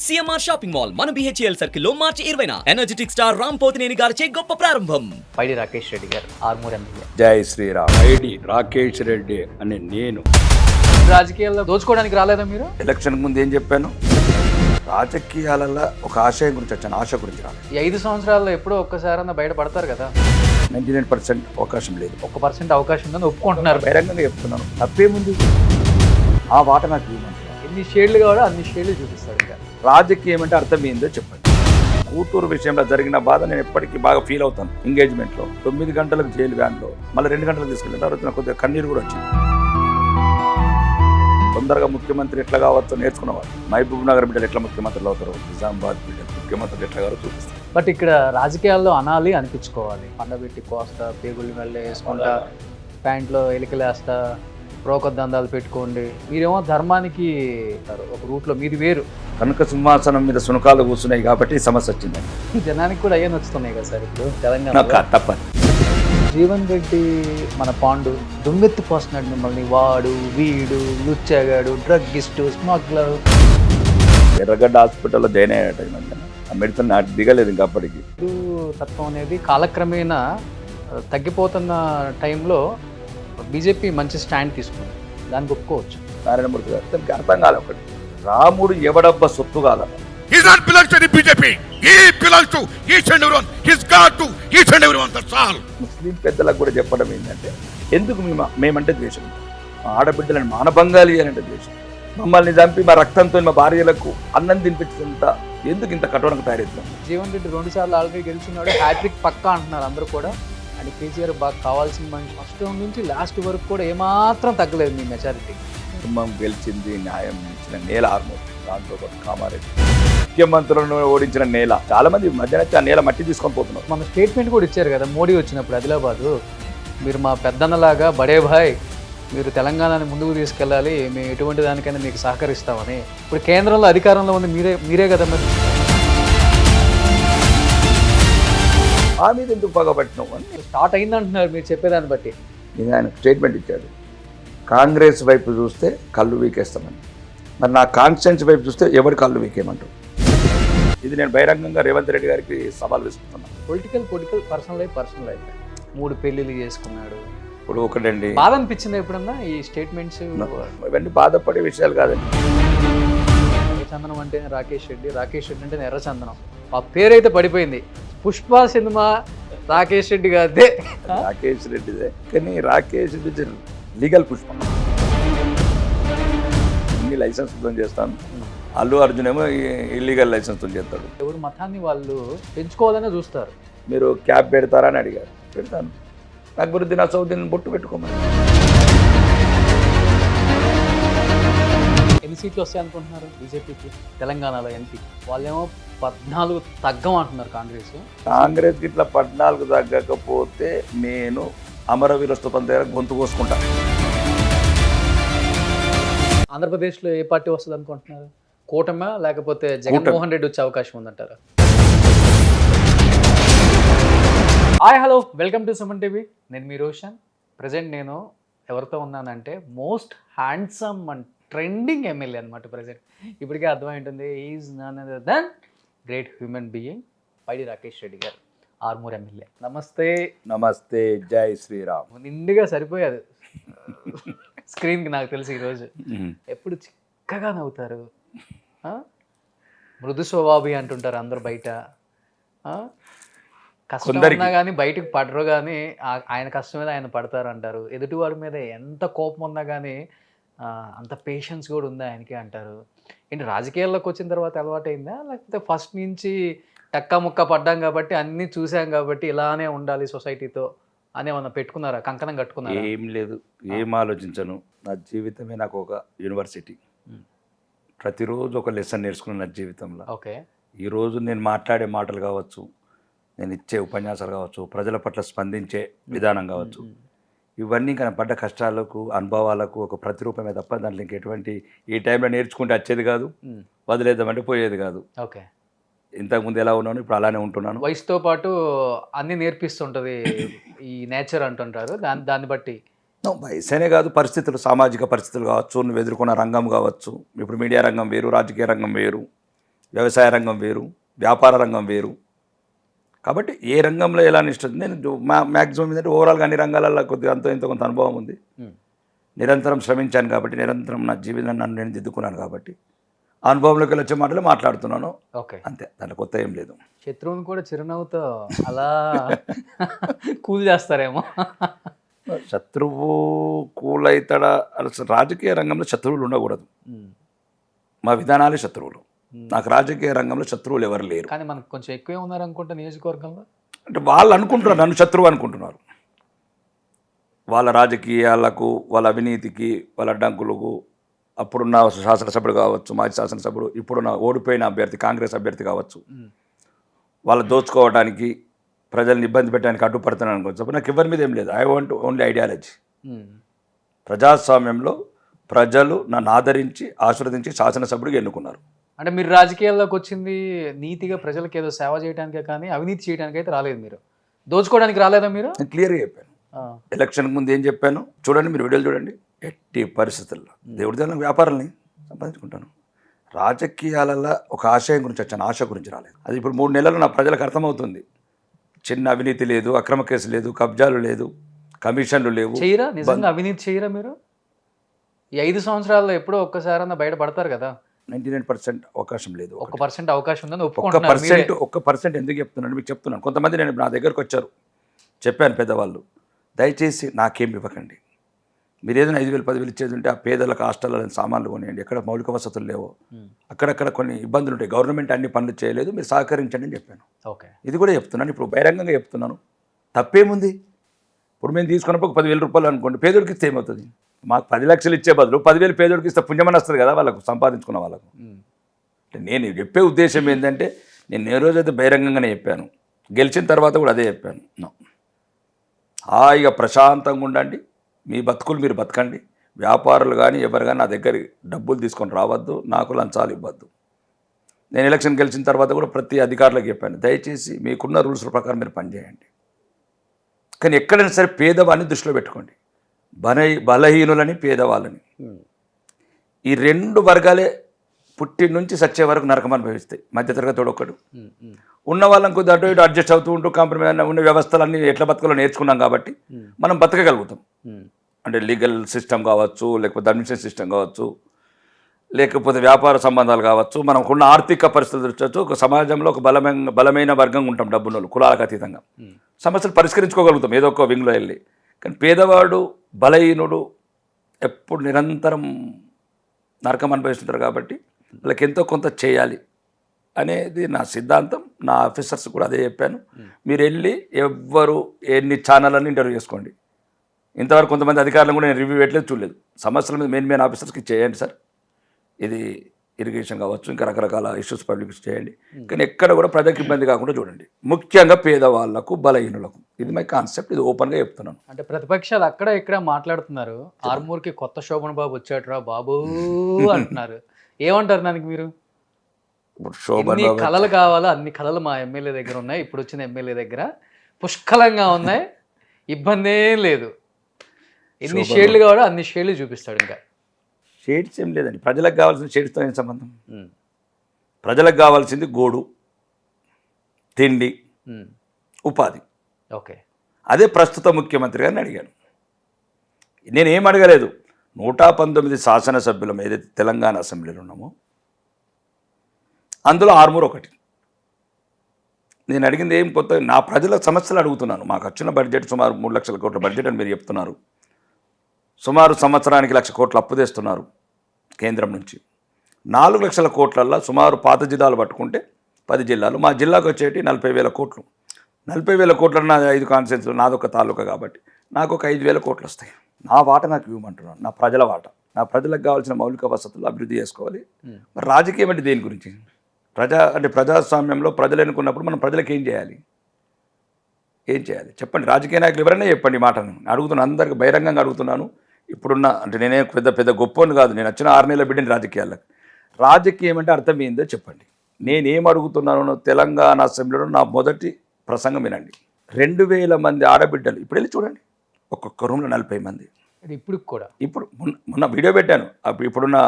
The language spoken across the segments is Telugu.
సిఎంఆర్ షాపింగ్ మాల్ మన బిహెచ్ఎల్ సర్కిల్ లో మార్చి 20న ఎనర్జెటిక్ స్టార్ రామ్ పోతినేని గారిచే గొప్ప ప్రారంభం. పైడి రాకేష్ రెడ్డి గారు ఆర్మూర్ ఎమ్మెల్యే. జై శ్రీరామ్. ఐడి రాకేష్ రెడ్డి అని నేను రాజకీయాల్లో దోచుకోవడానికి రాలేదా మీరు? ఎలక్షన్ ముందు ఏం చెప్పాను? రాజకీయాలలో ఒక ఆశయం గురించి వచ్చాను, ఆశ గురించి రాలేదు. ఈ 5 సంవత్సరాల్లో ఎప్పుడో ఒక్కసారన్నా బయట పడతారు కదా. 99% అవకాశం లేదు. 1% అవకాశం ఉందని ఒప్పుకుంటున్నారు. బహిరంగంగా చెప్తున్నాను, తప్పేముంది? ఆ వాట నాకు ఇవ్వమంటారు. ఎన్ని షేడ్లు కావాలో అన్ని షేడ్లు చూపిస్తారు. ఇంకా రాజకీయం అంటే అర్థం ఏందో చెప్పండి. కూతురు విషయంలో జరిగిన బాధ నేను ఎప్పటికీ బాగా ఫీల్ అవుతాను. ఎంగేజ్మెంట్లో 9 గంటలకు జైలు వ్యాన్లో మళ్ళీ 2 గంటలకు తీసుకెళ్ళిన తర్వాత నాకు కొద్దిగా కన్నీరు కూడా వచ్చింది. తొందరగా ముఖ్యమంత్రి ఎట్లా కావచ్చో నేర్చుకున్నవాడు. మహబూబ్ నగర్ బిడ్డలు ఎట్లా ముఖ్యమంత్రులు అవుతారో, నిజామాబాద్ బిడ్డలు ముఖ్యమంత్రులు ఎట్లా కావాలో చూపిస్తారు. బట్ ఇక్కడ రాజకీయాల్లో అనాలి అనిపించుకోవాలి. పండబెట్టి కోస్తా, పేగుళ్ళు వెళ్ళి వేసుకుంటా, ప్యాంట్లో ఎలికలేస్తా, ప్రోకొద్దందాలు పెట్టుకోండి. మీరేమో ధర్మానికి ఒక రూట్లో మీది వేరు. కనుక సింహాసనం మీద సునకాలు కూర్చున్నాయి కాబట్టి సమస్య వచ్చిందండి. జనానికి కూడా అయ్యే నచ్చుతున్నాయి కదా సార్ ఇప్పుడు తెలంగాణ. తప్పని జీవన్ రెడ్డి మన పాండు దుమ్మెత్తి పోస్తున్నాడు మిమ్మల్ని. వాడు వీడు లుచ్చాగాడు, డ్రగ్గిస్టు, స్మగ్లర్. ఎర్రగడ్డ హాస్పిటల్లో జాయిన్ అయ్యాట. ఆ మెడిసిన్ నాకు దిగలేదు ఇంకా అప్పటికి. తత్వం అనేది కాలక్రమేణా తగ్గిపోతున్న టైంలో బీజేపీ మంచి స్టాండ్ తీసుకుంది, దానికి ఒప్పుకోవచ్చు. నారాయణమూర్తి గారు దానికి అర్థం కాలే. ఒకటి, రాముడు ఎవడబ్బ సొత్తు కాదన్న. He not belongs to the BJP. He belongs to each and everyone. He's got to each and everyone. That's all. ముస్లిం పెద్దలకు కూడా చెప్పడం ఏంటంటే, ఎందుకు మేమంటే ద్వేషం, మా ఆడబిడ్డలను మానభంగాలు ఇవ్వాలంటే ద్వేషం, మమ్మల్ని చంపి మా రక్తంతో మా భార్యలకు అన్నం తినిపించేంత ఎందుకు ఇంత కఠోరంగా తయారవుతాం? జీవన్ రెడ్డి 2 సార్లు ఆల్రెడీ గెలిచినాడు, హ్యాట్రిక్ పక్కా అంటున్నారు అందరూ కూడా. అండ్ కేసీఆర్ బాగా కావాల్సిన మనిషి. ఫస్ట్ రౌండ్ నుంచి లాస్ట్ వరకు కూడా ఏమాత్రం తగ్గలేదు మీ మెజారిటీ. కుటుంబం గెలిచింది, న్యాయం ఇచ్చిన నేల ఆర్మూర్, దాంతో పాటు కామారెడ్డి. ముఖ్యమంత్రులను ఓడించిన నేల. చాలా మంది మధ్యన ఆ నేల మట్టి తీసుకొని పోతున్నారు. మన స్టేట్మెంట్ కూడా ఇచ్చారు కదా మోడీ వచ్చినప్పుడు ఆదిలాబాదు, మీరు మా పెద్దన్నలాగా బడే భాయ్, మీరు తెలంగాణని ముందుకు తీసుకెళ్ళాలి, మేము ఎటువంటి దానికైనా మీకు సహకరిస్తామని. ఇప్పుడు కేంద్రంలో అధికారంలో ఉంది మీరే కదా మరి. ఆ మీద ఎందుకు పగబట్టినావు అని స్టార్ట్ అయిందంటున్నారు మీరు చెప్పేదాన్ని బట్టి. నేను ఆయన స్టేట్మెంట్ ఇచ్చాడు, కాంగ్రెస్ వైపు చూస్తే కళ్ళు వీకేస్తామని. మరి నా కాన్స్టిట్యూన్సీ వైపు చూస్తే ఎవరి కళ్ళు వీకేయమంటారు? ఇది నేను బహిరంగంగా రేవంత్ రెడ్డి గారికి సవాల్ విసుకుతున్నాను. పొలిటికల్ పర్సనల్ లైఫ్ 3 పెళ్ళిళ్ళు చేసుకున్నాడు. ఇప్పుడు ఒకటండి, బాధ అనిపించింది ఎప్పుడన్నా ఈ స్టేట్మెంట్స్? ఇవన్నీ బాధపడే విషయాలు కాదండి. ఎర్రచందనం అంటే రాకేష్ రెడ్డి అంటే ఎర్రచందనం. ఆ పేరైతే పడిపోయింది. పుష్ప సినిమా రాకేష్ రెడ్డి గారిదే. రాకేష్ రెడ్డిదే, కానీ రాకేష్ రెడ్డి లీగల్ పుష్పం. అన్ని లైసెన్స్ చేస్తాను, అల్లు అర్జున్ ఏమో ఇల్లీగల్ లైసెన్స్ చేస్తాడు. ఎవరు మతాన్ని వాళ్ళు పెంచుకోవాలనే చూస్తారు. మీరు క్యాబ్ పెడతారా అని అడిగారు, పెడతాను. అక్బరుద్దీన్ అసౌద్దీన్ బొట్టు పెట్టుకోమని. ఎన్ని సీట్లు వస్తాయి అనుకుంటున్నారు బీజేపీకి తెలంగాణలో ఎంపీ? వాళ్ళేమో 14 తగ్గం అంటున్నారు కాంగ్రెస్కి. ఇట్లా 14 తగ్గకపోతే నేను అమరవీర స్తూపం దగ్గర గొంతు కోసుకుంటాను. ఆంధ్రప్రదేశ్లో ఏ పార్టీ వస్తుంది అనుకుంటున్నారు? కూటమా లేకపోతే జగన్మోహన్ రెడ్డి వచ్చే అవకాశం ఉందంటారా? Hi hello, welcome to Suman TV. నేను మీ రోషన్. ప్రజెంట్ నేను ఎవరితో ఉన్నానంటే most handsome and trending MLA అనమాట. ప్రజెంట్ ఇప్పటికే అర్థమై ఉంటుంది, is none other than great human being Paidi Rakesh Reddy garu, Armoor MLA. నమస్తే. నమస్తే. జై శ్రీరామ్. నిండుగా సరిపోయాదు స్క్రీన్కి నాకు తెలిసి ఈరోజు. ఎప్పుడు చిక్కగా నవ్వుతారు, మృదు స్వభావి అంటుంటారు అందరు బయట. కష్టం ఉన్నా కానీ బయటకు పడరు, కానీ ఆయన కష్టం మీద ఆయన పడతారు అంటారు. ఎదుటివాడి మీద ఎంత కోపం ఉన్నా కానీ అంత పేషెన్స్ కూడా ఉందా ఆయనకి అంటారు. ఏంటి రాజకీయాల్లోకి వచ్చిన తర్వాత అలవాటైందా, లేకపోతే ఫస్ట్ నుంచి టక్కా ముక్క పడ్డాం కాబట్టి అన్నీ చూసాం కాబట్టి ఇలానే ఉండాలి సొసైటీతో అని ఏమన్నా పెట్టుకున్నారా, కంకణం కట్టుకున్నారా? ఏం లేదు, ఏం ఆలోచించను. నా జీవితమే నాకు ఒక యూనివర్సిటీ. ప్రతిరోజు ఒక లెసన్ నేర్చుకున్నాను నా జీవితంలో. ఓకే. ఈరోజు నేను మాట్లాడే మాటలు కావచ్చు, నేను ఇచ్చే ఉపన్యాసాలు కావచ్చు, ప్రజల పట్ల స్పందించే విధానం కావచ్చు, ఇవన్నీ ఇంకా పడ్డ కష్టాలకు, అనుభవాలకు ఒక ప్రతిరూపమే తప్ప దాంట్లో ఇంకెటువంటి ఈ టైంలో నేర్చుకుంటే వచ్చేది కాదు, వదిలేద్దామంటే పోయేది కాదు. ఓకే. ఇంతకుముందు ఎలా ఉన్నాను ఇప్పుడు అలానే ఉంటున్నాను. వయసుతో పాటు అన్నీ నేర్పిస్తుంటుంది ఈ నేచర్ అంటుంటారు, దాన్ని బట్టి. వయసేనే కాదు, పరిస్థితులు, సామాజిక పరిస్థితులు కావచ్చు, నువ్వు ఎదుర్కొన్న రంగం కావచ్చు. ఇప్పుడు మీడియా రంగం వేరు, రాజకీయ రంగం వేరు. వ్యవసాయ రంగం వేరు, వ్యాపార రంగం వేరు. కాబట్టి ఏ రంగంలో ఎలా నిష్ట నేను మ్యాక్సిమం ఏంటంటే ఓవరాల్గా అన్ని రంగాలలో కొద్దిగా అంత ఇంత కొంత అనుభవం ఉంది. నిరంతరం శ్రమించాను కాబట్టి, నిరంతరం నా జీవితం నన్ను నేను దిద్దుకున్నాను కాబట్టి అనుభవంలోకి వచ్చే మాటలు మాట్లాడుతున్నాను. ఓకే, అంతే, దాంట్లో కొత్త ఏం లేదు. శత్రువుని కూడా చిరునవ్వుతో అలా కూల్ చేస్తారేమో. శత్రువు కూలైతాడా? అసలు రాజకీయ రంగంలో శత్రువులు ఉండకూడదు. మా విధానాలే శత్రువులు. నాకు రాజకీయ రంగంలో శత్రువులు ఎవరు లేరు. కానీ మనకు కొంచెం ఎక్కువే ఉన్నారు అనుకుంటా నియోజకవర్గంలో. అంటే వాళ్ళు అనుకుంటున్నారు నన్ను శత్రువు అనుకుంటున్నారు. వాళ్ళ రాజకీయాలకు, వాళ్ళ అవినీతికి, వాళ్ళ అడ్డంకులకు, అప్పుడున్న శాసనసభ్యుడు కావచ్చు, మాజీ శాసనసభ్యుడు, ఇప్పుడున్న ఓడిపోయిన అభ్యర్థి, కాంగ్రెస్ అభ్యర్థి కావచ్చు, వాళ్ళు దోచుకోవడానికి, ప్రజల్ని ఇబ్బంది పెట్టడానికి అడ్డుపడుతున్నాను అనుకోవచ్చు. నాకు ఎవరి మీద ఏం లేదు. I want only ideology. ప్రజాస్వామ్యంలో ప్రజలు నన్ను ఆదరించి ఆశీర్వదించి శాసనసభ్యుడిగా ఎన్నుకున్నారు. అంటే మీరు రాజకీయాల్లోకి వచ్చింది నీతిగా ప్రజలకు ఏదో సేవ చేయడానికే కానీ అవినీతి చేయడానికి అయితే రాలేదు. మీరు దోచుకోవడానికి రాలేదా? మీరు నేను క్లియర్గా చెప్పాను. ఎలక్షన్కి ముందు ఏం చెప్పాను చూడండి, మీరు వీడియోలు చూడండి. ఎట్టి పరిస్థితుల్లో దేవుడి దగ్గర వ్యాపారాలని సంపాదించుకుంటాను. రాజకీయాలలో ఒక ఆశయం గురించి వచ్చాను, ఆశ గురించి రాలేదు. అది ఇప్పుడు 3 నెలలు నా ప్రజలకు అర్థమవుతుంది. చిన్న అవినీతి లేదు, అక్రమ కేసు లేదు, కబ్జాలు లేదు, కమిషన్లు లేవు. చేయరా? నిజంగా అవినీతి చేయరా మీరు? ఈ 5 సంవత్సరాల్లో ఎప్పుడో ఒక్కసారన్నా బయట పడతారు కదా. 99% అవకాశం లేదు. 1% అవకాశం ఉందని ఒప్పుకుంటున్నారు. 1% ఎందుకు చెప్తున్నాను మీకు చెప్తున్నాను. కొంతమంది నేను నా దగ్గరకు వచ్చారు, చెప్పాను పెద్దవాళ్ళు, దయచేసి నాకేం ఇవ్వకండి. మీరు ఏదైనా 5,000 10,000 ఇచ్చేది ఉంటే ఆ పేదలకు హాస్టల్లో సామాన్లు కొనియండి. ఎక్కడ మౌలిక వసతులు లేవో అక్కడక్కడ కొన్ని ఇబ్బందులు ఉంటాయి. గవర్నమెంట్ అన్ని పనులు చేయలేదు, మీరు సహకరించండి అని చెప్పాను. ఓకే, ఇది కూడా చెప్తున్నాను, ఇప్పుడు బహిరంగంగా చెప్తున్నాను. తప్పేముంది? ఇప్పుడు మేము తీసుకున్నప్పుడు 10,000 రూపాయలు అనుకోండి, పేదోడికి ఇస్తే ఏమవుతుంది? మాకు 10 లక్షలు ఇచ్చే బదులు 10,000 పేదోడికి ఇస్తే పుణ్యమని వస్తుంది కదా వాళ్ళకు, సంపాదించుకున్న వాళ్ళకు. అంటే నేను చెప్పే ఉద్దేశం ఏంటంటే, నేను ఏ రోజైతే బహిరంగంగానే చెప్పాను, గెలిచిన తర్వాత కూడా అదే చెప్పాను. హాయిగా ప్రశాంతంగా ఉండండి, మీ బతుకులు మీరు బతకండి. వ్యాపారులు కానీ ఎవరు కానీ నా దగ్గర డబ్బులు తీసుకొని రావద్దు, నాకు లంచాలు ఇవ్వద్దు. నేను ఎలక్షన్ గెలిచిన తర్వాత కూడా ప్రతి అధికారులకు చెప్పాను, దయచేసి మీకున్న రూల్స్ ప్రకారం మీరు పనిచేయండి. కానీ ఎక్కడైనా సరే పేదవాడిని దృష్టిలో పెట్టుకోండి, బలహీనులని పేదవాళ్ళని. ఈ 2 వర్గాలే పుట్టి నుంచి సచ్చే వరకు నరకం అనుభవిస్తాయి. మధ్యతరగతి ఒకడు, ఉన్న వాళ్ళని కొద్దిగా అటు ఇటు అడ్జస్ట్ అవుతూ ఉంటూ కాంప్రమైజ్ ఉన్న వ్యవస్థలన్నీ ఎట్లా బతకాలో నేర్చుకున్నాం కాబట్టి మనం బతకగలుగుతాం. అంటే లీగల్ సిస్టమ్ కావచ్చు, లేకపోతే అడ్మినిస్ట్రేషన్ సిస్టమ్ కావచ్చు, లేకపోతే వ్యాపార సంబంధాలు కావచ్చు, మనకున్న ఆర్థిక పరిస్థితులు వచ్చచ్చు. ఒక సమాజంలో ఒక బలమైన వర్గం ఉంటాం, డబ్బున్నోళ్ళు, కులాలకు అతీతంగా సమస్యలు పరిష్కరించుకోగలుగుతాం ఏదో ఒక వింగ్లో వెళ్ళి. కానీ పేదవాడు, బలహీనుడు ఎప్పుడు నిరంతరం నరకం అనుభవిస్తుంటారు. కాబట్టి వాళ్ళకి ఎంతో కొంత చేయాలి అనేది నా సిద్ధాంతం. నా ఆఫీసర్స్ కూడా అదే చెప్పాను. మీరు వెళ్ళి ఎవ్వరు ఎన్ని ఛానళ్ళని ఇంటర్వ్యూ చేసుకోండి. ఇంతవరకు కొంతమంది అధికారులను కూడా నేను రివ్యూ పెట్టలేదు, చూడలేదు. సమస్యల మీద మెయిన్ ఆఫీసర్స్కి చేయండి సార్, ఇది ఇరిగేషన్ కావచ్చు, ఇంకా రకరకాల ఇష్యూస్ పబ్లిక్ చేయండి. కానీ ఎక్కడ కూడా ప్రజలకు ఇబ్బంది కాకుండా చూడండి, ముఖ్యంగా పేదవాళ్లకు, బలహీనులకు. ఇది మై కాన్సెప్ట్, ఇది ఓపెన్గా చెప్తున్నాను. అంటే ప్రతిపక్షాలు అక్కడ ఇక్కడ మాట్లాడుతున్నారు, ఆర్మూర్కి కొత్త శోభన్ బాబు వచ్చాడురా బాబు అంటున్నారు. ఏమంటారు దానికి మీరు? ఎన్ని కళలు కావాలో అన్ని కళలు మా ఎమ్మెల్యే దగ్గర ఉన్నాయి. ఇప్పుడు వచ్చిన ఎమ్మెల్యే దగ్గర పుష్కలంగా ఉన్నాయి, ఇబ్బంది ఏం లేదు. ఎన్ని షేడ్లు కావాలో అన్ని షేడ్లు చూపిస్తాడు. ఇంకా షేడ్స్ ఏం లేదండి, ప్రజలకు కావాల్సిన షేడ్స్తో ఏం సంబంధం? ప్రజలకు కావాల్సింది గూడు, తిండి, ఉపాధి. ఓకే, అదే ప్రస్తుత ముఖ్యమంత్రి గారిని అడిగాను. నేనేం అడగలేదు. 119 శాసనసభ్యులం ఏదైతే తెలంగాణ అసెంబ్లీలో ఉన్నామో అందులో ఆర్మూర్ ఒకటి. నేను అడిగింది ఏం కొత్త, నా ప్రజల సమస్యలు అడుగుతున్నాను. మాకు వచ్చిన బడ్జెట్ సుమారు 3 లక్షల కోట్ల బడ్జెట్ అని మీరు చెప్తున్నారు. సుమారు సంవత్సరానికి 1,00,000 కోట్లు అప్పు తెస్తున్నారు కేంద్రం నుంచి. 4 లక్షల కోట్లల్లో సుమారు పాత జిల్లాలు పట్టుకుంటే 10 జిల్లాలు, మా జిల్లాకు వచ్చేటి 40,000 కోట్లు. 40,000 కోట్ల నా 5 కాన్స్టిట్యూన్సీలు, నాదొక తాలూకా కాబట్టి నాకు ఒక 5,000 కోట్లు వస్తాయి. నా వాట నాకు ఇవ్వమంటున్నాను, నా ప్రజల వాట. నా ప్రజలకు కావాల్సిన మౌలిక వసతులు అభివృద్ధి చేసుకోవాలి. మరి రాజకీయం అంటే దేని గురించి? ప్రజాస్వామ్యంలో ప్రజలు ఎన్నుకున్నప్పుడు మనం ప్రజలకు ఏం చేయాలి చెప్పండి. రాజకీయ నాయకులు ఎవరైనా చెప్పండి ఈ మాటను. అడుగుతున్నాను, అందరికి బహిరంగంగా అడుగుతున్నాను. ఇప్పుడున్న అంటే నేనే పెద్ద గొప్పని కాదు, నేను వచ్చిన 6 నెలల బిడ్డని రాజకీయాలకు. రాజకీయం అంటే అర్థం ఏందో చెప్పండి. నేనేం అడుగుతున్నానో తెలంగాణ అసెంబ్లీలో నా మొదటి ప్రసంగం వినండి. 2,000 మంది ఆడబిడ్డలు, ఇప్పుడు వెళ్ళి చూడండి, ఒక్కొక్క రూమ్లో 40 మంది. ఇప్పుడు కూడా ఇప్పుడు మొన్న వీడియో పెట్టాను. ఇప్పుడున్న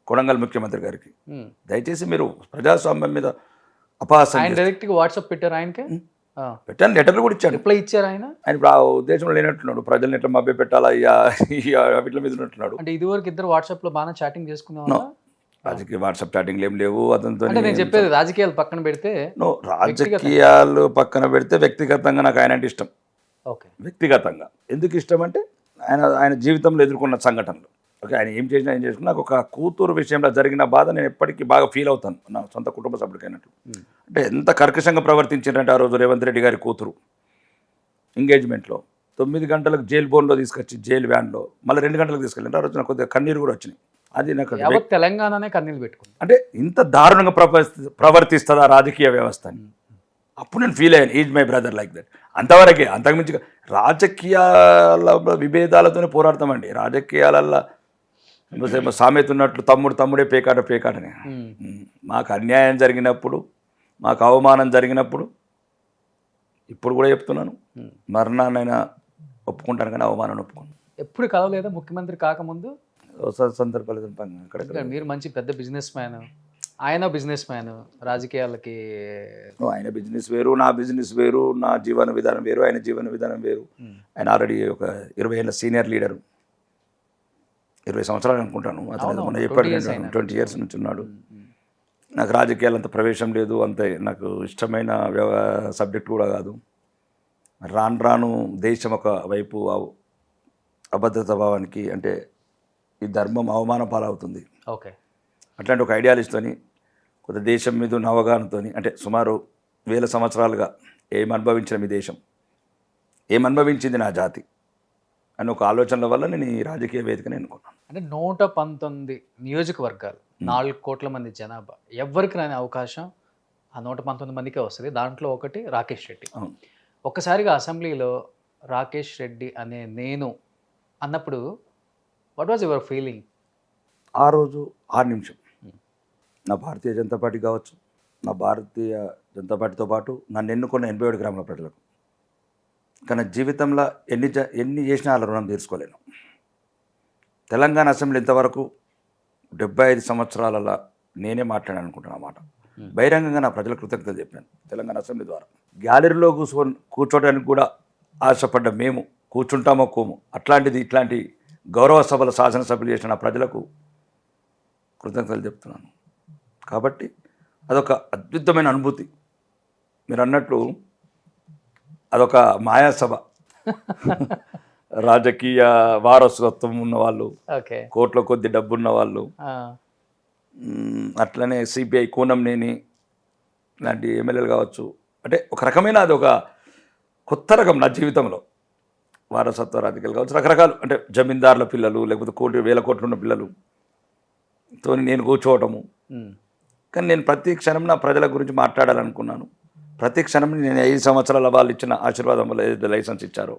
కొడంగల్ ముఖ్యమంత్రి గారికి. ఉమ్. దయచేసి మీరు ప్రజాస్వామ్యం మీద అపహాసం ఆయన డైరెక్ట్ గా వాట్సాప్ పెట్టారు ఆయనకి. పెట్టాను, లెటర్లు కూడా ఇచ్చాను. రిప్లై ఇచ్చారు ఆయన. ఆయన ఇప్పుడు ఆ ఉద్దేశంలో లేనట్టున్నాడు, ప్రజల్ని ఎట్లా మభ్య పెట్టాలా వీటిల మీద ఉన్నట్టున్నాడు. అంటే ఇదివరకు ఇద్దరు వాట్సాప్ లో బాగా చాటింగ్ చేసుకునే రాజకీయ వాట్సాప్ చాటింగ్లు ఏం లేవు అతనితో. అంటే నేను చెప్పేది రాజకీయాలు పక్కన పెడితే. రాజకీయాలు పక్కన పెడితే వ్యక్తిగతంగా నాకు ఆయన అంటే ఇష్టం. ఓకే. వ్యక్తిగతంగా ఎందుకు ఇష్టం అంటే ఆయన జీవితంలో ఎదుర్కొన్న సంఘటనలు. ఓకే, ఆయన ఏం చేసినా ఏం చేసుకున్నా నాకు ఒక కూతురు విషయంలో జరిగిన బాధ నేను ఎప్పటికీ బాగా ఫీల్ అవుతాను, నా సొంత కుటుంబ సభ్యుడికైనట్టు. అంటే ఎంత కర్కశంగా ప్రవర్తించారంటే ఆ రోజు రేవంత్ రెడ్డి గారి కూతురు ఎంగేజ్మెంట్లో 9 గంటలకు జైలు బోన్లో తీసుకొచ్చి జైలు వ్యాన్లో మళ్ళీ 2 గంటలకు తీసుకెళ్ళారు. ఆ రోజు నాకు కొద్దిగా కన్నీరు కూడా వచ్చినాయి. అది నాకు యావత్ తెలంగాణనే కన్నీళ్ళు పెట్టుకుంది. అంటే ఇంత దారుణంగా ప్రవర్తిస్తుందా రాజకీయ వ్యవస్థ అని అప్పుడు నేను ఫీల్ అయ్యాను. Is my brother like that. అంతవరకే, అంతకుమించి రాజకీయాల విభేదాలతోనే పోరాడతామండి. రాజకీయాలల్లో సామెత ఉన్నట్లు తమ్ముడే పేకాటని. మాకు అన్యాయం జరిగినప్పుడు, మాకు అవమానం జరిగినప్పుడు, ఇప్పుడు కూడా చెప్తున్నాను, మరణాన్నైనా ఒప్పుకుంటాను కానీ అవమానాన్ని ఒప్పుకున్నాను. ఎప్పుడు కలవలేదా ముఖ్యమంత్రి కాకముందు? సందర్భాలు అక్కడ. మీరు మంచి పెద్ద బిజినెస్ మ్యాన్, ఆయన బిజినెస్ మ్యాన్, రాజకీయాలకి. ఆయన బిజినెస్ వేరు, నా బిజినెస్ వేరు, నా జీవన విధానం వేరు, ఆయన జీవన విధానం వేరు. ఆయన ఆల్రెడీ ఒక 20 ఏళ్ళ సీనియర్ లీడరు, 20 సంవత్సరాలు అనుకుంటాను. అతను మొన్న చెప్పాడు 20 years నుంచి ఉన్నాడు. నాకు రాజకీయాలు అంత ప్రవేశం లేదు, అంత నాకు ఇష్టమైన సబ్జెక్ట్ కూడా కాదు. రాను దేశం ఒక వైపు అభద్రత భావానికి, అంటే ఈ ధర్మం అవమాన పాలవుతుంది. ఓకే. అట్లాంటి ఒక ఐడియాలజీతోని, కొత్త దేశం మీద ఉన్న అవగాహనతో, అంటే సుమారు 1000 సంవత్సరాలుగా ఏం అనుభవించిన మీ దేశం, ఏం అనుభవించింది నా జాతి అని ఒక ఆలోచనల వల్ల నేను ఈ రాజకీయ వేదికని ఎన్నుకున్నాను. అంటే 119 నియోజకవర్గాలు, 4 కోట్ల మంది జనాభా, ఎవరికి రాని అవకాశం ఆ 119 మందికే వస్తుంది. దాంట్లో ఒకటి రాకేష్ రెడ్డి. ఒక్కసారిగా అసెంబ్లీలో రాకేష్ రెడ్డి అనే నేను అన్నప్పుడు వాట్ వాజ్ యువర్ ఫీలింగ్? ఆ రోజు 6 నిమిషం నా భారతీయ జనతా పార్టీ కావచ్చు, నా భారతీయ జనతా పార్టీతో పాటు నన్ను ఎన్నుకున్న 87 గ్రామాల ప్రజలకు, కానీ జీవితంలో ఎన్ని చేసినా వాళ్ళ రుణం తీర్చుకోలేను. తెలంగాణ అసెంబ్లీ ఇంతవరకు 75 సంవత్సరాలలో నేనే మాట్లాడాను అనుకుంటున్నా మాట. బహిరంగంగా నా ప్రజల కృతజ్ఞతలు చెప్పాను తెలంగాణ అసెంబ్లీ ద్వారా. గ్యాలరీలో కూర్చోవడానికి కూడా ఆశపడ్డ మేము కూర్చుంటామో కోము, అట్లాంటిది ఇట్లాంటి గౌరవ సభల శాసనసభ్యులు చేసిన నా ప్రజలకు కృతజ్ఞతలు చెప్తున్నాను. కాబట్టి అదొక అద్భుతమైన అనుభూతి. మీరు అన్నట్లు అదొక మాయాసభ. రాజకీయ వారసత్వం ఉన్నవాళ్ళు, కోట్ల కొద్ది డబ్బు ఉన్నవాళ్ళు, అట్లనే సిపిఐ కూనంనేని లాంటి ఎమ్మెల్యేలు కావచ్చు. అంటే ఒక రకమైన అది ఒక కొత్త రకం నా జీవితంలో. వారసత్వ రాజకీయాలు కావచ్చు, రకరకాలు, అంటే జమీందారుల పిల్లలు, లేకపోతే 1000 కోట్లు ఉన్న పిల్లలుతో నేను కూర్చోవటము. కానీ నేను ప్రతి క్షణం నా ప్రజల గురించి మాట్లాడాలనుకున్నాను. ప్రతి క్షణం నేను 5 సంవత్సరాల వాళ్ళు ఇచ్చిన ఆశీర్వాదం వల్ల ఏదైతే లైసెన్స్ ఇచ్చారో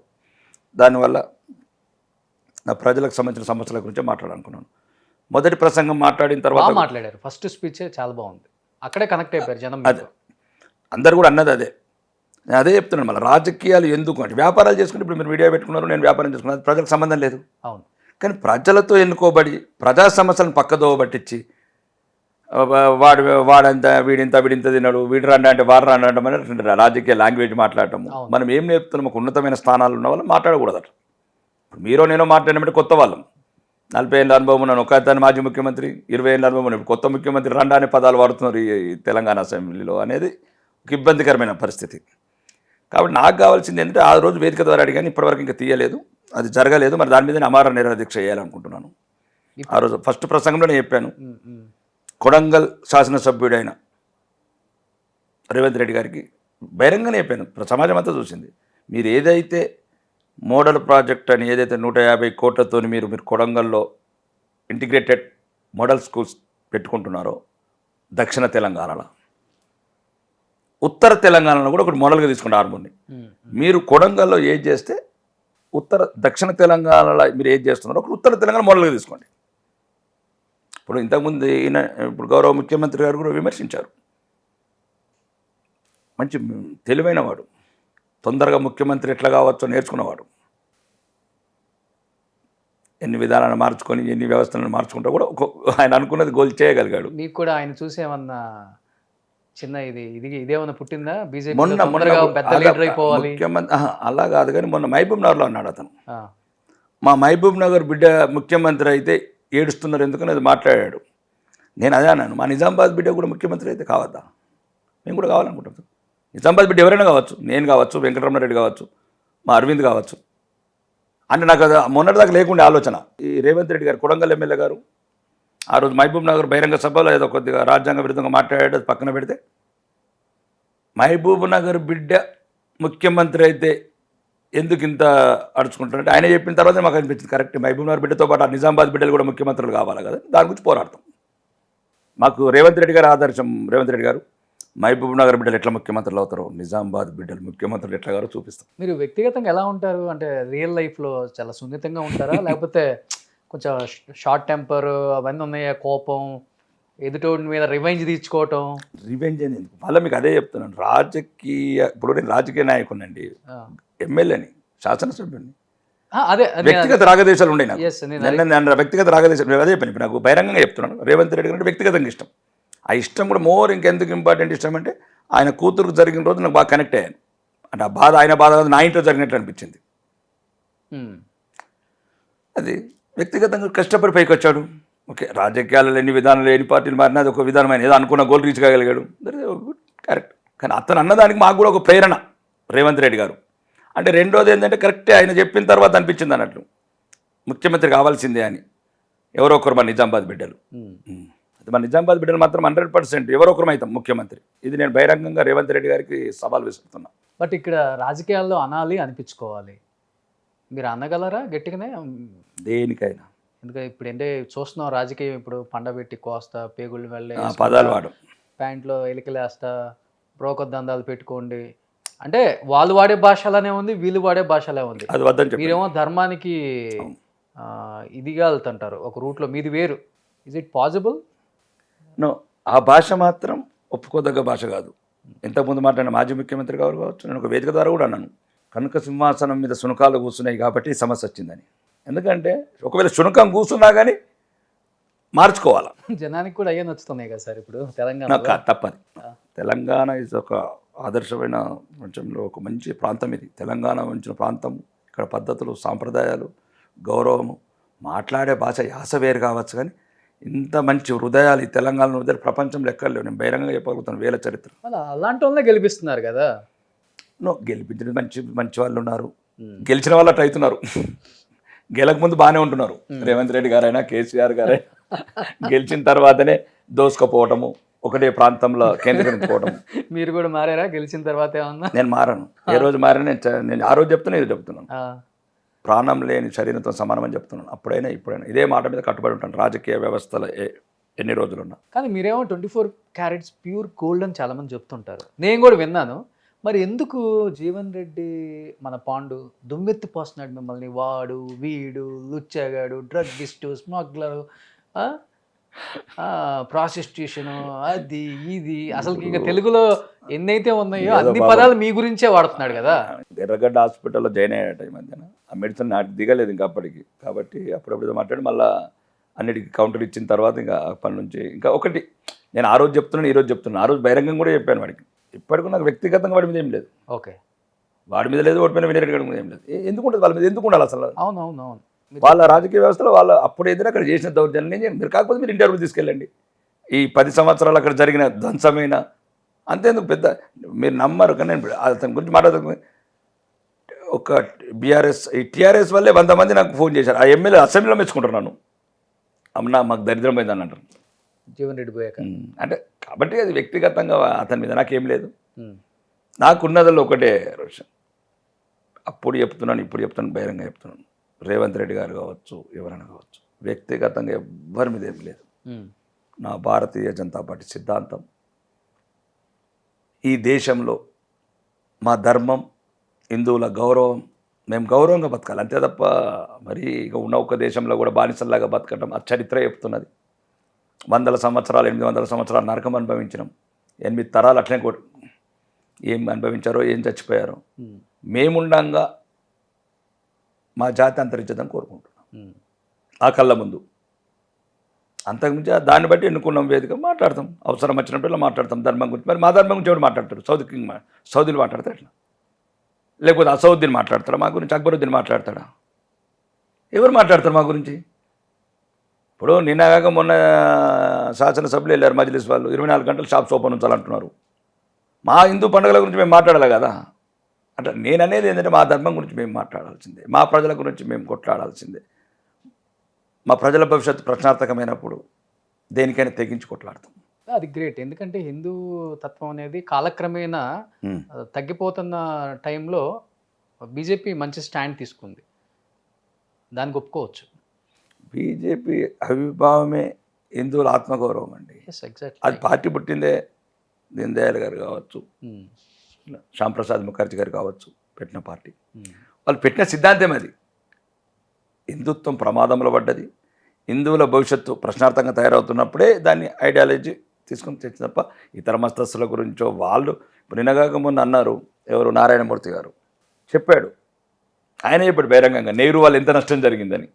దానివల్ల నా ప్రజలకు సంబంధించిన సమస్యల గురించి మాట్లాడాలనుకున్నాను. మొదటి ప్రసంగం మాట్లాడిన తర్వాత మాట్లాడారు. ఫస్ట్ స్పీచ్ చాలా బాగుంది, అక్కడే కనెక్ట్ అయిపోయారు జనం. అదే అందరు కూడా అన్నది అదే. నేను అదే చెప్తున్నాను. మళ్ళీ రాజకీయాలు ఎందుకు అంటే, వ్యాపారాలు చేసుకుంటే ఇప్పుడు మీరు మీడియా పెట్టుకున్నారు, నేను వ్యాపారం చేసుకున్నాను, అది ప్రజలకు సంబంధం లేదు. అవును. కానీ ప్రజలతో ఎన్నుకోబడి ప్రజా సమస్యలను పక్కదోవ పట్టించి వాడంత వీడింత తిన్నాడు, వీడు రండి అంటే వాడు రండి అంటే రాజకీయ లాంగ్వేజ్ మాట్లాడటము. మనం ఏం నేర్పుతున్నాం, ఒక ఉన్నతమైన స్థానాలు ఉన్న వాళ్ళు మాట్లాడకూడదట. ఇప్పుడు మీరో నేనో మాట్లాడినట్టు కొత్త వాళ్ళం, 40 ఏళ్ళ అనుభవం ఉన్నాను, ఒక అతను మాజీ ముఖ్యమంత్రి, 20 ఏళ్ళ అనుభవం ఉన్నాను, కొత్త ముఖ్యమంత్రి రండి అనే పదాలు వాడుతున్నారు ఈ తెలంగాణ అసెంబ్లీలో అనేది ఒక ఇబ్బందికరమైన పరిస్థితి. కాబట్టి నాకు కావాల్సింది ఏంటంటే, ఆ రోజు వేదిక ద్వారా అడిగాను, ఇప్పటివరకు ఇంకా తీయలేదు, అది జరగలేదు. మరి దాని మీద అమర నిరాదీక్ష చేయాలనుకుంటున్నాను. ఆ రోజు ఫస్ట్ ప్రసంగంలో నేను చెప్పాను, కొడంగల్ శాసనసభ్యుడైన రేవంత్ రెడ్డి గారికి బహిరంగానే చెప్పాను, సమాజం అంతా చూసింది. మీరు ఏదైతే మోడల్ ప్రాజెక్ట్ అని ఏదైతే 150 కోట్లతో మీరు కొడంగల్లో ఇంటిగ్రేటెడ్ మోడల్ స్కూల్స్ పెట్టుకుంటున్నారో, దక్షిణ తెలంగాణలో, ఉత్తర తెలంగాణలో కూడా ఒకటి మోడల్గా తీసుకోండి హార్మోన్ని. మీరు కొడంగల్లో ఏది చేస్తే దక్షిణ తెలంగాణలో మీరు ఏది చేస్తున్నారో ఒకటి ఉత్తర తెలంగాణ మోడల్గా తీసుకోండి. ఇప్పుడు ఇంతకుముందు ఇప్పుడు గౌరవ ముఖ్యమంత్రి గారు కూడా విమర్శించారు. మంచి తెలివైన వాడు, తొందరగా ముఖ్యమంత్రి ఎట్లా కావచ్చో నేర్చుకున్నవాడు. ఎన్ని విధానాలను మార్చుకొని ఎన్ని వ్యవస్థలను మార్చుకుంటా కూడా ఆయన అనుకున్నది గోల్ చేయగలిగాడు. మీకు కూడా ఆయన చూసి ఏమన్నా చిన్న ఇదేమన్నా పుట్టిందా? బీజేపీ మొన్న పెద్ద లీడర్ అయిపోవాలి ముఖ్యమంత్రి అలా కాదు, కానీ మొన్న మహబూబ్ నగర్లో అన్నాడు అతను. ఆ, మా మహబూబ్ నగర్ బిడ్డ ముఖ్యమంత్రి అయితే ఏడుస్తున్నారు ఎందుకని అది మాట్లాడాడు. నేను అదే అన్నాను, మా నిజామాబాద్ బిడ్డ కూడా ముఖ్యమంత్రి అయితే కావద్దా? మేము కూడా కావాలనుకుంటాం. నిజామాబాద్ బిడ్డ ఎవరైనా కావచ్చు, నేను కావచ్చు, వెంకటరమణారెడ్డి కావచ్చు, మా అరవింద్ కావచ్చు. అంటే నాకు అది మొన్నటిదాకా లేకుండే ఆలోచన. ఈ రేవంత్ రెడ్డి గారు కొడంగల్ ఎమ్మెల్యే గారు ఆ రోజు మహబూబ్ నగర్ బహిరంగ సభలో ఏదో కొద్దిగా రాజ్యాంగ విరుద్ధంగా మాట్లాడాడు, అది పక్కన పెడితే మహబూబ్ నగర్ బిడ్డ ముఖ్యమంత్రి అయితే ఎందుకు ఇంత అడుచుకుంటారంటే ఆయన చెప్పిన తర్వాత మాకు అనిపించింది కరెక్ట్. మహబూబ్ నగర్ బిడ్డతో పాటు ఆ నిజామాబాద్ బిడ్డలు కూడా ముఖ్యమంత్రులు కావాలి కదా, దాని గురించి పోరాడతాం. మాకు రేవంత్ రెడ్డి గారు ఆదర్శం. రేవంత్ రెడ్డి గారు మహబూబ్ నగర్ బిడ్డలు ఎట్లా ముఖ్యమంత్రులు అవుతారో, నిజామాబాద్ బిడ్డలు ముఖ్యమంత్రులు ఎట్లా గారో చూపిస్తాం. మీరు వ్యక్తిగతంగా ఎలా ఉంటారు? అంటే రియల్ లైఫ్లో చాలా సున్నితంగా ఉంటారా, లేకపోతే కొంచెం షార్ట్ టెంపర్ అవన్నీ ఉన్నాయా? కోపం, ఎదుటోడి మీద రివెంజ్ తీర్చుకోవటం? రివెంజ్ అని ఎందుకు, మళ్ళీ మీకు అదే చెప్తున్నాను. ఇప్పుడు నేను రాజకీయ నాయకుడినండి, ఎమ్మెల్యేని, శాసనసభ్యుని. అదే వ్యక్తిగత రాగదేశాలు ఉన్నాయి నాకు. Yes, నేను వ్యక్తిగత రాగదేశాలు అదే పని. ఇప్పుడు నాకు బహిరంగంగా చెప్తున్నాను, రేవంత్ రెడ్డి గారు అంటే వ్యక్తిగతంగా ఇష్టం. ఆ ఇష్టం కూడా మోర్ ఇంకెందుకు ఇంపార్టెంట్ ఇష్టం అంటే ఆయన కూతురుకు జరిగిన రోజు నాకు బాగా కనెక్ట్ అయ్యాను. అంటే ఆ బాధ ఆయన బాధ కాదు, నా ఇంట్లో జరిగినట్లు అనిపించింది. అది వ్యక్తిగతంగా కష్టపడి పైకి వచ్చాడు. ఓకే, రాజకీయాలలో ఎన్ని విధానాలు ఎన్ని పార్టీలు మారినా అది ఒక విధానమైన ఏదో అనుకున్న గోల్ రీచ్ కాగలిగాడు, గుడ్, కరెక్ట్. కానీ అతను అన్నదానికి మాకు కూడా ఒక ప్రేరణ రేవంత్ రెడ్డి గారు. అంటే రెండోది ఏంటంటే కరెక్టే ఆయన చెప్పిన తర్వాత అనిపించింది అన్నట్లు ముఖ్యమంత్రి కావాల్సిందే అని. ఎవరో ఒకరు మన నిజామాబాద్ బిడ్డలు, అది మన నిజామాబాద్ బిడ్డలు మాత్రం 100% ఎవరో ఒకరు అవుతాం ముఖ్యమంత్రి. ఇది నేను బహిరంగంగా రేవంత్ రెడ్డి గారికి సవాల్ విసురుతున్నా. బట్ ఇక్కడ రాజకీయాల్లో అనాలి అనిపించుకోవాలి, మీరు అనగలరా గట్టిగానే? దేనికైనా ఎందుకంటే ఇప్పుడు ఏంటంటే చూస్తున్నాం రాజకీయం, ఇప్పుడు పండబెట్టి కోస్తా, పేగుళ్ళు వెళ్ళే పదాలు వాడు, ప్యాంట్లో ఎలికలేస్తా, బ్రోకర్ దందాలు పెట్టుకోండి అంటే వాళ్ళు వాడే భాషలానే ఉంది, వీళ్ళు వాడే భాషలే ఉంది. అది వద్దని చెప్పి మీరేమో ధర్మానికి ఇదిగా వెళ్తుంటారు ఒక రూట్లో, మీది వేరు. Is it possible? నో, ఆ భాష మాత్రం ఒప్పుకోదగ్గ భాష కాదు. ఇంతకుముందు మాట్లాడిన మాజీ ముఖ్యమంత్రి గారు కావచ్చు, నేను ఒక వేదిక ద్వారా కూడా అన్నాను, కనుక సింహాసనం మీద శునకాలు కూర్చున్నాయి కాబట్టి ఈ సమస్య వచ్చిందని. ఎందుకంటే ఒకవేళ శునకం కూర్చున్నా కానీ మార్చుకోవాలా. జనానికి కూడా అయ్యే నచ్చుతున్నాయి కదా సార్ ఇప్పుడు తెలంగాణ. తప్పది. తెలంగాణ ఇస్ ఒక ఆదర్శమైన ప్రపంచంలో ఒక మంచి ప్రాంతం ఇది. తెలంగాణ మంచిన ప్రాంతం, ఇక్కడ పద్ధతులు, సాంప్రదాయాలు, గౌరవము, మాట్లాడే భాష యాస వేరు కావచ్చు, కానీ ఇంత మంచి హృదయాలు ఈ తెలంగాణ హృదయాలు ప్రపంచంలో ఎక్కడలేవు. నేను బహిరంగంగా చెప్పగలుగుతాను, వేల చరిత్ర. అలాంటి వాళ్ళే గెలిపిస్తున్నారు కదా. గెలిపించిన మంచి వాళ్ళు ఉన్నారు, గెలిచిన వాళ్ళు అట్లా అవుతున్నారు. గెలక ముందు బాగానే ఉంటున్నారు. రేవంత్ రెడ్డి గారైనా కేసీఆర్ గారైనా గెలిచిన తర్వాతనే దోసుకపోవటము, ఒకటే ప్రాంతంలో కేంద్రీకరించుకోవటం. మీరు కూడా మారారా గెలిచిన తర్వాత? ఏమన్నా? నేను మారాను. ఏ రోజు మారాను నేను ఆ రోజు చెప్తున్నా, ఇది చెప్తున్నాను. ప్రాణం లేని శరీరంతో సమానం అని చెప్తున్నాను. అప్పుడైనా ఇప్పుడైనా ఇదే మాట మీద కట్టుబడి ఉంటాను, రాజకీయ వ్యవస్థలో ఎన్ని రోజులున్నా. కానీ మీరేమో 24 క్యారెట్స్ ప్యూర్ గోల్డ్ అని చాలామంది చెప్తుంటారు, నేను కూడా విన్నాను. మరి ఎందుకు జీవన్ రెడ్డి మన పాండు దుమ్మెత్తి పోస్తున్నాడు మిమ్మల్ని? వాడు, వీడు, లుచ్చగాడు, డ్రగ్గిస్టు, స్మగ్లరు, ప్రాస్టిట్యూషను, అది ఇది, అసలు ఇంకా తెలుగులో ఎన్నైతే ఉన్నాయో అన్ని పదాలు మీ గురించే వాడుతున్నాడు కదా. ఎర్రగడ్డ హాస్పిటల్లో జాయిన్ అయ్యాట ఈ మధ్యన. ఆ మెడిసిన్ నాకు దిగలేదు ఇంకా అప్పటికి, కాబట్టి అప్పుడప్పుడు మాట్లాడి మళ్ళీ అన్నిటికీ కౌంటర్ ఇచ్చిన తర్వాత ఇంకా అప్పటి నుంచి ఇంకా ఒకటి నేను ఆ రోజు చెప్తున్నాను, ఈ రోజు చెప్తున్నాను. ఆ రోజు బహిరంగం కూడా చెప్పాను వాడికి. ఇప్పటికీ నాకు వ్యక్తిగతంగా వాడి మీద ఏం లేదు. ఓకే, వాడి మీద లేదు, వాడి మీద వినరెడ్డి గారి మీద ఏం లేదు. ఎందుకు ఉంటుంది వాళ్ళ మీద? ఎందుకు ఉండాలి అసలు? అవునవునవును. వాళ్ళ రాజకీయ వ్యవస్థలో వాళ్ళు అప్పుడు ఏదైనా అక్కడ చేసిన దౌర్జన్యం మీరు కాకపోతే మీరు ఇంటర్వ్యూ తీసుకెళ్ళండి. ఈ 10 సంవత్సరాలు అక్కడ జరిగిన ధ్వంసమైన అంతేందుకు పెద్ద మీరు నమ్మరు. కానీ నేను అతని గురించి మాట్లాడుతున్నా, ఒక బీఆర్ఎస్ ఈ టీఆర్ఎస్ వల్లే 100 మంది నాకు ఫోన్ చేశారు. ఆ ఎమ్మెల్యే అసెంబ్లీలో మెచ్చుకుంటున్నాను, అమ్మా మాకు దరిద్రం పోయిందని అంటారు జీవన్ రెడ్డి పోయాక. అంటే కాబట్టి అది వ్యక్తిగతంగా అతని మీద నాకేం లేదు. నాకున్నదల్లో ఒకటే రోషన్, అప్పుడు చెప్తున్నాను, ఇప్పుడు చెప్తున్నాను, బహిరంగ చెప్తున్నాను. రేవంత్ రెడ్డి గారు కావచ్చు, ఎవరైనా కావచ్చు, వ్యక్తిగతంగా ఎవ్వరి మీద ఏం లేదు. నా భారతీయ జనతా పార్టీ సిద్ధాంతం, ఈ దేశంలో మా ధర్మం, హిందువుల గౌరవం, మేము గౌరవంగా బతకాలి అంతే తప్ప మరి ఇక ఉన్న ఒక దేశంలో కూడా బానిసల్లాగా బతకటం ఆ చరిత్ర చెప్తున్నది. 100 సంవత్సరాలు 800 సంవత్సరాలు నరకం అనుభవించినాం. 8 తరాలు అట్లనే ఏం అనుభవించారో, ఏం చచ్చిపోయారో. మేముండంగా మా జాతి అంతరించదని కోరుకుంటున్నాం. ఆ కళ్ళ ముందు. అంతకుమించి దాన్ని బట్టి ఎన్నుకున్నాం వేదిక, మాట్లాడతాం, అవసరం వచ్చినప్పుడు మాట్లాడతాం ధర్మం గురించి. మరి మా ధర్మం గురించి ఎవరు మాట్లాడతారు? సౌదీలు మాట్లాడతారు ఎట్లా? లేకపోతే అసౌద్దీన్ మాట్లాడతారా మా గురించి? అక్బరుద్దీన్ మాట్లాడతాడా? ఎవరు మాట్లాడతారు మా గురించి? ఇప్పుడు నిన్నగాక మొన్న శాసనసభ్యులు వెళ్ళారు మజ్లిస్ వాళ్ళు, 24 గంటలు షాప్స్ ఓపెన్ ఉంచాలంటున్నారు. మా హిందూ పండుగల గురించి మేము మాట్లాడాలి కదా. అంటే నేను అనేది ఏంటంటే మా ధర్మం గురించి మేము మాట్లాడాల్సిందే, మా ప్రజల గురించి మేము కొట్లాడాల్సిందే. మా ప్రజల భవిష్యత్తు ప్రశ్నార్థకమైనప్పుడు దేనికైనా తెగించి కొట్లాడతాం. అది గ్రేట్. ఎందుకంటే హిందూ తత్వం అనేది కాలక్రమేణా తగ్గిపోతున్న టైంలో బీజేపీ మంచి స్టాండ్ తీసుకుంది, దానికి ఒప్పుకోవచ్చు. బీజేపీ అవిర్భావమే హిందువుల ఆత్మగౌరవం అండి. ఎగ్జాక్ట్లీ. అది పార్టీ పుట్టిందే దీన్ దయాళ్ గారు కావచ్చు, శ్యాంప్రసాద్ ముఖర్జీ గారు కావచ్చు, పెట్టిన పార్టీ. వాళ్ళు పెట్టిన సిద్ధాంతం అది. హిందుత్వం ప్రమాదంలో పడ్డది, హిందువుల భవిష్యత్తు ప్రశ్నార్థంగా తయారవుతున్నప్పుడే దాన్ని ఐడియాలజీ తీసుకొని తెచ్చి తప్ప ఇతర మస్తస్తుల గురించో వాళ్ళు. ఇప్పుడు నిన్నగాక మొన్న అన్నారు, ఎవరు నారాయణమూర్తి గారు చెప్పాడు, ఆయన చెప్పాడు బహిరంగంగా నెహ్రూ వాళ్ళు ఎంత నష్టం జరిగిందని.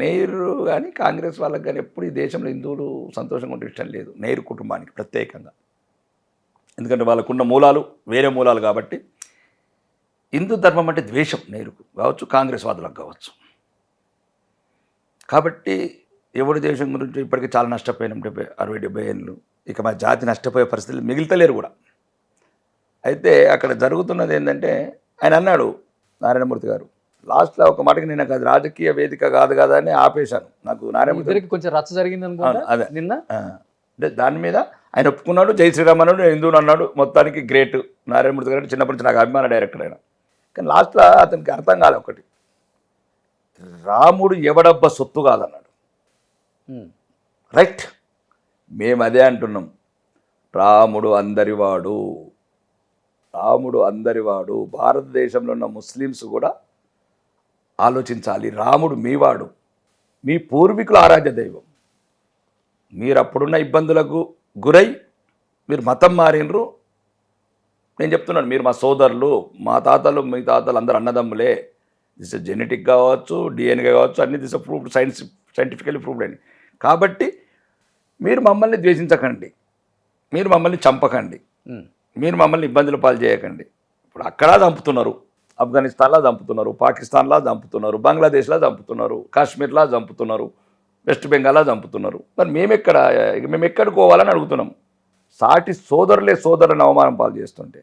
నెహ్రూ కానీ కాంగ్రెస్ వాళ్ళకి కానీ ఎప్పుడు ఈ దేశంలో హిందువులు సంతోషంగా ఉంటే ఇష్టం లేదు, నెహ్రూ కుటుంబానికి ప్రత్యేకంగా. ఎందుకంటే వాళ్ళకున్న మూలాలు వేరే మూలాలు కాబట్టి. హిందూ ధర్మం అంటే ద్వేషం నెహ్రూకు కావచ్చు, కాంగ్రెస్ వాదులకు కావచ్చు. కాబట్టి ఎవరి దేశం గురించి ఇప్పటికీ చాలా నష్టపోయినాం, 60-70 ఏళ్ళు. ఇక మా జాతి నష్టపోయే పరిస్థితులు మిగిలితలేరు కూడా. అయితే అక్కడ జరుగుతున్నది ఏంటంటే, ఆయన అన్నాడు నారాయణమూర్తి గారు లాస్ట్లో ఒక మాటకి, నేను అది రాజకీయ వేదిక కాదు కదా అని ఆపేశాను. నాకు నారాయణమూర్తి కొంచెం రచ్చ జరిగింది అనుకుంటా అదే నిన్న. అంటే దాని మీద ఆయన ఒప్పుకున్నాడు, జై శ్రీరామ్ అన్నాడు, హిందువులు అన్నాడు. మొత్తానికి గ్రేట్ నారాయణమూర్తి గారు. చిన్నప్పటి నుంచి నాకు అభిమాన డైరెక్టర్ ఆయన. కానీ లాస్ట్లో అతనికి అర్థం కాలే ఒకటి, రాముడు ఎవడబ్బ సొత్తు కాదన్నాడు. రైట్, మేము అదే అంటున్నాం. రాముడు అందరివాడు, రాముడు అందరివాడు. భారతదేశంలో ఉన్న ముస్లిమ్స్ కూడా ఆలోచించాలి, రాముడు మీవాడు, మీ పూర్వీకుల ఆరాధ్య దైవం. మీరు అప్పుడున్న ఇబ్బందులకు గురై మీరు మతం మారినరు. నేను చెప్తున్నాను, మీరు మా సోదరులు, మా తాతలు, మీ తాతలు అందరు అన్నదమ్ములే. దిస్ జెనెటిక్ కావచ్చు, డిఎన్ఏ కావచ్చు, అన్ని దిస్ ప్రూఫ్డ్, సైంటిఫికల్లీ ప్రూఫ్డ్ అని. కాబట్టి మీరు మమ్మల్ని ద్వేషించకండి, మీరు మమ్మల్ని చంపకండి, మీరు మమ్మల్ని ఇబ్బందులు పాలు చేయకండి. ఇప్పుడు అక్కడ చంపుతున్నారు, ఆఫ్ఘనిస్తాన్లో చంపుతున్నారు, పాకిస్తాన్లో చంపుతున్నారు, బంగ్లాదేశ్లో చంపుతున్నారు, కాశ్మీర్లో చంపుతున్నారు, వెస్ట్ బెంగాల్లో చంపుతున్నారు. మరి మేము ఎక్కడికి పోవాలని అడుగుతున్నాం. సాటి సోదరులే సోదరులను అవమానం పాలు చేస్తుంటే.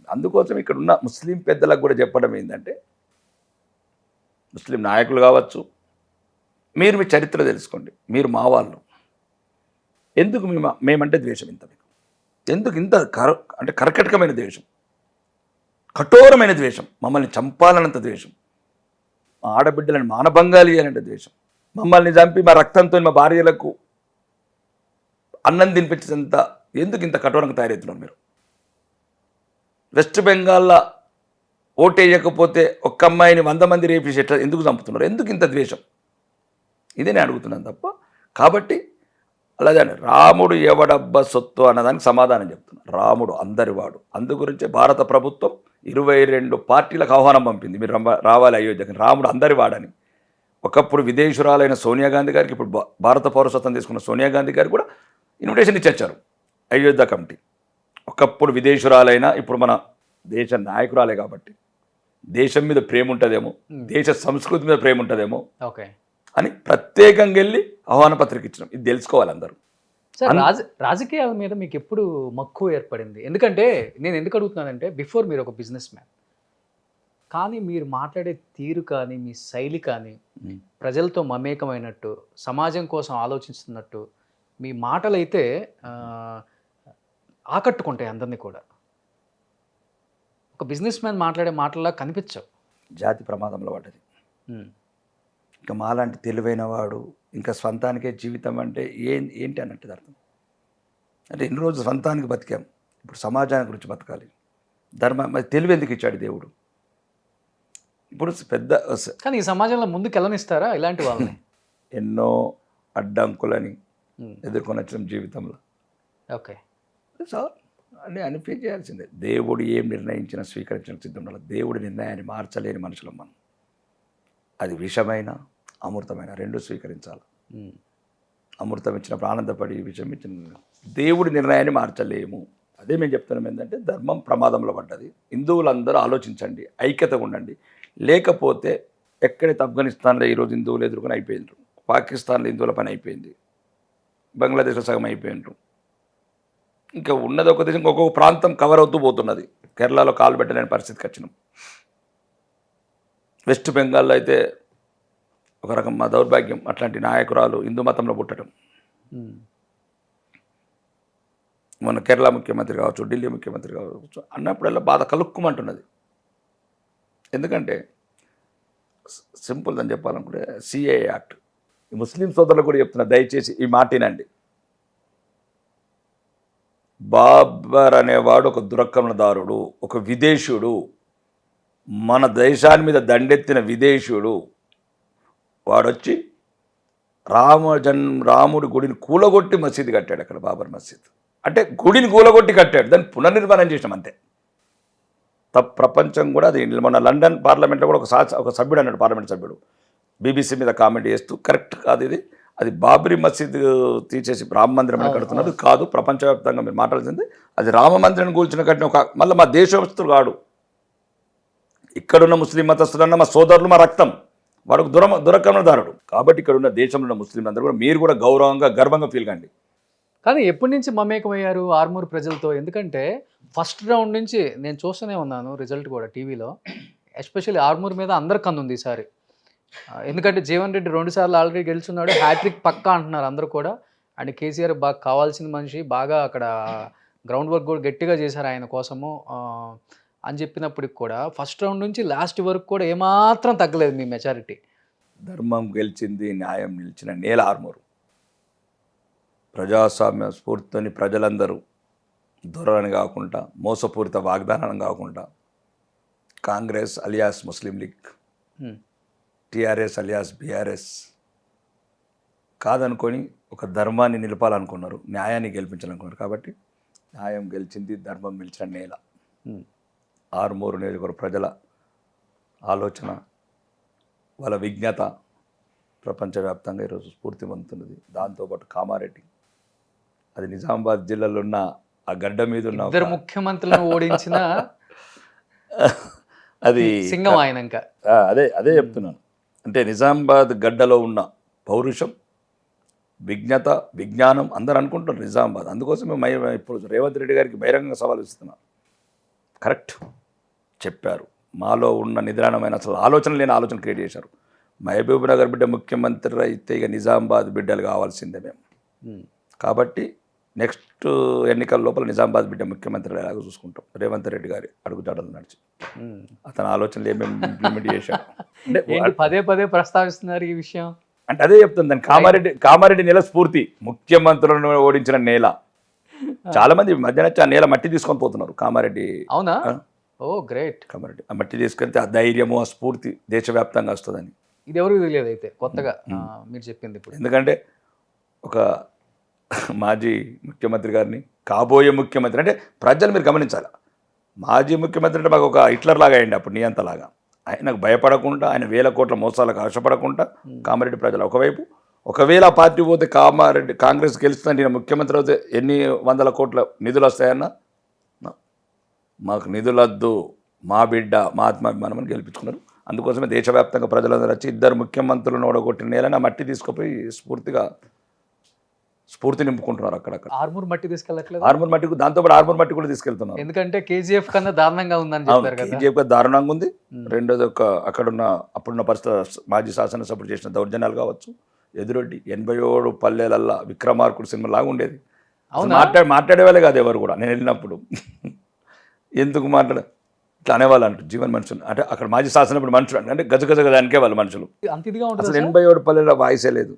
అందుకోసం ఇక్కడ ఉన్న ముస్లిం పెద్దలకు కూడా చెప్పడం ఏంటంటే, ముస్లిం నాయకులు కావచ్చు, మీరు మీ చరిత్ర తెలుసుకోండి, మీరు మా వాళ్ళు. ఎందుకు మేమంటే ద్వేషం ఇంత మీకు? ఎందుకు ఇంత అంటే కర్కటకమైన ద్వేషం, కఠోరమైన ద్వేషం, మమ్మల్ని చంపాలన్నంత ద్వేషం, మా ఆడబిడ్డలను మానభంగాలు చేయాలంటే ద్వేషం, మమ్మల్ని చంపి మా రక్తంతో మా భార్యలకు అన్నం తినిపించేంత ఎందుకు ఇంత కఠోరంగా తయారవుతున్నారు మీరు? వెస్ట్ బెంగాల్లో ఓటేయకపోతే ఒక్క అమ్మాయిని 100 మంది రేపేసి ఎట్లా ఎందుకు చంపుతున్నారు? ఎందుకు ఇంత ద్వేషం? ఇదే నేను అడుగుతున్నాను తప్ప. కాబట్టి అలాగే రాముడు ఎవడబ్బ సొత్తు అన్నదానికి సమాధానం చెప్తున్నాను. రాముడు అందరివాడు. అందు గురించే భారత ప్రభుత్వం 22 పార్టీలకు ఆహ్వానం పంపింది, మీరు రావాలి అయోధ్యకి. రాముడు అందరివాడని. ఒకప్పుడు విదేశురాలైన సోనియా గాంధీ గారికి, ఇప్పుడు భారత పౌరసత్వం తీసుకున్న సోనియా గాంధీ గారికి కూడా ఇన్విటేషన్ ఇచ్చారు అయోధ్య కమిటీ. ఒకప్పుడు విదేశురాలైన, ఇప్పుడు మన దేశ నాయకురాలే కాబట్టి దేశం మీద ప్రేమ ఉంటుందేమో, దేశ సంస్కృతి మీద ప్రేమ ఉంటుందేమో ఓకే అని ప్రత్యేకంగా వెళ్ళి ఆహ్వాన పత్రిక ఇచ్చినాం. ఇది తెలుసుకోవాలి అందరూ. సార్, రాజకీయాల మీద మీకు ఎప్పుడు మక్కువ ఏర్పడింది? ఎందుకంటే నేను ఎందుకు అడుగుతున్నానంటే, బిఫోర్ మీరు ఒక బిజినెస్ మ్యాన్, కానీ మీరు మాట్లాడే తీరు కానీ, మీ శైలి కానీ, ప్రజలతో మమేకమైనట్టు, సమాజం కోసం ఆలోచిస్తున్నట్టు మీ మాటలు అయితే ఆకట్టుకుంటాయి అందరినీ కూడా. ఒక బిజినెస్ మ్యాన్ మాట్లాడే మాటల్లా కనిపించవు. జాతి ప్రమాదంలో పడ్డది. ఇంకా మాలాంటి తెలివైన వాడు ఇంకా స్వంతానికే జీవితం అంటే ఏంటి అన్నట్టు అర్థం. అంటే ఎన్ని రోజులు స్వంతానికి బతికాం, ఇప్పుడు సమాజానికి గురించి బతకాలి. మరి తెలివి ఎందుకు ఇచ్చాడు దేవుడు? ఇప్పుడు పెద్ద కానీ ఈ సమాజంలో ముందుకు వెళ్ళనిస్తారా ఇలాంటి వాళ్ళని? ఎన్నో అడ్డంకులని ఎదుర్కొని వచ్చిన జీవితంలో. ఓకే సార్ అని అనిపించాల్సిందే. దేవుడు ఏం నిర్ణయించినా స్వీకరించిన సిద్ధం ఉండాలి. దేవుడి నిర్ణయాన్ని మార్చలేని మనుషులం మనం. అది విషమైన, అమృతమైన రెండు స్వీకరించాలి. ఉమ్. అమృతం ఇచ్చినప్పుడు ఆనందపడి విషయం ఇచ్చిన దేవుడి నిర్ణయాన్ని మార్చలేము. అదే మేము చెప్తున్నాం ఏంటంటే ధర్మం ప్రమాదంలో పడ్డది. హిందువులందరూ ఆలోచించండి, ఐక్యతగా ఉండండి. లేకపోతే ఎక్కడైతే ఆఫ్ఘనిస్తాన్లో ఈరోజు హిందువులు ఎదుర్కొని అయిపోయినారు, పాకిస్తాన్లో హిందువుల పని అయిపోయింది, బంగ్లాదేశ్లో సగం అయిపోయినారు. ఇంకా ఉన్నది ఒక దేశం ఒక్కొక్క ప్రాంతం కవర్ అవుతూ పోతున్నది. కేరళలో కాలు పెట్టలేని పరిస్థితికి వచ్చినాం. వెస్ట్ బెంగాల్లో అయితే ఒక రకం మా దౌర్భాగ్యం, అట్లాంటి నాయకురాలు హిందూ మతంలో పుట్టడం. ఉమ్. మన కేరళ ముఖ్యమంత్రి కావచ్చు, ఢిల్లీ ముఖ్యమంత్రి కావచ్చు అన్నప్పుడల్లా బాధ కలుక్కుమంటున్నది. ఎందుకంటే సింపుల్ అని చెప్పాలనుకుంటే సిఏ యాక్ట్. ఈ ముస్లిం సోదరులకు కూడా చెప్తున్నా, దయచేసి ఈ మాటినండి. బాబర్ అనేవాడు ఒక దురక్రమణదారుడు, ఒక విదేశీయుడు, మన దేశాన్ని మీద దండెత్తిన విదేశీయుడు. వాడొచ్చి రాముడి గుడిని కూలగొట్టి మసీదు కట్టాడు అక్కడ, బాబర్ మసీద్. అంటే గుడిని కూలగొట్టి కట్టాడు, దాన్ని పునర్నిర్మాణం చేసినాం అంతే. ప్రపంచం కూడా అది మన లండన్ పార్లమెంట్లో కూడా ఒక సభ్యుడు అన్నాడు, పార్లమెంట్ సభ్యుడు బీబీసీ మీద కామెంట్ చేస్తూ, కరెక్ట్ కాదు ఇది, అది బాబ్రీ మసీద్ తీసేసి రామ మందిరం అని కడుతున్నది కాదు, ప్రపంచవ్యాప్తంగా మీరు మాట్లాడాల్సింది అది రామ మందిరాన్ని కూల్చిన కట్టిన ఒక మళ్ళీ మా దేశస్తులు కాడు, ఇక్కడున్న ముస్లిం మతస్థులన్న మా సోదరులు, మా రక్తం. వాడు దురక్రమణదారుడు. కాబట్టి ఇక్కడ ఉన్న దేశంలో ఉన్న ముస్లింలందరూ కూడా మీరు కూడా గౌరవంగా గర్వంగా ఫీల్ కండి. కానీ ఎప్పటి నుంచి మమేకమయ్యారు ఆర్మూర్ ప్రజలతో? ఎందుకంటే ఫస్ట్ రౌండ్ నుంచి నేను చూస్తూనే ఉన్నాను రిజల్ట్ కూడా టీవీలో. ఎస్పెషల్లీ ఆర్మూర్ మీద అందరి కన్ను ఉంది ఈసారి. ఎందుకంటే జీవన్ రెడ్డి 2 సార్లు ఆల్రెడీ గెలుచున్నాడు, హ్యాట్రిక్ పక్కా అంటున్నారు అందరూ కూడా. అండ్ కేసీఆర్ బాగా కావాల్సిన మనిషి, బాగా అక్కడ గ్రౌండ్ వర్క్ కూడా గట్టిగా చేశారు ఆయన కోసము అని చెప్పినప్పటికి కూడా ఫస్ట్ రౌండ్ నుంచి లాస్ట్ వరకు కూడా ఏమాత్రం తగ్గలేదు మీ మెజారిటీ. ధర్మం గెలిచింది, న్యాయం నిలిచిన నేల ఆర్మూరు. ప్రజాస్వామ్య స్ఫూర్తితోని ప్రజలందరూ దొరలని కాకుండా, మోసపూరిత వాగ్దానం కాకుండా, కాంగ్రెస్ అలియాస్ ముస్లిం లీగ్, టీఆర్ఎస్ అలియాస్ బీఆర్ఎస్ కాదనుకొని ఒక ధర్మాన్ని నిలపాలనుకున్నారు, న్యాయాన్ని గెలిపించాలనుకున్నారు. కాబట్టి న్యాయం గెలిచింది, ధర్మం నిలిచిన నేల ఆర్మూరు నియోజకవర్గ ప్రజల ఆలోచన, వాళ్ళ విజ్ఞత ప్రపంచవ్యాప్తంగా ఈరోజు స్ఫూర్తి పొందుతున్నది. దాంతోపాటు కామారెడ్డి, అది నిజామాబాద్ జిల్లాలో ఉన్న ఆ గడ్డ మీద ఉన్న 2 ముఖ్యమంత్రులను ఓడించిన అది సింగం ఆయన. ఇంకా అదే చెప్తున్నాను. అంటే నిజామాబాద్ గడ్డలో ఉన్న పౌరుషం, విజ్ఞత, విజ్ఞానం అందరూ అనుకుంటున్నారు నిజామాబాద్. అందుకోసమే ఇప్పుడు రేవంత్ రెడ్డి గారికి బహిరంగ సవాల్ ఇస్తున్నాను. కరెక్ట్ చెప్పారు, మాలో ఉన్న నిద్రాణమైన అసలు ఆలోచన లేని ఆలోచన క్రియేట్ చేశారు. మహబూబ్ నగర్ బిడ్డ ముఖ్యమంత్రి అయితే ఇక నిజామాబాద్ బిడ్డలు కావాల్సిందే మేము. కాబట్టి నెక్స్ట్ ఎన్నికల లోపల నిజామాబాద్ బిడ్డ ముఖ్యమంత్రి ఎలాగో చూసుకుంటాం. రేవంత్ రెడ్డి గారి అడుగుజాడలు నడిచి అతని ఆలోచనలు ఏమేమి ఇంప్లిమెంట్ చేశాడు అంటే పదే పదే ప్రస్తావిస్తున్నారు ఈ విషయం. అంటే అదే చెప్తుంది దాన్ని. కామారెడ్డి నేల స్ఫూర్తి, ముఖ్యమంత్రులను ఓడించిన నేల. చాలా మంది మధ్యాహ్నం వచ్చి ఆ నేల మట్టి తీసుకొని పోతున్నారు. కామారెడ్డి, అవునా? ఓ గ్రేట్. కామారెడ్డి ఆ మట్టి తీసుకెళ్తే ఆ ధైర్యము, ఆ స్ఫూర్తి దేశవ్యాప్తంగా వస్తుందని. ఇది ఎవరికి తెలియదు అయితే కొత్తగా మీరు చెప్పింది ఇప్పుడు. ఎందుకంటే ఒక మాజీ ముఖ్యమంత్రి గారిని కాబోయే ముఖ్యమంత్రి అంటే ప్రజలు మీరు గమనించాలి. మాజీ ముఖ్యమంత్రి అంటే మాకు ఒక హిట్లర్ లాగా అయ్యండి అప్పుడు, నియంతలాగా. ఆయనకు భయపడకుండా, ఆయన 1000 కోట్ల మోసాలకు ఆశపడకుండా కామారెడ్డి ప్రజలు ఒకవైపు, ఒకవేళ ఆ పార్టీ పోతే కాంగ్రెస్ గెలుస్తుందంటే నేను ముఖ్యమంత్రి అయితే ఎన్ని 100 కోట్ల నిధులు వస్తాయన్నా, మాకు నిధులద్దు, మా బిడ్డ, మా ఆత్మాభిమానం అని గెలిపించుకున్నారు. అందుకోసమే దేశవ్యాప్తంగా ప్రజలందరూ వచ్చి 2 ముఖ్యమంత్రులను ఓడగొట్టిన నేలని ఆ మట్టి తీసుకుపోయి స్ఫూర్తి నింపుకుంటున్నారు అక్కడక్కడ. ఆర్మూర్ మట్టి తీసుకెళ్ళట్లేదు. ఆర్మూర్ మట్టి, దాంతోపాటు ఆర్మూర్ మట్టి కూడా తీసుకెళ్తున్నారు. ఎందుకంటే కేజీఎఫ్ కన్నా దారుణంగా ఉందని చెప్పారు కదా. కేజీఎఫ్ దారుణంగా ఉంది. రెండోది అక్కడున్న అప్పుడున్న పరిస్థితి, మాజీ శాసనసభ్యుడు చేసిన దౌర్జన్యాలు కావచ్చు. ఎదురొడ్డి 87 పల్లెలల్లా విక్రమార్కుడు సినిమా లాగా ఉండేది. మాట్లాడేవాళ్ళే కాదు ఎవరు కూడా. నేను వెళ్ళినప్పుడు ఎందుకు ఇట్లా అనేవాళ్ళు అంటారు జీవన్ మనుషులు. అంటే అక్కడ మాజీ శాసనసభ్యుడు మనుషులు అంటే గజగజ అనికే వాళ్ళు మనుషులు. అంత ఇదిగా ఉంటుంది. అసలు 87 పల్లెల వాయిసే లేదు.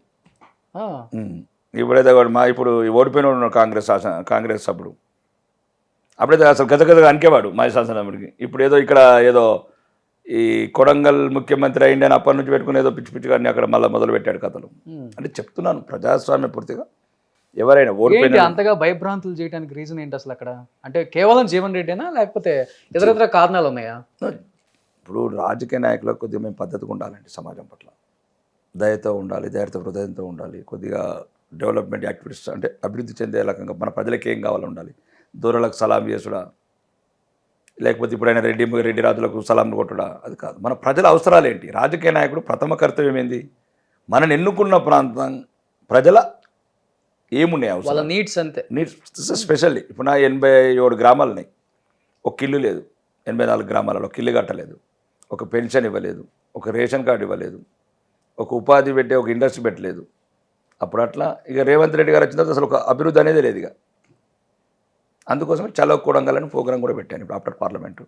ఇప్పుడైతే ఇప్పుడు ఓడిపోయిన కాంగ్రెస్ సభ్యుడు అప్పుడైతే అసలు గజగజగా అనికేవాడు మాజీ శాసనసభ్యుడికి. ఇప్పుడు ఏదో ఈ కొడంగల్ ముఖ్యమంత్రి అయ్యిండి అని అప్పటి నుంచి పెట్టుకుని ఏదో పిచ్చి పిచ్చిగా అన్ని అక్కడ మళ్ళీ మొదలు పెట్టాడు కథలు. అంటే చెప్తున్నాను, ప్రజాస్వామ్య పూర్తిగా ఎవరైనా ఓడిపోయిన అంతగా భయభ్రాంతులు చేయడానికి రీజన్ ఏంటి అసలు అక్కడ? అంటే కేవలం జీవన్ రెడ్డినా లేకపోతే ఇతర కారణాలు ఉన్నాయా? ఇప్పుడు రాజకీయ నాయకులకు కొద్దిగా మేము పద్ధతిగా ఉండాలండి సమాజం పట్ల. దయతో ఉండాలి, దయతో హృదయంతో ఉండాలి, కొద్దిగా డెవలప్మెంట్ యాక్టివిటీస్ అంటే అభివృద్ధి చెందే రకంగా మన ప్రజలకు ఏం కావాలో ఉండాలి. దూరాలకు సలాం చేసుడా, లేకపోతే ఇప్పుడైనా రెడ్డి రాజులకు సలాంలు కొట్టుడా, అది కాదు. మన ప్రజల అవసరాలు ఏంటి? రాజకీయ నాయకుడు ప్రథమ కర్తవ్యం ఏంది? మనని ఎన్నుకున్న ప్రాంతం ప్రజల ఏమున్నాయి వాళ్ళ అవసరం, నీడ్స్ అంతే. Needs specially. ఇప్పుడు నా 87 గ్రామాలున్నాయి, ఒక ఇల్లు లేదు. 84 గ్రామాలలో ఒక ఇల్లు కట్టలేదు, ఒక పెన్షన్ ఇవ్వలేదు, ఒక రేషన్ కార్డు ఇవ్వలేదు, ఒక ఉపాధి పెట్టే ఒక ఇండస్ట్రీ పెట్టలేదు. అప్పుడు అట్లా ఇక రేవంత్ రెడ్డి గారు వచ్చిన తర్వాత అసలు ఒక అభివృద్ధి అనేది లేదు ఇక. అందుకోసమే చలో కూడంగాలని ప్రోగ్రాం కూడా పెట్టాను ఇప్పుడు ఆఫ్టర్ పార్లమెంటు.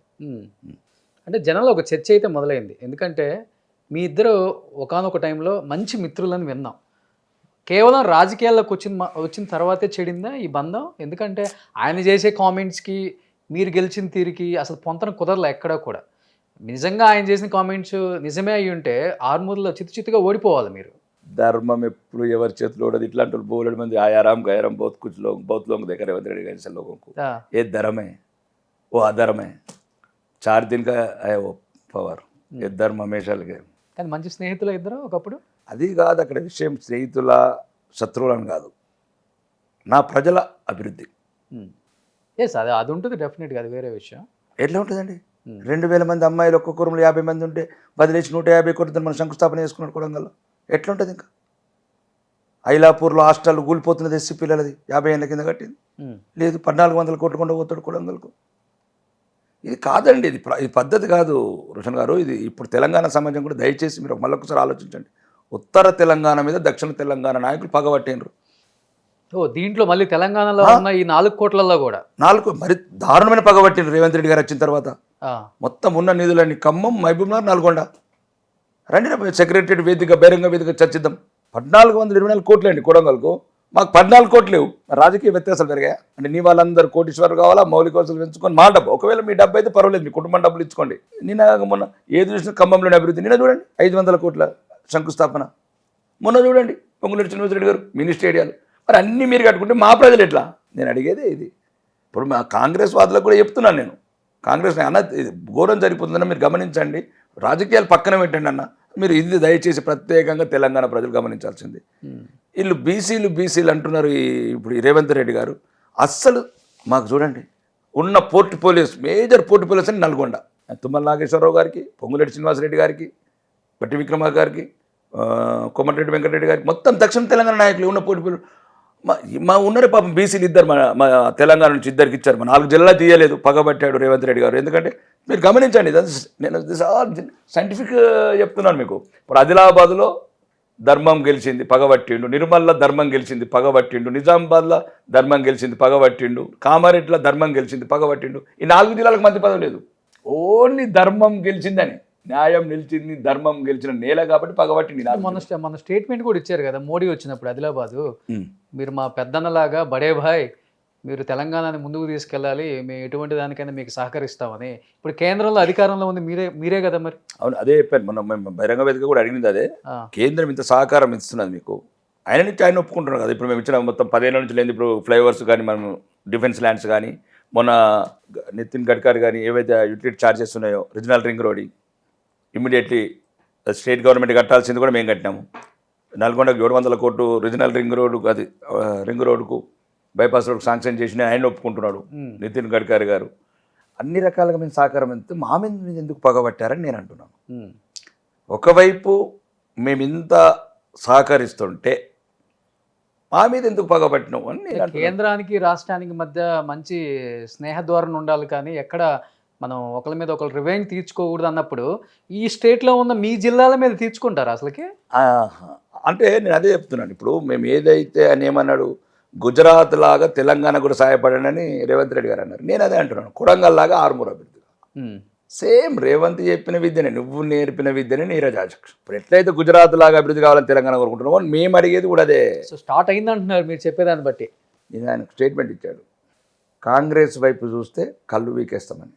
అంటే జనాల్లో ఒక చర్చ అయితే మొదలైంది. ఎందుకంటే మీ ఇద్దరు ఒకానొక టైంలో మంచి మిత్రులని విన్నాం. కేవలం రాజకీయాల్లోకి వచ్చిన తర్వాతే చెడిందా ఈ బంధం? ఎందుకంటే ఆయన చేసే కామెంట్స్కి మీరు గెలిచిన తీరికి అసలు పొంతన కుదరలే ఎక్కడా కూడా. నిజంగా ఆయన చేసిన కామెంట్స్ నిజమే అయ్యి ఉంటే ఆర్మూర్లో చిత్తుగా ఓడిపోవాలి మీరు. ధర్మం ఎప్పుడు ఎవరి చేతిలో ఉండదు. ఇట్లాంటి వాళ్ళు బోలెడు మంది ఆయారాం గైరాం బౌత్ లోग देखा रेवंत रेड्डी गारी से लोगों को ये धर्म है वो अधर्म है, 4 दिन का है वो पवर, ये धर्म हमेशा लगे. కానీ మంచి స్నేహితులు ఇద్దరు ఒకప్పుడు. అది కాదు అక్కడ విషయం, స్నేహితుల శత్రువులను కాదు, నా ప్రజల అభివృద్ధి. ఎస్ అది ఉంటుంది డెఫినెట్గా, అది వేరే విషయం. ఎట్లా ఉంటుందండి? 2000 మంది అమ్మాయిలు ఒక్కొక్క రూమ్లో 50 మంది ఉంటే బదిలేసి 150 కోట్లతో మనం శంకుస్థాపన చేసుకున్నాడు కొడంగల్లో. ఎట్లుంటుంది? ఇంకా ఐలాపూర్లో హాస్టల్ కూలిపోతున్నది, ఎస్సీ పిల్లలది 50 ఏళ్ళ కింద కట్టింది. లేదు 1400 కోట్లు కొండ పోతాడు కొడంగల్కు. ఇది కాదండి, ఇది పద్ధతి కాదు రోషన్ గారు. ఇది ఇప్పుడు తెలంగాణ సమాజం కూడా దయచేసి మీరు మళ్ళొకసారి ఆలోచించండి. ఉత్తర తెలంగాణ మీద దక్షిణ తెలంగాణ నాయకులు పగబట్టినరు. దీంట్లో మళ్ళీ తెలంగాణలో ఉన్న ఈ 4 కోట్లలో కూడా 4 మరి దారుణమైన పగబట్టినరు రేవంత్ రెడ్డి గారు వచ్చిన తర్వాత. మొత్తం ఉన్న నిధులన్నీ ఖమ్మం, మహబూబ్నగర్, నల్గొండ. రండి సెక్రటరీ వేదిక, బహిరంగ వేదిక చర్చిద్దాం. 1424 కోట్లు అండి కొడంగల్కు, మాకు 14 కోట్లు లేవు. రాజకీయ వ్యత్యాసాలు పెరిగాయా అంటే? నీ వాళ్ళందరూ కోటీశ్వరు కావాలా, మౌలిక వసతులు పెంచుకొని మా డబ్బు, ఒకవేళ మీ డబ్బు అయితే పర్వాలేదు, మీ కుటుంబం డబ్బులు ఇచ్చుకోండి. మొన్న ఏది చూసిన ఖమ్మంలోని అభివృద్ధి, నిన్న చూడండి 500 కోట్ల శంకుస్థాపన. మొన్న చూడండి పొంగులేటి శ్రీనివాసరెడ్డి గారు మినీ స్టేడియాలు. మరి అన్నీ మీరు కట్టుకుంటే మా ప్రజలు ఎట్లా? నేను అడిగేదే ఇది. ఇప్పుడు మా కాంగ్రెస్ వాదులకు కూడా చెప్తున్నాను నేను, కాంగ్రెస్ అన్న ఘోరం జరిగిపోతుందన్న మీరు గమనించండి, రాజకీయాలు పక్కన పెట్టండి అన్న. మీరు ఇది దయచేసి ప్రత్యేకంగా తెలంగాణ ప్రజలు గమనించాల్సింది. వీళ్ళు బీసీలు అంటున్నారు ఇప్పుడు ఈ రేవంత్ రెడ్డి గారు. అస్సలు మాకు చూడండి ఉన్న పోర్ట్ఫోలియోస్, మేజర్ పోర్ట్ఫోలియోస్ అని నల్గొండ, తుమ్మల నాగేశ్వరరావు గారికి, పొంగులేటి శ్రీనివాసరెడ్డి గారికి, బట్టి విక్రమార్క గారికి, కోమటిరెడ్డి వెంకటరెడ్డి గారికి, మొత్తం దక్షిణ తెలంగాణ నాయకులు ఉన్న పోర్ట్ఫోలియో మా ఉన్నారు. పాపం బీసీలు ఇద్దరు మా తెలంగాణ నుంచి ఇద్దరికి ఇచ్చారు. మా 4 జిల్లా తీయలేదు, పగబట్టాడు రేవంత్ రెడ్డి గారు. ఎందుకంటే మీరు గమనించండి, నేను సైంటిఫిక్ చెప్తున్నాను మీకు. ఇప్పుడు ఆదిలాబాద్లో ధర్మం గెలిచింది, పగబట్టిండు. నిర్మల్లో ధర్మం గెలిచింది, పగబట్టిండు. నిజామాబాద్లో ధర్మం గెలిచింది, పగబట్టిండు. కామారెడ్డిలో ధర్మం గెలిచింది, పగబట్టిండు. ఈ 4 జిల్లాలకు మంత్రి పదవి లేదు. ఓన్లీ ధర్మం గెలిచిందని, న్యాయం నిలిచింది, ధర్మం గెలిచిన నేల కాబట్టి పగబట్టింది. మన స్టేట్మెంట్ కూడా ఇచ్చారు కదా మోడీ వచ్చినప్పుడు ఆదిలాబాదు, మీరు మా పెద్దన్నలాగా బడే భాయ్, మీరు తెలంగాణని ముందుకు తీసుకెళ్ళాలి, మేము ఎటువంటి దానికైనా మీకు సహకరిస్తామని. ఇప్పుడు కేంద్రంలో అధికారంలో ఉంది మీరే కదా మరి. అవును, అదే చెప్పాను మొన్న మేము బహిరంగ వేదిక కూడా అడిగింది అదే. కేంద్రం ఇంత సహకారం ఇస్తున్నది మీకు, ఆయన నుంచి ఆయన ఒప్పుకుంటున్నారు కదా. ఇప్పుడు మేము ఇచ్చిన మొత్తం 10 ఏళ్ళ నుంచి లేదు, ఇప్పుడు ఫ్లైఓవర్స్ కానీ, మనం డిఫెన్స్ ల్యాండ్స్ కానీ, మొన్న నితిన్ గడ్కరీ కానీ ఏవైతే యూటిలిటీ ఛార్జెస్ ఉన్నాయో regional ring road immediately state government కట్టాల్సింది కూడా మేము కట్టినాము. నల్గొండకు 700 కోట్లు రీజనల్ రింగ్ రోడ్డుకు బైపాస్ రోడ్కు శాంక్షన్ చేసిన ఆయన ఒప్పుకుంటున్నాడు నితిన్ గడ్కరీ గారు. అన్ని రకాలుగా మేము సహకారం ఎంత మా మీద ఎందుకు పగబట్టారని నేను అంటున్నాను. ఒకవైపు మేము ఇంత సహకరిస్తుంటే మా మీద ఎందుకు పగబట్టినావు అని నేను. కేంద్రానికి రాష్ట్రానికి మధ్య మంచి స్నేహధోరణి ఉండాలి, కానీ ఎక్కడ మనం ఒకరి మీద ఒకరు రివెంజ్ తీర్చుకోకూడదు అన్నప్పుడు ఈ స్టేట్లో ఉన్న మీ జిల్లాల మీద తీర్చుకుంటారు అసలుకి. అంటే నేను అదే చెప్తున్నాను. ఇప్పుడు మేము ఏదైతే అని ఏమన్నాడు, గుజరాత్ లాగా తెలంగాణ కూడా సహాయపడండి రేవంత్ రెడ్డి గారు అన్నారు. నేను అదే అంటున్నాను, కొడంగల్ లాగా ఆర్మూర్ అభివృద్ధి. సేమ్ రేవంత్ చెప్పిన విద్యనే, నువ్వు నేర్పిన విద్యనే నీరజాక్ష. ఇప్పుడు ఎట్లయితే గుజరాత్ లాగా అభివృద్ధి కావాలని తెలంగాణ కోరుకుంటున్నామో మేము అడిగేది కూడా అదే. సో స్టార్ట్ అయింది అంటున్నారు మీరు చెప్పేదాన్ని బట్టి. నేను ఆయన స్టేట్మెంట్ ఇచ్చాడు, కాంగ్రెస్ వైపు చూస్తే కళ్ళు వీకేస్తామని.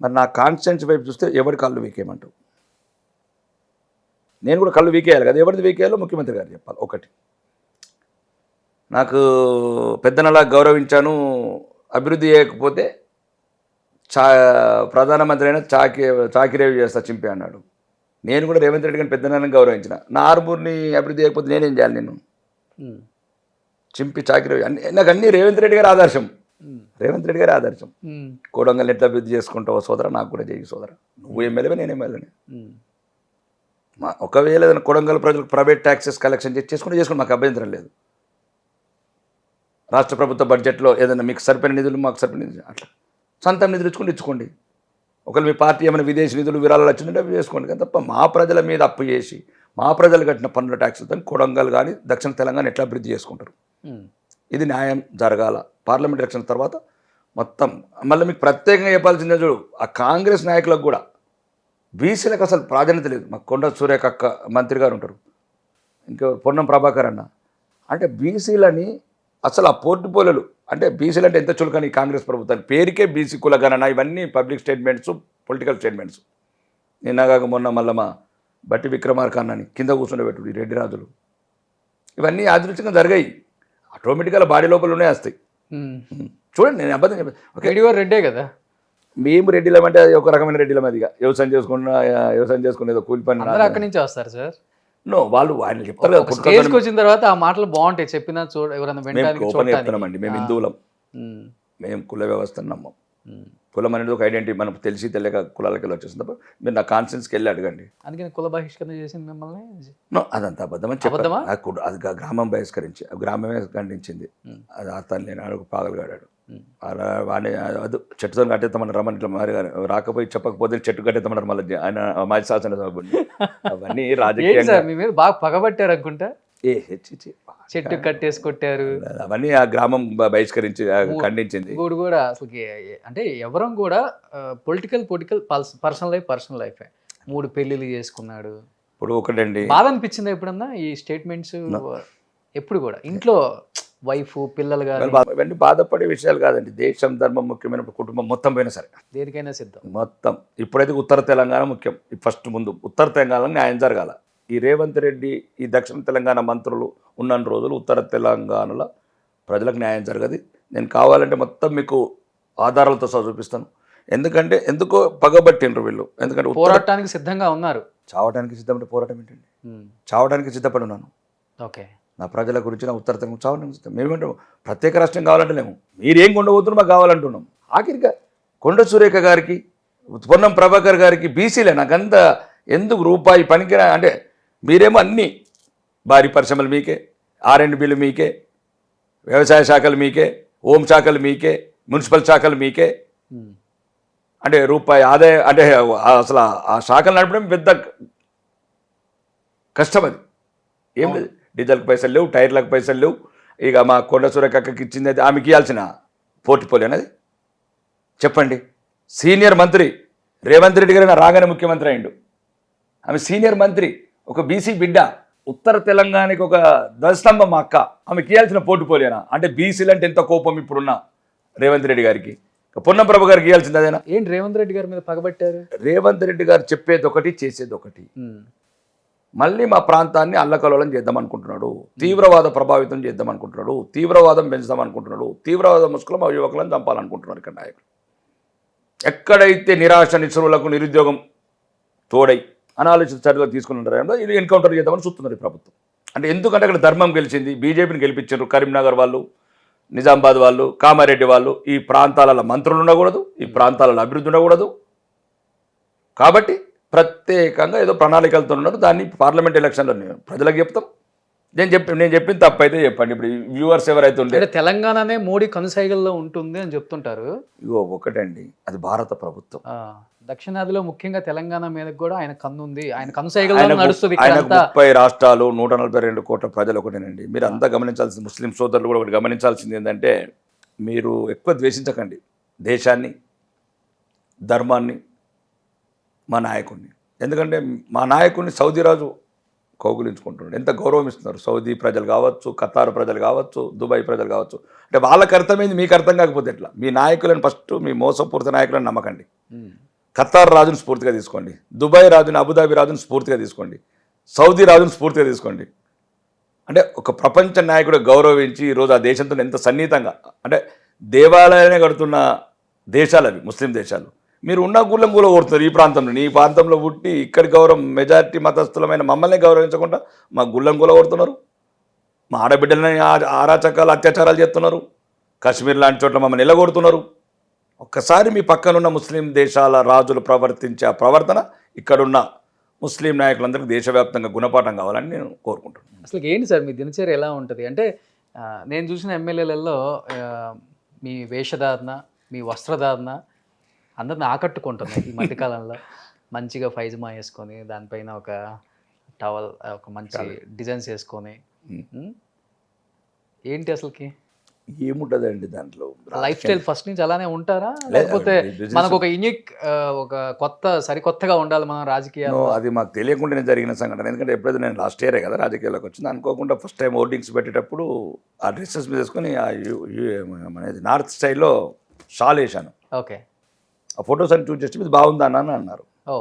మరి నా కాన్స్టిట్యున్సీ వైపు చూస్తే ఎవరి కళ్ళు వీకేయమంటావు? నేను కూడా కళ్ళు వీకేయాలి కదా, ఎవరిది వీకేయాలో ముఖ్యమంత్రి గారు చెప్పాలి. ఒకటి, నాకు పెద్దనలా గౌరవించాను, అభివృద్ధి చేయకపోతే ప్రధానమంత్రి అయినా చాకిరేవి చేస్తా చింపి అన్నాడు. నేను కూడా రేవంత్ రెడ్డి గారిని పెద్దనాన్ని గౌరవించిన. నా ఆరుమూరిని అభివృద్ధి చేయకపోతే నేనేం చేయాలి? నేను చింపి చాకిరి నాకు అన్నీ రేవంత్ రెడ్డి గారి ఆదర్శం. రేవంత్ రెడ్డి గారి ఆదర్శం. కొడంగల్ ఎట్లా అభివృద్ధి చేసుకుంటావో సోదర, నాకు కూడా చేయి సోదర. నువ్వు ఎమ్మెల్యేవే, నేను ఎమ్మెల్యేని. ఒకవేళ కొడంగల్ ప్రజలకు ప్రైవేట్ ట్యాక్సెస్ కలెక్షన్ చేసుకుంటే మాకు అభ్యంతరం లేదు. రాష్ట్ర ప్రభుత్వ బడ్జెట్లో ఏదైనా మీకు సరిపోయిన నిధులు, మాకు సరిపోయిన నిధులు, అట్లా సొంతం నిధులు ఇచ్చుకోండి. ఒకవేళ మీ పార్టీ ఏమైనా విదేశీ నిధులు విరాళాలు వచ్చిందంటే అవి చేసుకోండి. కానీ తప్ప మా ప్రజల మీద అప్పు చేసి మా ప్రజలు కట్టిన పన్నుల ట్యాక్స్తో కొడంగల్ కానీ దక్షిణ తెలంగాణ ఎట్లా అభివృద్ధి చేసుకుంటారు? ఇది న్యాయం జరగాల. పార్లమెంట్ ఎలక్షన్ తర్వాత మొత్తం మళ్ళీ మీకు ప్రత్యేకంగా చెప్పాల్సిందే చూడు, ఆ కాంగ్రెస్ నాయకులకు కూడా బీసీలకు అసలు ప్రాధాన్యత లేదు. మాకు కొండ సూర్యకక్క మంత్రి గారు ఉంటారు, ఇంకా పొన్నం ప్రభాకర్ అన్న. అంటే బీసీలని అసలు ఆ పోర్టుపోలలు అంటే బీసీలు అంటే ఎంత చులకని కాంగ్రెస్ ప్రభుత్వానికి పేరుకే బీసీ కులగణన, ఇవన్నీ పబ్లిక్ స్టేట్మెంట్స్, పొలిటికల్ స్టేట్మెంట్స్. నిన్నగాక మొన్న మళ్ళీ మా బట్టి విక్రమార్క అన్నని కింద కూర్చుండబెట్టు ఈ రెడ్డి రాజులు, ఇవన్నీ యాదృచ్ఛికంగా జరిగాయి. ఆటోమేటిక్గా బాడీ లోపలనే వస్తాయి. చూడండి, నేను అబద్ధం చెప్పాను. రెడ్డే కదా, మేము రెడ్డిలమంటే అది ఒక రకమైన రెడ్డిలం. అదిగా వ్యవసాయం చేసుకునేదో కూలి పని అక్కడి నుంచి వస్తారు సార్. నో, వాళ్ళు ఆయన చెప్తారు కదా, స్టేజ్కి వచ్చిన తర్వాత ఆ మాటలు బాగుంటాయి, చెప్పినా ఎవరైనా చెప్తున్నామండి. మేము హిందువులం, మేము కుల వ్యవస్థను నమ్మం. కులం అనేది ఒక ఐడెంటిటీ, మనకు తెలిసి తెలియక కులాలకి వెళ్ళి వచ్చేసింది తప్ప మీరు నా కాన్షియన్స్కి వెళ్ళి అడగండి. అందుకని కుల బహిష్కరణ చేసింది మిమ్మల్ని? నో, అదంతా అబద్ధమని చెప్పాను. అది గ్రామం బహిష్కరించి, గ్రామమే ఖండించింది. అది అతను నేను ఒక పాగలుగాడాడు. అలా వాడిని అది చెట్టుతో కట్టేస్తామని రమ్మని ఇట్లా మరి రాకపోయి చెప్పకపోతే చెట్టు కట్టేస్తామన్నారు మళ్ళీ ఆయన మాజీ శాసనసభ్యుడిని. అవన్నీ రాజకీయంగా మీ మీద బాగా పగబట్టారు అనుకుంటా. చెట్టు కట్టేసి కొట్టారు, అవన్నీ ఆ గ్రామం బహిష్కరించి ఖండించింది. ఇంకోటి కూడా అసలు అంటే ఎవరం కూడా పొలిటికల్ పర్సనల్ లైఫ్ 3 పెళ్లిళ్ళు చేసుకున్నాడు. ఇప్పుడు ఒకటండి, బాధ అనిపించింది ఎప్పుడన్నా ఈ స్టేట్మెంట్స్? ఎప్పుడు కూడా ఇంట్లో వైఫ్ పిల్లలు కానీ ఇవన్నీ బాధపడే విషయాలు కాదండి. దేశం ధర్మం ముఖ్యమైన కుటుంబం మొత్తం పోయినా సరే దేనికైనా సిద్ధం మొత్తం. ఇప్పుడైతే ఉత్తర తెలంగాణ ముఖ్యం. ఫస్ట్ ముందు ఉత్తర తెలంగాణ న్యాయం జరగాల. ఈ రేవంత్ రెడ్డి ఈ దక్షిణ తెలంగాణ మంత్రులు ఉన్న రోజులు ఉత్తర తెలంగాణలో ప్రజలకు న్యాయం జరగదు. నేను కావాలంటే మొత్తం మీకు ఆధారాలతో సహా చూపిస్తాను. ఎందుకంటే ఎందుకో పగబట్టిండ్రు వీళ్ళు. ఎందుకంటే పోరాటానికి సిద్ధంగా ఉన్నారు. చావడానికి సిద్ధమంటే పోరాటం ఏంటండి? చావడానికి సిద్ధపడి ఉన్నాను. ఓకే, నా ప్రజల గురించి నా ఉత్తర తెలంగాణ చావడానికి సిద్ధం. మేమేమంటాం, ప్రత్యేక రాష్ట్రం కావాలంటలేము. మీరేం కొండబోతున్నారు మాకు కావాలంటున్నాం. ఆఖరిగా కొండ సురేఖ గారికి, పొన్నం ప్రభాకర్ గారికి బీసీలే నాకంత ఎందుకు రూపాయి పనికిరా అంటే మీరేమో అన్నీ భారీ పరిశ్రమలు మీకే, R&Bలు మీకే, వ్యవసాయ శాఖలు మీకే, హోం శాఖలు మీకే, మున్సిపల్ శాఖలు మీకే. అంటే రూపాయి ఆదాయం అంటే అసలు ఆ శాఖలు నడపడం పెద్ద కష్టం. అది ఏం లేదు, డీజిల్కి పైసలు లేవు, టైర్లకు పైసలు లేవు. ఇక మా కొండ సురేఖకి ఇచ్చింది అయితే ఆమెకి ఇవ్వాల్సిన పోర్ట్ఫోలియో అనేది చెప్పండి. సీనియర్ మంత్రి రేవంత్ రెడ్డి గారు రాగానే ముఖ్యమంత్రి అయిండు. ఆమె సీనియర్ మంత్రి, ఒక బీసీ బిడ్డ, ఉత్తర తెలంగాణకి ఒక ధ్వజస్తంభం. మా అక్క, ఆమెకి ఇవ్వాల్సిన పోర్ట్ఫోలియోనా? అంటే బీసీలు అంటే ఎంత కోపం ఇప్పుడున్న రేవంత్ రెడ్డి గారికి. పొన్నం ప్రభు గారికి ఇవ్వాల్సింది అదేనా? ఏంటి రేవంత్ రెడ్డి గారి మీద పగబట్టారు? రేవంత్ రెడ్డి గారు చెప్పేది ఒకటి, చేసేది ఒకటి. మళ్ళీ మా ప్రాంతాన్ని అల్లకల్లోలం చేద్దాం అనుకుంటున్నాడు, తీవ్రవాద ప్రభావితం చేద్దాం అనుకుంటున్నాడు, తీవ్రవాదం పెంచుదాం అనుకుంటున్నాడు, తీవ్రవాద ముసుగులో మా యువకులను చంపాలనుకుంటున్నాడు. ఇక్కడ నాయకులు ఎక్కడైతే నిరాశ నిస్సరులకు నిరుద్యోగం తోడై అనాలోచిత చర్యలు తీసుకున్నారో ఇది ఎన్కౌంటర్ చేద్దామని చూస్తున్నారు ఈ ప్రభుత్వం. అంటే ఎందుకంటే అక్కడ ధర్మం గెలిచింది, బీజేపీని గెలిపించారు. కరీంనగర్ వాళ్ళు, నిజామాబాద్ వాళ్ళు, కామారెడ్డి వాళ్ళు ఈ ప్రాంతాలలో మంత్రులు ఉండకూడదు, ఈ ప్రాంతాలలో అభివృద్ధి ఉండకూడదు. కాబట్టి ప్రత్యేకంగా ఏదో ప్రణాళికలతో ఉన్నారు. దాన్ని పార్లమెంట్ ఎలక్షన్లో ప్రజలకు చెప్తాం. నేను చెప్పిన తప్పు అయితే చెప్పండి. ఇప్పుడు వ్యూవర్స్ ఎవరైతే ఉంటే తెలంగాణనే మోడీ కనుసైగల్లో ఉంటుంది అని చెప్తుంటారు. ఇగో ఒకటండి, అది భారత ప్రభుత్వం. దక్షిణాదిలో ముఖ్యంగా తెలంగాణ మీద కూడా ఆయన కన్ను ఉంది, ఆయన కనుసైగల్లో నడుస్తుంది. 30 రాష్ట్రాలు 142 కోట్ల ప్రజలు ఒకటేనండి. మీరు అంతా గమనించాల్సింది, ముస్లిం సోదరులు కూడా ఒకటి గమనించాల్సింది ఏంటంటే, మీరు ఎక్కువ ద్వేషించకండి దేశాన్ని, ధర్మాన్ని, మా నాయకుడిని. ఎందుకంటే మా నాయకుడిని సౌదీ రాజు కౌగులించుకుంటున్నాడు. ఎంత గౌరవం ఇస్తున్నారు సౌదీ ప్రజలు కావచ్చు, ఖతార్ ప్రజలు కావచ్చు, దుబాయ్ ప్రజలు కావచ్చు. అంటే వాళ్ళకి అర్థమైంది, మీకు అర్థం కాకపోతే ఎట్లా? మీ నాయకులను ఫస్ట్, మీ మోసపూరిత నాయకులను నమ్మకండి. ఖతార్ రాజును స్ఫూర్తిగా తీసుకోండి, దుబాయ్ రాజుని, అబుదాబి రాజుని స్ఫూర్తిగా తీసుకోండి, సౌదీ రాజుని స్ఫూర్తిగా తీసుకోండి. అంటే ఒక ప్రపంచ నాయకుడు గౌరవించి ఈరోజు ఆ దేశంతో ఎంత సన్నిహితంగా, అంటే దేవాలయాలనే కడుతున్న దేశాలు అవి, ముస్లిం దేశాలు. మీరు ఉన్న గుళ్ళం కూల కొడుతున్నారు. ఈ ప్రాంతంలో ఈ ప్రాంతంలో పుట్టి ఇక్కడి గౌరవం మెజారిటీ మతస్థులమైన మమ్మల్ని గౌరవించకుండా మా గుళ్ళం కూల కొడుతున్నారు. మా ఆడబిడ్డలని ఆరాచకాలు అత్యాచారాలు చేస్తున్నారు. కాశ్మీర్ లాంటి చోట్ల మమ్మల్ని నిలగొడుతున్నారు. ఒక్కసారి మీ పక్కనున్న ముస్లిం దేశాల రాజులు ప్రవర్తించే ఆ ప్రవర్తన ఇక్కడున్న ముస్లిం నాయకులందరికీ దేశవ్యాప్తంగా గుణపాఠం కావాలని నేను కోరుకుంటున్నాను. అసలు ఏంటి సార్ మీ దినచర్య ఎలా ఉంటుంది? అంటే నేను చూసిన ఎమ్మెల్యేలలో మీ వేషధారణ, మీ వస్త్రధారణ అందరిని ఆకట్టుకుంటుంది ఈ మధ్యకాలంలో. మంచిగా ఫైజమా వేసుకొని దానిపైన ఒక టవల్, ఒక మంచి డిజైన్స్ వేసుకొని, ఏంటి అసలుకి ఏముంటుందండి దాంట్లో? లైఫ్ స్టైల్ ఫస్ట్ నుంచి అలానే ఉంటారా, లేకపోతే మనకు ఒక యూనిక్, ఒక సరికొత్తగా ఉండాలి మన రాజకీయాలు? అది మాకు తెలియకుండానే జరిగిన సంఘటన. ఎందుకంటే ఎప్పుడైతే నేను లాస్ట్ ఇయరే కదా రాజకీయాల్లోకి వచ్చింది, అనుకోకుండా ఫస్ట్ టైం ఓటింగ్స్ పెట్టేటప్పుడు ఆ డ్రెస్సెస్ మీద వేసుకొని మనది నార్త్ స్టైల్లో షాల్ వేసాను. ఓకే. ఆ ఫొటోస్ అని చూసి ఇది బాగుందా అని అన్నారు. ఓ,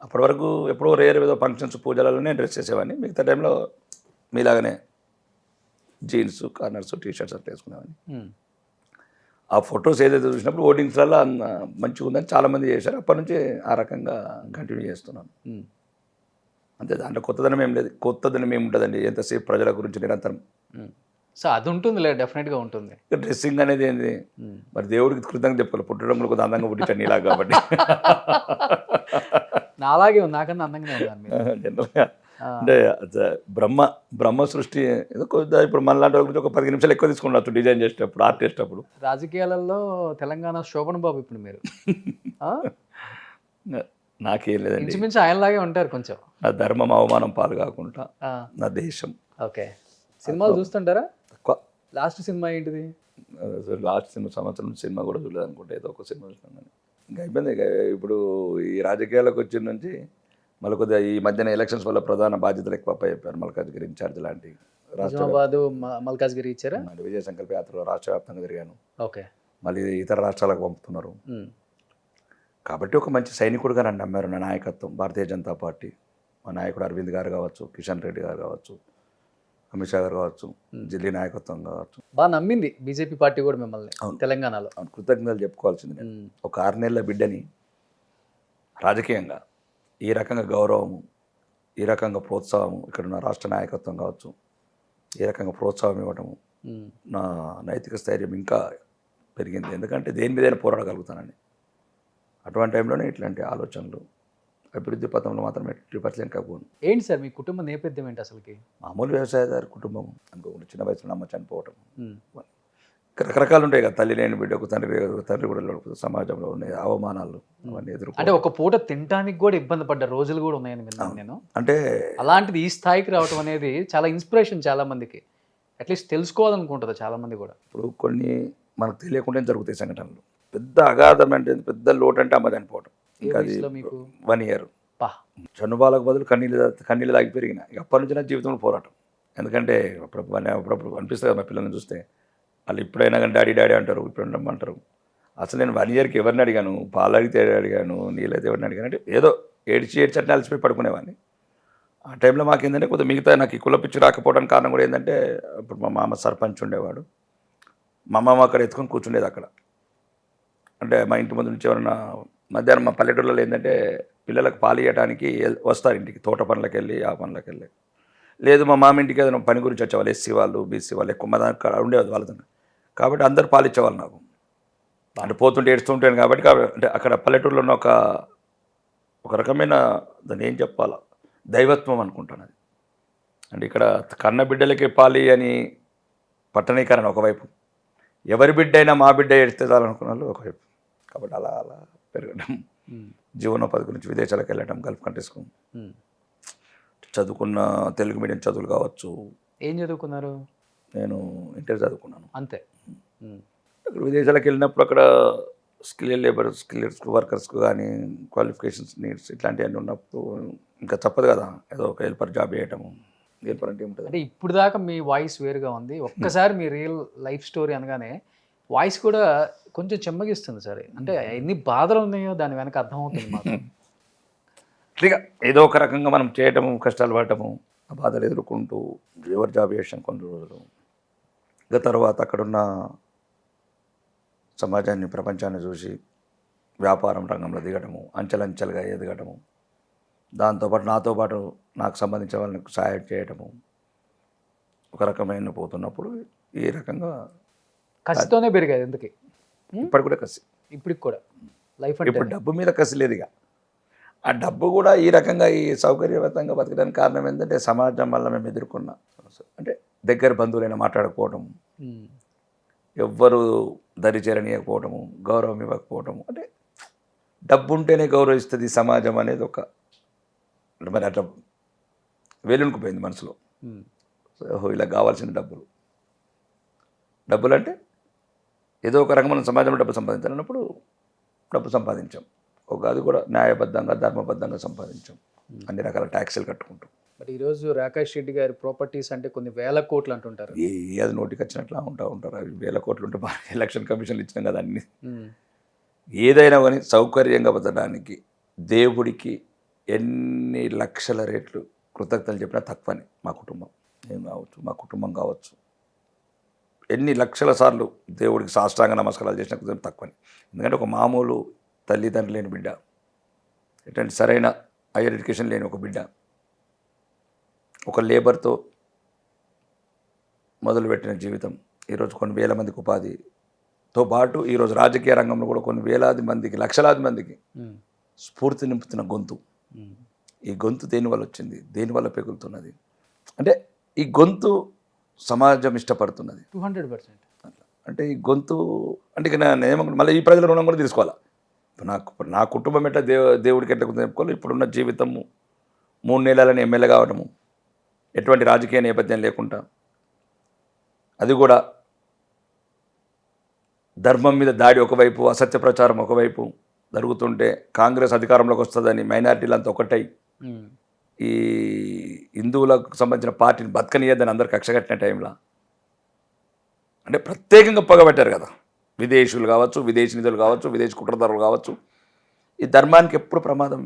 అప్పటి వరకు ఎప్పుడో రేర్ ఏదో ఫంక్షన్స్ పూజలలోనే డ్రెస్ చేసేవాడిని. మిగతా టైంలో మీలాగానే జీన్స్, కార్నర్స్, టీషర్ట్స్ అట్లా వేసుకునేవాడిని. ఆ ఫొటోస్ ఏదైతే చూసినప్పుడు ఓటింగ్స్లలో మంచిగా ఉందని చాలామంది చేశారు. అప్పటి నుంచి ఆ రకంగా కంటిన్యూ చేస్తున్నాను. అంతే, దాంట్లో కొత్తదనం ఏం లేదు. కొత్తదనం ఏమి ఉంటుందండి ఎంతసేపు ప్రజల గురించి నిరంతరం. సో అది ఉంటుందిలే, డెఫినెట్గా ఉంటుంది. డ్రెస్సింగ్ అనేది ఏంది మరి దేవుడికి కృతజ్ఞత చెప్పుకోవాలి. పుట్టడం కూడా కొంత అందంగా పుట్టించాను ఇలా కాబట్టి. నా అలాగే ఉంది, నాకన్నా అందంగానే ఉంది జనరల్గా. అంటే బ్రహ్మ సృష్టి ఏదో కొద్దిగా ఇప్పుడు మన లాంటి గురించి ఒక 10 నిమిషాలు ఎక్కువ తీసుకుంటారు డిజైన్ చేసేటప్పుడు, ఆర్ట్ చేసేటప్పుడు. రాజకీయాలలో తెలంగాణ శోభన్ బాబు ఇప్పుడు మీరు. నాకేం లేదండి, ఇంచుమించు ఆయనలాగే ఉంటారు కొంచెం. నా ధర్మం అవమానం పాలు కాకుండా నా దేశం. ఓకే. సినిమాలు చూస్తుంటారా? తక్కువ. లాస్ట్ సినిమా ఏంటిది? లాస్ట్ సంవత్సరం సినిమా కూడా చూడలేదు అనుకుంటే, ఏదో ఒక సినిమా చూసినాను. ఇంకా అయిపోయింది. ఇప్పుడు ఈ రాజకీయాలకు వచ్చిన నుంచి మళ్ళీ కొద్దిగా ఈ మధ్యన ఎలక్షన్స్ వల్ల ప్రధాన బాధ్యతలు ఎక్కువ చెప్పారు. మల్కాజ్గిరి ఇన్ఛార్జ్ లాంటి మల్కాజ్గిరి ఇచ్చారా? విజయ సంకల్ప యాత్రలో రాష్ట్ర వ్యాప్తంగా తిరిగాను. ఓకే. మళ్ళీ ఇతర రాష్ట్రాలకు పంపుతున్నారు. కాబట్టి ఒక మంచి సైనికుడుగా నన్ను నమ్మారు. నా నాయకత్వం, భారతీయ జనతా పార్టీ, మా నాయకుడు అరవింద్ గారు కావచ్చు, కిషన్ రెడ్డి గారు కావచ్చు, అమిత్ షా గారు కావచ్చు, ఢిల్లీ నాయకత్వం కావచ్చు, బాగా నమ్మింది బీజేపీ పార్టీ కూడా మిమ్మల్ని తెలంగాణలో. కృతజ్ఞతలు చెప్పుకోవాల్సింది. ఒక 6 నెలల బిడ్డని రాజకీయంగా ఈ రకంగా గౌరవము, ఈ రకంగా ప్రోత్సాహము, ఇక్కడున్న రాష్ట్ర నాయకత్వం కావచ్చు ఈ రకంగా ప్రోత్సాహం ఇవ్వటము, నా నైతిక స్థైర్యం ఇంకా పెరిగింది. ఎందుకంటే దేని మీదైనా పోరాడగలుగుతానని. అటువంటి టైంలోనే ఇట్లాంటి ఆలోచనలు, అభివృద్ధి పథంలో మాత్రం 30% కాకపోను. ఏంటి సార్ మీ కుటుంబ నేపథ్యం ఏంటి అసలుకి? మామూలు వ్యవసాయదారు కుటుంబం అనుకోకుండా, చిన్న వయసులో అమ్మ చనిపోవటం, రకరకాలు ఉంటాయి కదా. తల్లి లేని బిడ్డకు తండ్రి కూడా సమాజంలో ఉన్నాయి అవమానాలు, అవన్నీ ఎదుర్కొ. అంటే ఒక పూట తినడానికి కూడా ఇబ్బంది పడ్డ రోజులు కూడా ఉన్నాయని విన్నాను నేను. అంటే అలాంటిది ఈ స్థాయికి రావడం అనేది చాలా ఇన్స్పిరేషన్ చాలా మందికి. అట్లీస్ట్ తెలుసుకోవాలనుకుంటుంది చాలా మంది కూడా. ఇప్పుడు కొన్ని మనకు తెలియకుండా జరుగుతాయి సంఘటనలు. పెద్ద అగాధం అంటే, పెద్ద లోటు అంటే అమ్మ చనిపోవటం. ఇంకా అది 1 year. చనుబాలకు బదులు కన్నీళ్ళు తాగి పెరిగిన. ఇక అప్పటి నుంచి నా జీవితంలో పోరాటం. ఎందుకంటే అప్పుడప్పుడు అనిపిస్తుంది కదా మా పిల్లల్ని చూస్తే, వాళ్ళు ఇప్పుడైనా కానీ డాడీ డాడీ అంటారు, ఇప్పుడు రమ్మంటారు. అసలు నేను 1 yearకి ఎవరిని అడిగాను, పాలు అడిగితే అడిగాను, నీళ్ళైతే ఎవరిని అడిగాను అంటే ఏదో ఏడ్చి అట్లా అలసిపోయి పడుకునేవాడిని. ఆ టైంలో మాకు ఏంటంటే కొద్దిగా మిగతా నాకు ఈ కుల పిచ్చి రాకపోవడానికి కారణం కూడా ఏంటంటే, ఇప్పుడు మా మామ సర్పంచ్ ఉండేవాడు. మా మామ అక్కడ ఎత్తుకొని కూర్చుండేది అక్కడ. అంటే మా ఇంటి ముందు నుంచి ఎవరైనా మధ్యాహ్నం మా పల్లెటూళ్ళలో ఏంటంటే పిల్లలకు పాలు ఇవ్వడానికి వస్తారు ఇంటికి, తోట పనులకు వెళ్ళి ఆ పనులకు వెళ్ళి. లేదు మా మామ ఇంటికి ఏదైనా పని గురించి వచ్చేవాళ్ళు, ఎస్సీ వాళ్ళు, బీసీ వాళ్ళు ఎక్కువ మా దానికి ఉండేవాళ్ళు వాళ్ళతో. కాబట్టి అందరు పాలు ఇచ్చేవాళ్ళు నాకు. అంటే పోతుంటే ఏడుస్తుంటాను కాబట్టి. అంటే అక్కడ పల్లెటూరులో ఉన్న ఒక రకమైన దాన్ని ఏం చెప్పాలా, దైవత్వం అనుకుంటాను అది. అంటే ఇక్కడ కన్న బిడ్డలకి పాలి అని పట్టణీకరణ ఒకవైపు, ఎవరి బిడ్డ అయినా మా బిడ్డ ఏడితే చాలనుకున్న వాళ్ళు ఒకవైపు. కాబట్టి అలా అలా పెరగడం, జీవనోపాధి గురించి విదేశాలకు వెళ్ళడం, గల్ఫ్ కంట్రీస్కు చదువుకున్న తెలుగు మీడియం చదువులు కావచ్చు. ఏం చదువుకున్నారు? నేను ఇంటర్ చదువుకున్నాను అంతే. అక్కడ విదేశాలకు వెళ్ళినప్పుడు అక్కడ స్కిల్ వర్కర్స్కు కానీ క్వాలిఫికేషన్స్ నీడ్స్ ఇట్లాంటివన్నీ ఉన్నప్పుడు ఇంకా తప్పదు కదా, ఏదో ఒక హెల్పర్ జాబ్ చేయటము. హెల్పర్ అంటే ఏముంటుంది అంటే ఇప్పుడు దాకా మీ వాయిస్ వేరుగా ఉంది, ఒక్కసారి మీ రియల్ లైఫ్ స్టోరీ అనగానే వాయిస్ కూడా కొంచెం చెమ్మగిస్తుంది సార్. అంటే ఎన్ని బాధలు ఉన్నాయో దాని వెనక అర్థమవుతుంది మాకు. ఇట్లా ఏదో ఒక రకంగా మనం చేయటము, కష్టాలు పడటము, ఆ బాధలు ఎదుర్కొంటూ ఎవరు జాబ్ చేసాం కొన్ని రోజులు. ఇక తర్వాత అక్కడున్న సమాజాన్ని, ప్రపంచాన్ని చూసి వ్యాపారం రంగంలో దిగటము, అంచెలంచెలుగా ఎదగటము, దాంతోపాటు నాతో పాటు నాకు సంబంధించిన వాళ్ళకి సహాయం చేయటము, ఒక రకమైన పోతున్నప్పుడు ఈ రకంగా కసితోనే పెరిగాయి ఎందుకు ఇప్పటి కూడా కసి. ఇప్పటికి కూడా లైఫ్ అంటే ఇప్పుడు డబ్బు మీద కసి లేదు ఇక. ఆ డబ్బు కూడా ఈ రకంగా ఈ సౌకర్యవంతంగా బతకడానికి కారణం ఏంటంటే సమాజం వల్ల మేము ఎదుర్కొన్న సమస్య. అంటే దగ్గర బంధువులైనా మాట్లాడకపోవటం, ఎవ్వరు దరి చేరనీయకపోవటము, గౌరవం ఇవ్వకపోవటము. అంటే డబ్బు ఉంటేనే గౌరవిస్తుంది సమాజం అనేది ఒక మరి అట్లా వేలునుకుపోయింది మనసులో. సో ఇలా కావాల్సిన డబ్బులు అంటే ఏదో ఒక రకం మనం సమాజంలో డబ్బు సంపాదించాలన్నప్పుడు డబ్బు సంపాదించాం. అది కూడా న్యాయబద్ధంగా ధర్మబద్ధంగా సంపాదించాం, అన్ని రకాల ట్యాక్సీలు కట్టుకుంటాం. బట్ ఈరోజు రాకేష్ రెడ్డి గారి ప్రాపర్టీస్ అంటే కొన్ని వేల కోట్లు అంటుంటారు. అది నోటికి వచ్చినట్లా ఉంటారు. అవి వేల కోట్లు ఉంటే బాగా ఎలక్షన్ కమిషన్లు ఇచ్చినాం కదా అన్ని. ఏదైనా కానీ సౌకర్యంగా బతకడానికి దేవుడికి ఎన్ని లక్షల రేట్లు కృతజ్ఞతలు చెప్పినా తక్కువని. మా కుటుంబం, నేను కావచ్చు, మా కుటుంబం కావచ్చు, ఎన్ని లక్షల సార్లు దేవుడికి సాష్టాంగ నమస్కారాలు చేసిన కృతజ్ఞత తక్కువని. ఎందుకంటే ఒక మామూలు తల్లిదండ్రులు లేని బిడ్డ, ఎటువంటి సరైన హైయర్ ఎడ్యుకేషన్ లేని ఒక బిడ్డ, ఒక లేబర్తో మొదలుపెట్టిన జీవితం ఈరోజు కొన్ని వేల మందికి ఉపాధితో పాటు ఈరోజు రాజకీయ రంగంలో కూడా కొన్ని వేలాది మందికి, లక్షలాది మందికి స్ఫూర్తి నింపుతున్న గొంతు. ఈ గొంతు దేనివల్ల వచ్చింది, దేనివల్ల పెగులుతున్నది అంటే ఈ గొంతు సమాజం ఇష్టపడుతున్నది 200%. అంటే ఈ గొంతు అంటే ఇక నేనేమనుకుంటా, మళ్ళీ ఈ ప్రజల రుణం కూడా తీసుకోవాలా. నా కుటుంబం ఎట్లా దేవుడికి ఎట్లా చెప్పుకోవాలి. ఇప్పుడున్న జీవితము 3 నెలలని ఎమ్మెల్యే కావడము, ఎటువంటి రాజకీయ నేపథ్యం లేకుండా, అది కూడా ధర్మం మీద దాడి ఒకవైపు, అసత్య ప్రచారం ఒకవైపు జరుగుతుంటే కాంగ్రెస్ అధికారంలోకి వస్తుందని మైనారిటీలంతా ఒకటై ఈ హిందువులకు సంబంధించిన పార్టీని బతకనియద్దని అందరు కక్ష కట్టిన టైంలో అంటే ప్రత్యేకంగా పగబట్టారు కదా. విదేశీయులు కావచ్చు, విదేశీ నిధులు కావచ్చు, విదేశీ కుట్రదారులు కావచ్చు. ఈ ధర్మానికి ఎప్పుడు ప్రమాదం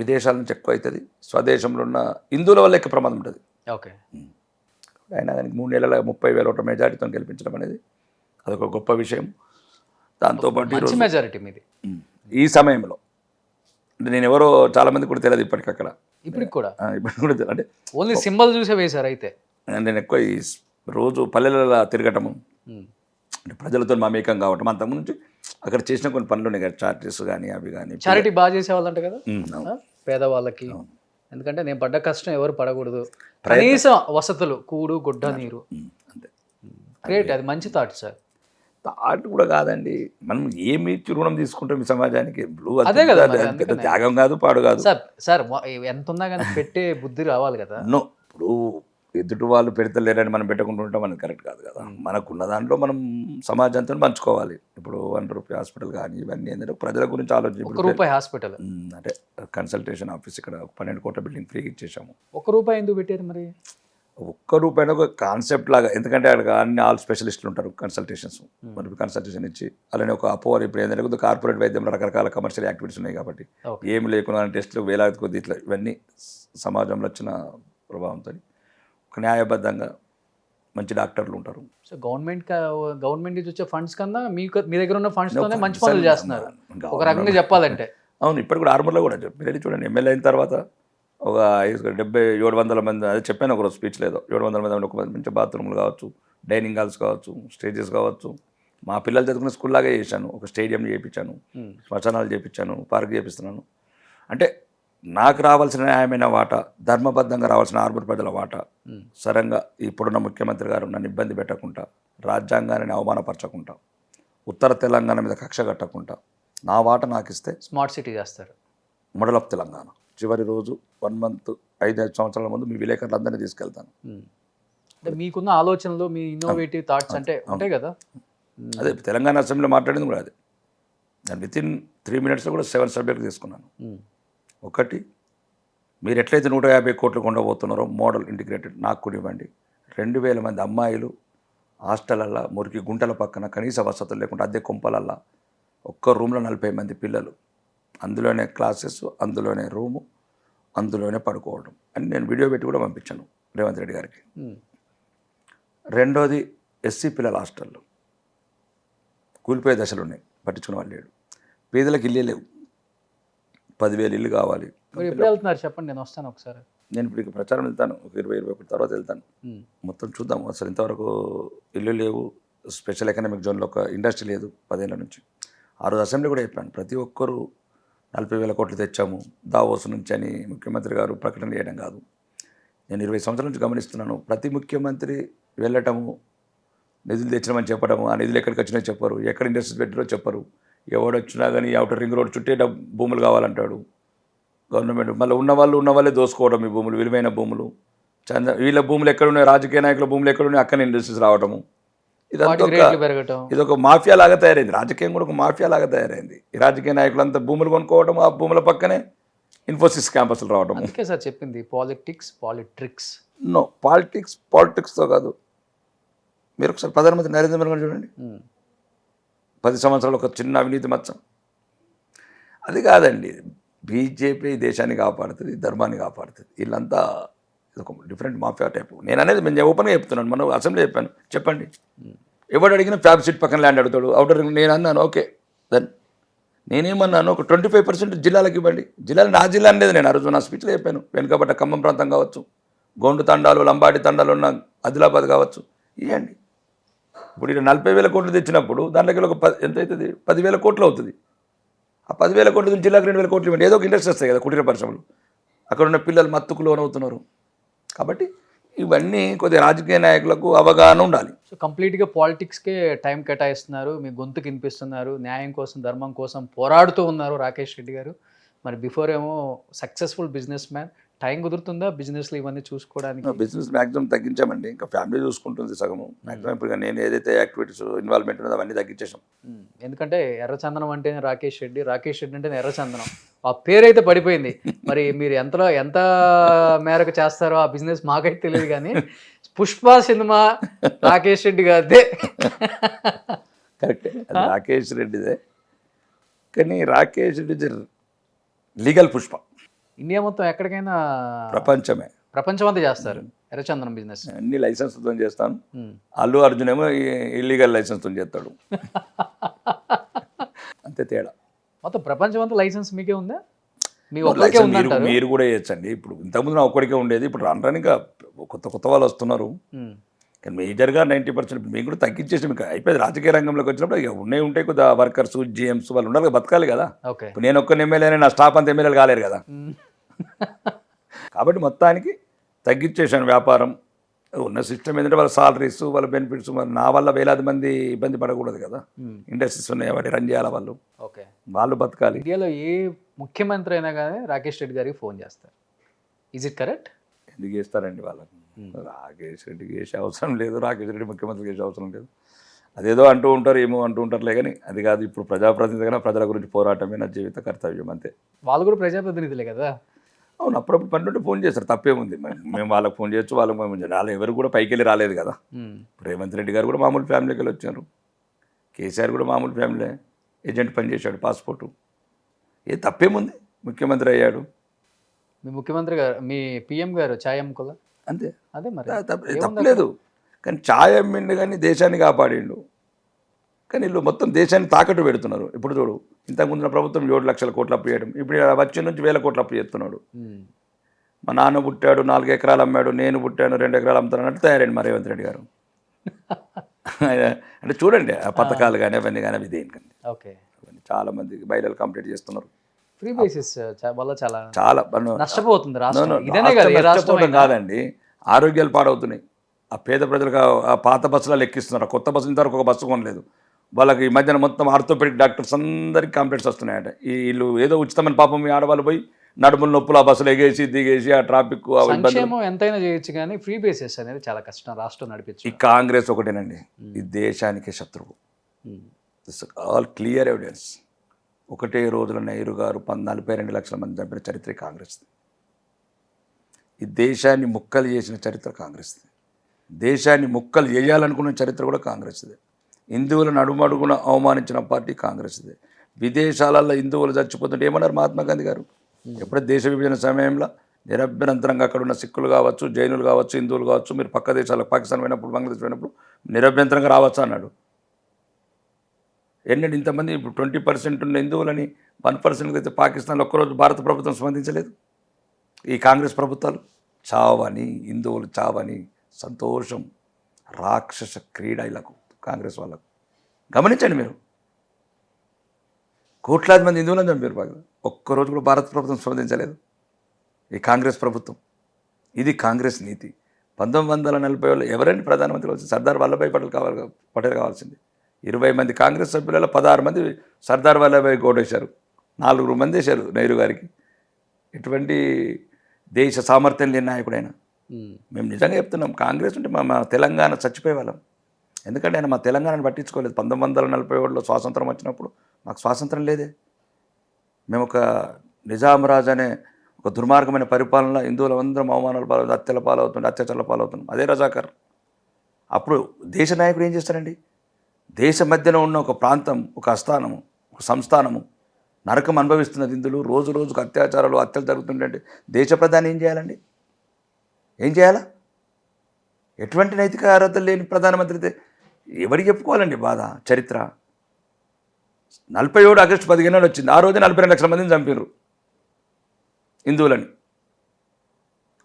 విదేశాల నుంచి ఎక్కువ అవుతుంది, స్వదేశంలో ఉన్న హిందువుల వల్ల ఎక్కువ ప్రమాదం ఉంటుంది. ఓకే, అయినా కానీ 3 నెలల 30,000 ఓట్ల మెజారిటీతో గెలిపించడం అనేది అదొక గొప్ప విషయం. దాంతోపాటు మెజారిటీ మీది ఈ సమయంలో అంటే నేను ఎవరో చాలామంది కూడా తెలియదు ఇప్పటికక్కడ, ఇప్పటికి కూడా తెలియదు. అంటే ఓన్లీ సింబల్ చూసే వేశారు. అయితే నేను ఎక్కువ ఈ రోజు పల్లెలలో తిరగటము, అంటే ప్రజలతో మమేకం కావటం, అంతకుముందు నుంచి అక్కడ చేసిన కొన్ని పనులు ఉన్నాయి కదా, చార్జెస్ కానీ అవి కానీ. చారిటీ బాగా చేసేవాళ్ళంట కదా పేదవాళ్ళకి. ఎందుకంటే నేను పడ్డ కష్టం ఎవరు పడకూడదు, కనీసం వసతులు, కూడు గుడ్డ నీరు. అంతే, గ్రేట్, అది మంచి థాట్ సార్. థాట్ కూడా కాదండి, మనం ఏమి ఇచ్చి రుణం తీసుకుంటాం ఈ సమాజానికి. అదే కదా, పెద్ద త్యాగం కాదు, పాడు కాదు సార్. ఎంత ఉన్నా కానీ పెట్టే బుద్ధి రావాలి కదా. ఇప్పుడు ఎదుటి వాళ్ళు పెడతలేరని మనం పెట్టుకుంటుంటాం, మనకి కరెక్ట్ కాదు కదా. మనకున్న దాంట్లో మనం సమాజంతో పంచుకోవాలి. ఇప్పుడు ₹1 హాస్పిటల్ కానీ ఇవన్నీ ఏంటంటే ప్రజల గురించి ఆలోచించి, ₹1 హాస్పిటల్ అంటే కన్సల్టేషన్ ఆఫీస్ ఇక్కడ 12 కోట్ల బిల్డింగ్ ఫ్రీగా ఇచ్చేసాము. ₹1 ఎందుకు పెట్టారు మరి? ₹1 ఒక కాన్సెప్ట్ లాగా, ఎందుకంటే అక్కడ అన్ని ఆల్ స్పెషలిస్టులు ఉంటారు కన్సల్టేషన్స్. మరి కన్సల్టేషన్ ఇచ్చి అలానే ఒక అపోవర్ ఇప్పుడు ఏంటంటే కార్పొరేట్ వైద్యంలో రకరకాల కమర్షియల్ యాక్టివిటీస్ ఉన్నాయి కాబట్టి ఏమి లేకుండా టెస్టులు వేలాది కొద్ది ఇట్లా ఇవన్నీ సమాజంలో వచ్చిన ప్రభావంతో ఒక న్యాయబద్ధంగా మంచి డాక్టర్లు ఉంటారు. సో గవర్నమెంట్ నుంచి వచ్చే ఫండ్స్ కన్నా మీ దగ్గర ఉన్న ఫండ్స్ తోనే మంచి పనులు చేస్తున్నారు ఒక రకంగా చెప్పాలంటే. అవును, ఇప్పుడు కూడా ఆర్మూర్లో కూడా మీరు చూడండి, ఎమ్మెల్యే అయిన తర్వాత ఒక 700 మంది, అదే చెప్పాను ఒకరోజు స్పీచ్ లేదో, 700 మంది ఒక మంచి బాత్రూమ్లు కావచ్చు, డైనింగ్ హాల్స్ కావచ్చు, స్టేజెస్ కావచ్చు. మా పిల్లలు చదువుకునే స్కూల్ లాగే చేశాను, ఒక స్టేడియం చేయించాను, శ్మశానాలు చేయించాను, పార్క్ చేపిస్తున్నాను. అంటే నాకు రావాల్సిన న్యాయమైన వాటా, ధర్మబద్ధంగా రావాల్సిన ఆర్మూర్ ప్రజల వాటా సరంగా ఇప్పుడున్న ముఖ్యమంత్రి గారు నన్ను ఇబ్బంది పెట్టకుండా, రాజ్యాంగాన్ని అవమానపరచకుండా, ఉత్తర తెలంగాణ మీద కక్ష కట్టకుండా నా వాటా నాకు ఇస్తే స్మార్ట్ సిటీ చేస్తారు. మోడల్ ఆఫ్ తెలంగాణ చివరి రోజు 1 మంత్ 5 సంవత్సరాల ముందు మీ విలేకరులందరినీ తీసుకెళ్తాను. అంటే మీకున్న ఆలోచనలు, మీ ఇన్నోవేటివ్ థాట్స్ అంటే ఉంటాయి కదా. అదే తెలంగాణ అసెంబ్లీలో మాట్లాడింది కూడా అదే. నేను వితిన్ 3 minutesలో కూడా 7 సబ్జెక్టులు తీసుకున్నాను. ఒకటి, మీరు ఎట్లయితే 150 కోట్లు కొండబోతున్నారో మోడల్ ఇంటిగ్రేటెడ్ నాకు కూడా ఇవ్వండి. 2000 మంది అమ్మాయిలు హాస్టలల్లో మురికి గుంటల పక్కన కనీస వసతులు లేకుండా అద్దె కుంపలల్లో ఒక్క రూమ్లో 40 మంది పిల్లలు, అందులోనే క్లాసెస్, అందులోనే రూము, అందులోనే పడుకోవడం అని నేను వీడియో పెట్టి కూడా పంపించాను రేవంత్ రెడ్డి గారికి. రెండోది, ఎస్సీ పిల్లల హాస్టల్లో కూలిపోయే దశలు ఉన్నాయి, పట్టించుకునే వాళ్ళు లేడు. పేదలకు ఇల్లే లేవు. 10,000 ఇల్లు కావాలి. మరి ఎప్పుడు వెళ్తున్నారు చెప్పండి, నేను వస్తాను ఒకసారి. నేను ఇప్పుడు ఇక ప్రచారం వెళ్తాను, ఒక 20-21 తర్వాత వెళ్తాను. మొత్తం చూద్దాం. అసలు ఇంతవరకు ఇల్లు లేవు, స్పెషల్ ఎకనామిక్ జోన్లో ఒక ఇండస్ట్రీ లేదు 10 ఏళ్ళ నుంచి. ఆ రోజు అసెంబ్లీ కూడా చెప్పాను, ప్రతి ఒక్కరూ 40,000 కోట్లు తెచ్చాము దావోస్ నుంచి అని ముఖ్యమంత్రి గారు ప్రకటన చేయడం కాదు. నేను 20 సంవత్సరాల నుంచి గమనిస్తున్నాను, ప్రతి ముఖ్యమంత్రి వెళ్ళటము, నిధులు తెచ్చినామని చెప్పడము, ఆ నిధులు ఎక్కడికి వచ్చినాయో చెప్పరు, ఎక్కడ ఇండస్ట్రీస్ పెట్టారో చెప్పరు. ఎవడు వచ్చినా కానీ అవుటర్ రింగ్ రోడ్ చుట్టే భూములు కావాలంటాడు గవర్నమెంట్. మళ్ళీ ఉన్న వాళ్ళే దోసుకోవడం ఈ భూములు, విలువైన భూములు. వీళ్ళ భూములు ఎక్కడున్నాయి, రాజకీయ నాయకుల భూములు ఎక్కడున్నాయి, అక్కడ ఇండస్ట్రీస్ రావడము. ఇదొక మాఫియా లాగా తయారైంది. రాజకీయం కూడా ఒక మాఫియా లాగా తయారైంది. ఈ రాజకీయ నాయకులంతా భూములు కొనుక్కోవడం, ఆ భూముల పక్కనే ఇన్ఫోసిస్ క్యాంపస్లు రావడం. అందుకే సార్ చెప్పింది పాలిటిక్స్. నో, పాలిటిక్స్తో కాదు. మీరు ఒకసారి ప్రధానమంత్రి నరేంద్ర మోదీ గారు చూడండి, 10 సంవత్సరాలు ఒక చిన్న అవినీతి మచ్చ. అది కాదండి, బీజేపీ దేశాన్ని కాపాడుతుంది, ధర్మాన్ని కాపాడుతుంది. వీళ్ళంతా ఇదొక డిఫరెంట్ మాఫియా టైప్. నేను అనేది నేను ఓపెన్గా చెప్తున్నాను, మనం అసెంబ్లీ చెప్పండి. ఎవడు అడిగినా ఫ్యాబ్ సీట్ పక్కన ల్యాండ్ అడుగుతాడు, అవుటర్ రింగ్. నేను అన్నాను ఓకే, దెన్ నేనేమన్నాను, ఒక 25% జిల్లాలకు ఇవ్వండి. జిల్లాలు నా జిల్లా అనేది నేను ఆ రోజు నా స్పీచ్లో చెప్పాను. వెనుకబడ్డ ఖమ్మం ప్రాంతం కావచ్చు, గోండు తండాలు, లంబాడి తండాలు ఉన్న ఆదిలాబాద్ కావచ్చు, ఇవ్వండి. ఇప్పుడు ఇక్కడ 40,000 కోట్లు తెచ్చినప్పుడు దాంట్లోకి ఒక ఎంత అవుతుంది, 10,000 కోట్లు అవుతుంది. ఆ 10,000 కోట్ల నుంచి జిల్లాకు 2,000 కోట్లు ఇవ్వండి. ఏదో ఒక ఇండస్ట్రీ వస్తాయి కదా, కుటీర పరిశ్రమలు. అక్కడ ఉన్న పిల్లలు మత్తుకు లోనవుతున్నారు. కాబట్టి ఇవన్నీ కొద్దిగా రాజకీయ నాయకులకు అవగాహన ఉండాలి. సో కంప్లీట్గా పాలిటిక్స్కే టైం కేటాయిస్తున్నారు, మీ గొంతుకు వినిపిస్తున్నారు, న్యాయం కోసం ధర్మం కోసం పోరాడుతూ ఉన్నారు రాకేష్ రెడ్డి గారు. మరి బిఫోర్ ఏమో సక్సెస్ఫుల్ బిజినెస్ మ్యాన్, టైం కుదురుతుందా బిజినెస్లో ఇవన్నీ చూసుకోవడానికి? బిజినెస్ మ్యాక్సిమం తగ్గించామండి, ఇంకా ఫ్యామిలీ చూసుకుంటుంది సగము. మ్యాక్సిమం ఇప్పుడు నేను ఏదైతే యాక్టివిటీస్ ఇన్వాల్వ్మెంట్ ఉన్నదో అవన్నీ తగ్గించేసాం. ఎందుకంటే ఎర్రచందనం అంటేనే రాకేష్ రెడ్డి అంటేనే ఎర్రచందనం, ఆ పేరైతే పడిపోయింది. మరి మీరు ఎంత మేరకు చేస్తారో ఆ బిజినెస్ మాకైతే తెలియదు, కానీ పుష్ప సినిమా రాకేష్ రెడ్డి గారిదే. కరెక్టే, రాకేష్ రెడ్డిదే. కానీ రాకేష్ రెడ్డి లీగల్ పుష్ప. ఇండియా మొత్తం ఎక్కడికైనా ప్రపంచం అంతా చేస్తారు ఎర్రచందనం బిజినెస్. అన్ని లైసెన్స్తో చేస్తాను. అల్లు అర్జున్ ఏమో ఇల్లీగల్ లైసెన్స్తో చేస్తాడు. అంతే తేడా. మొత్తం ప్రపంచం అంతా లైసెన్స్ మీకే ఉందా? మీరు కూడా చేయొచ్చండి. ఇప్పుడు ఇంతకుముందు నా ఒక్కడికే ఉండేది, ఇప్పుడు రానుగా కొత్త వాళ్ళు వస్తున్నారు. కానీ మేజర్గా 90% మేము కూడా తగ్గించేసి మీకు అయిపోయింది. రాజకీయ రంగంలోకి వచ్చినప్పుడు ఇక ఉంటాయి కొద్దిగా వర్కర్స్, జిఎంస్ వాళ్ళు ఉండాలి కదా, బతకాలి కదా. ఇప్పుడు నేను ఒక్క ఎమ్మెల్యేనే, నా స్టాఫ్ అంతా ఎమ్మెల్యేలు కాలేరు కదా. కాబట్టి మొత్తానికి తగ్గించేసాను వ్యాపారం. ఉన్న సిస్టమ్ ఏంటంటే వాళ్ళ సాలరీస్, వాళ్ళ బెనిఫిట్స్, మరి నా వల్ల వేలాది మంది ఇబ్బంది పడకూడదు కదా. ఇండస్ట్రీస్ ఉన్నాయి, వాటి రన్ చేయాలి, వాళ్ళు బతకాలి. ఇండియాలో ఏ ముఖ్యమంత్రి అయినా కానీ రాకేష్ రెడ్డి గారికి ఫోన్ చేస్తారు. Is it correct? ఎందుకు చేస్తారండి వాళ్ళకి? రాకేష్ రెడ్డికి చేసే అవసరం లేదు, రాకేష్ రెడ్డి ముఖ్యమంత్రికి చేసే అవసరం లేదు. అదేదో అంటూ ఉంటారు, ఏమో అంటూ ఉంటారులే, కానీ అది కాదు. ఇప్పుడు ప్రజాప్రతినిధిగా ప్రజల గురించి పోరాటమే నా జీవిత కర్తవ్యం, అంతే. వాళ్ళు కూడా ప్రజాప్రతినిధులే కదా. అవును, అప్పుడప్పుడు పనుంటే ఫోన్ చేస్తారు, తప్పేముంది. మేము వాళ్ళకి ఫోన్ చేయొచ్చు, వాళ్ళకి మేము వాళ్ళు ఎవరు కూడా పైకి వెళ్ళి రాలేదు కదా. రేవంత్ రెడ్డి గారు కూడా మామూలు ఫ్యామిలీకి వెళ్ళి వచ్చారు. కేసీఆర్ కూడా మామూలు ఫ్యామిలీ, ఏజెంట్ పని చేశాడు, పాస్పోర్టు. ఏ తప్పేముంది, ముఖ్యమంత్రి అయ్యాడు. మీ ముఖ్యమంత్రి గారు, మీ పిఎం గారు ఛాయ్ అమ్ముకోలే, అంతే. అదే మరి తప్పలేదు. కానీ ఛాయ్ అమ్మిండు, కానీ దేశాన్ని కాపాడిండు. కానీ వీళ్ళు మొత్తం దేశాన్ని తాకట్టు పెడుతున్నారు. ఇప్పుడు చూడు, ఇంతకుముందున ప్రభుత్వం 7 లక్షల కోట్లు అప్పు చేయడం, ఇప్పుడు వచ్చే నుంచి 1000 కోట్లు అప్పు చేస్తున్నాడు. మా నాన్న పుట్టాడు, 4 ఎకరాలు అమ్మాడు, నేను పుట్టాను 2 ఎకరాలు అమ్ముతాను అంటే తయారండి మా రేవంత్ రెడ్డి గారు. అంటే చూడండి ఆ పథకాలు కానీ అవన్నీ కానీ అవి దేనికండి. చాలా మందికి మహిళలు కంప్లీట్ చేస్తున్నారు. ఫ్రీ బేసిస్ వల్ల చాలా నష్టపోతుంది కాదండి, ఆరోగ్యాలు పాడవుతున్నాయి. ఆ పేద ప్రజలకు ఆ పాత బస్సులలో ఎక్కిస్తున్నారు, కొత్త బస్సులు ఇంతవరకు ఒక బస్సు కొనలేదు. వాళ్ళకి ఈ మధ్యన మొత్తం ఆర్థోపెడిక్ డాక్టర్స్ అందరికీ కంప్లైంట్స్ వస్తున్నాయట. వీళ్ళు ఏదో ఉచితమైన పాపం మీ ఆడవాళ్ళు పోయి నడుముల నొప్పులు ఆ బస్సులు ఎగేసి దిగేసి ఆ ట్రాఫిక్ ఎంతైనా చేయొచ్చు, కానీ ఫ్రీ బేసిస్ అనేది చాలా కష్టం రాష్ట్రం నడిపించు. ఈ కాంగ్రెస్ ఒకటేనండి, ఈ దేశానికి శత్రువు. All clear evidence. ఒకటే రోజుల నెహ్రూ గారు 42 లక్షల మంది చంపిన చరిత్ర కాంగ్రెస్ది. ఈ దేశాన్ని ముక్కలు చేసిన చరిత్ర కాంగ్రెస్ది. దేశాన్ని ముక్కలు చేయాలనుకున్న చరిత్ర కూడా కాంగ్రెస్దే. హిందువులను అడుగడుగున అవమానించిన పార్టీ కాంగ్రెస్దే. విదేశాలలో హిందువులు చచ్చిపోతుంటే ఏమన్నారు మహాత్మా గాంధీ గారు? ఎప్పుడైతే దేశ విభజన సమయంలో నిరభ్యంతరంగా అక్కడ ఉన్న సిక్కులు కావచ్చు, జైనులు కావచ్చు, హిందువులు కావచ్చు, మీరు పక్క దేశాలకు పాకిస్తాన్ పోయినప్పుడు, బంగ్లాదేశ్ పోయినప్పుడు నిరభ్యంతరంగా రావచ్చు అన్నాడు. ఎన్నడూ ఇంతమంది ఇప్పుడు 20% ఉన్న హిందువులని 1% అయితే పాకిస్తాన్లో ఒక్కరోజు భారత ప్రభుత్వం స్పందించలేదు. ఈ కాంగ్రెస్ ప్రభుత్వాలు చావని, హిందువులు చావని సంతోషం, రాక్షస క్రీడ ఇలాకు కాంగ్రెస్ వాళ్ళకు. గమనించండి మీరు, కోట్లాది మంది హిందువులను చంపారు బాగా, ఒక్కరోజు కూడా భారత ప్రభుత్వం స్పందించలేదు ఈ కాంగ్రెస్ ప్రభుత్వం. ఇది కాంగ్రెస్ నీతి. 1940లో ఎవరండి ప్రధానమంత్రి వచ్చి? సర్దార్ వల్లభాయ్ పటేల్ కావాల్సింది. 20 మంది కాంగ్రెస్ సభ్యులలో 16 మంది సర్దార్ వల్లభాయ్ ఓటేశారు, 4 మంది వేశారు నెహ్రూ గారికి. ఎటువంటి దేశ సామర్థ్యం లేని నాయకుడైనా. మేము నిజంగా చెప్తున్నాం, కాంగ్రెస్ ఉంటే మా తెలంగాణ చచ్చిపోయే వాళ్ళం. ఎందుకంటే ఆయన మా తెలంగాణను పట్టించుకోలేదు. 1941లో స్వాతంత్రం వచ్చినప్పుడు మాకు స్వాతంత్రం లేదే. మేము ఒక నిజాం రాజు అనే ఒక దుర్మార్గమైన పరిపాలన, హిందువులు అందరం అవమానాల పాలవుతుంది, హత్యల పాలవుతుంది, అత్యాచారాల పాలవుతున్నాం. అదే రజాకర్. అప్పుడు దేశ నాయకుడు ఏం చేస్తారండి? దేశ మధ్యన ఉన్న ఒక ప్రాంతం, ఒక ఆస్థానము, ఒక సంస్థానము నరకం అనుభవిస్తున్న హిందువులు, రోజు రోజుకు అత్యాచారాలు, హత్యలు జరుగుతుంటే దేశ ప్రధాని ఏం చేయాలండి? ఏం చేయాలా? ఎటువంటి నైతిక అర్హతలు లేని ప్రధానమంత్రి అయితే ఎవరికి చెప్పుకోవాలండి బాధ? చరిత్ర 47 ఆగస్టు 15 వచ్చింది. ఆ రోజు 42 లక్షల మందిని చంపారు హిందువులని,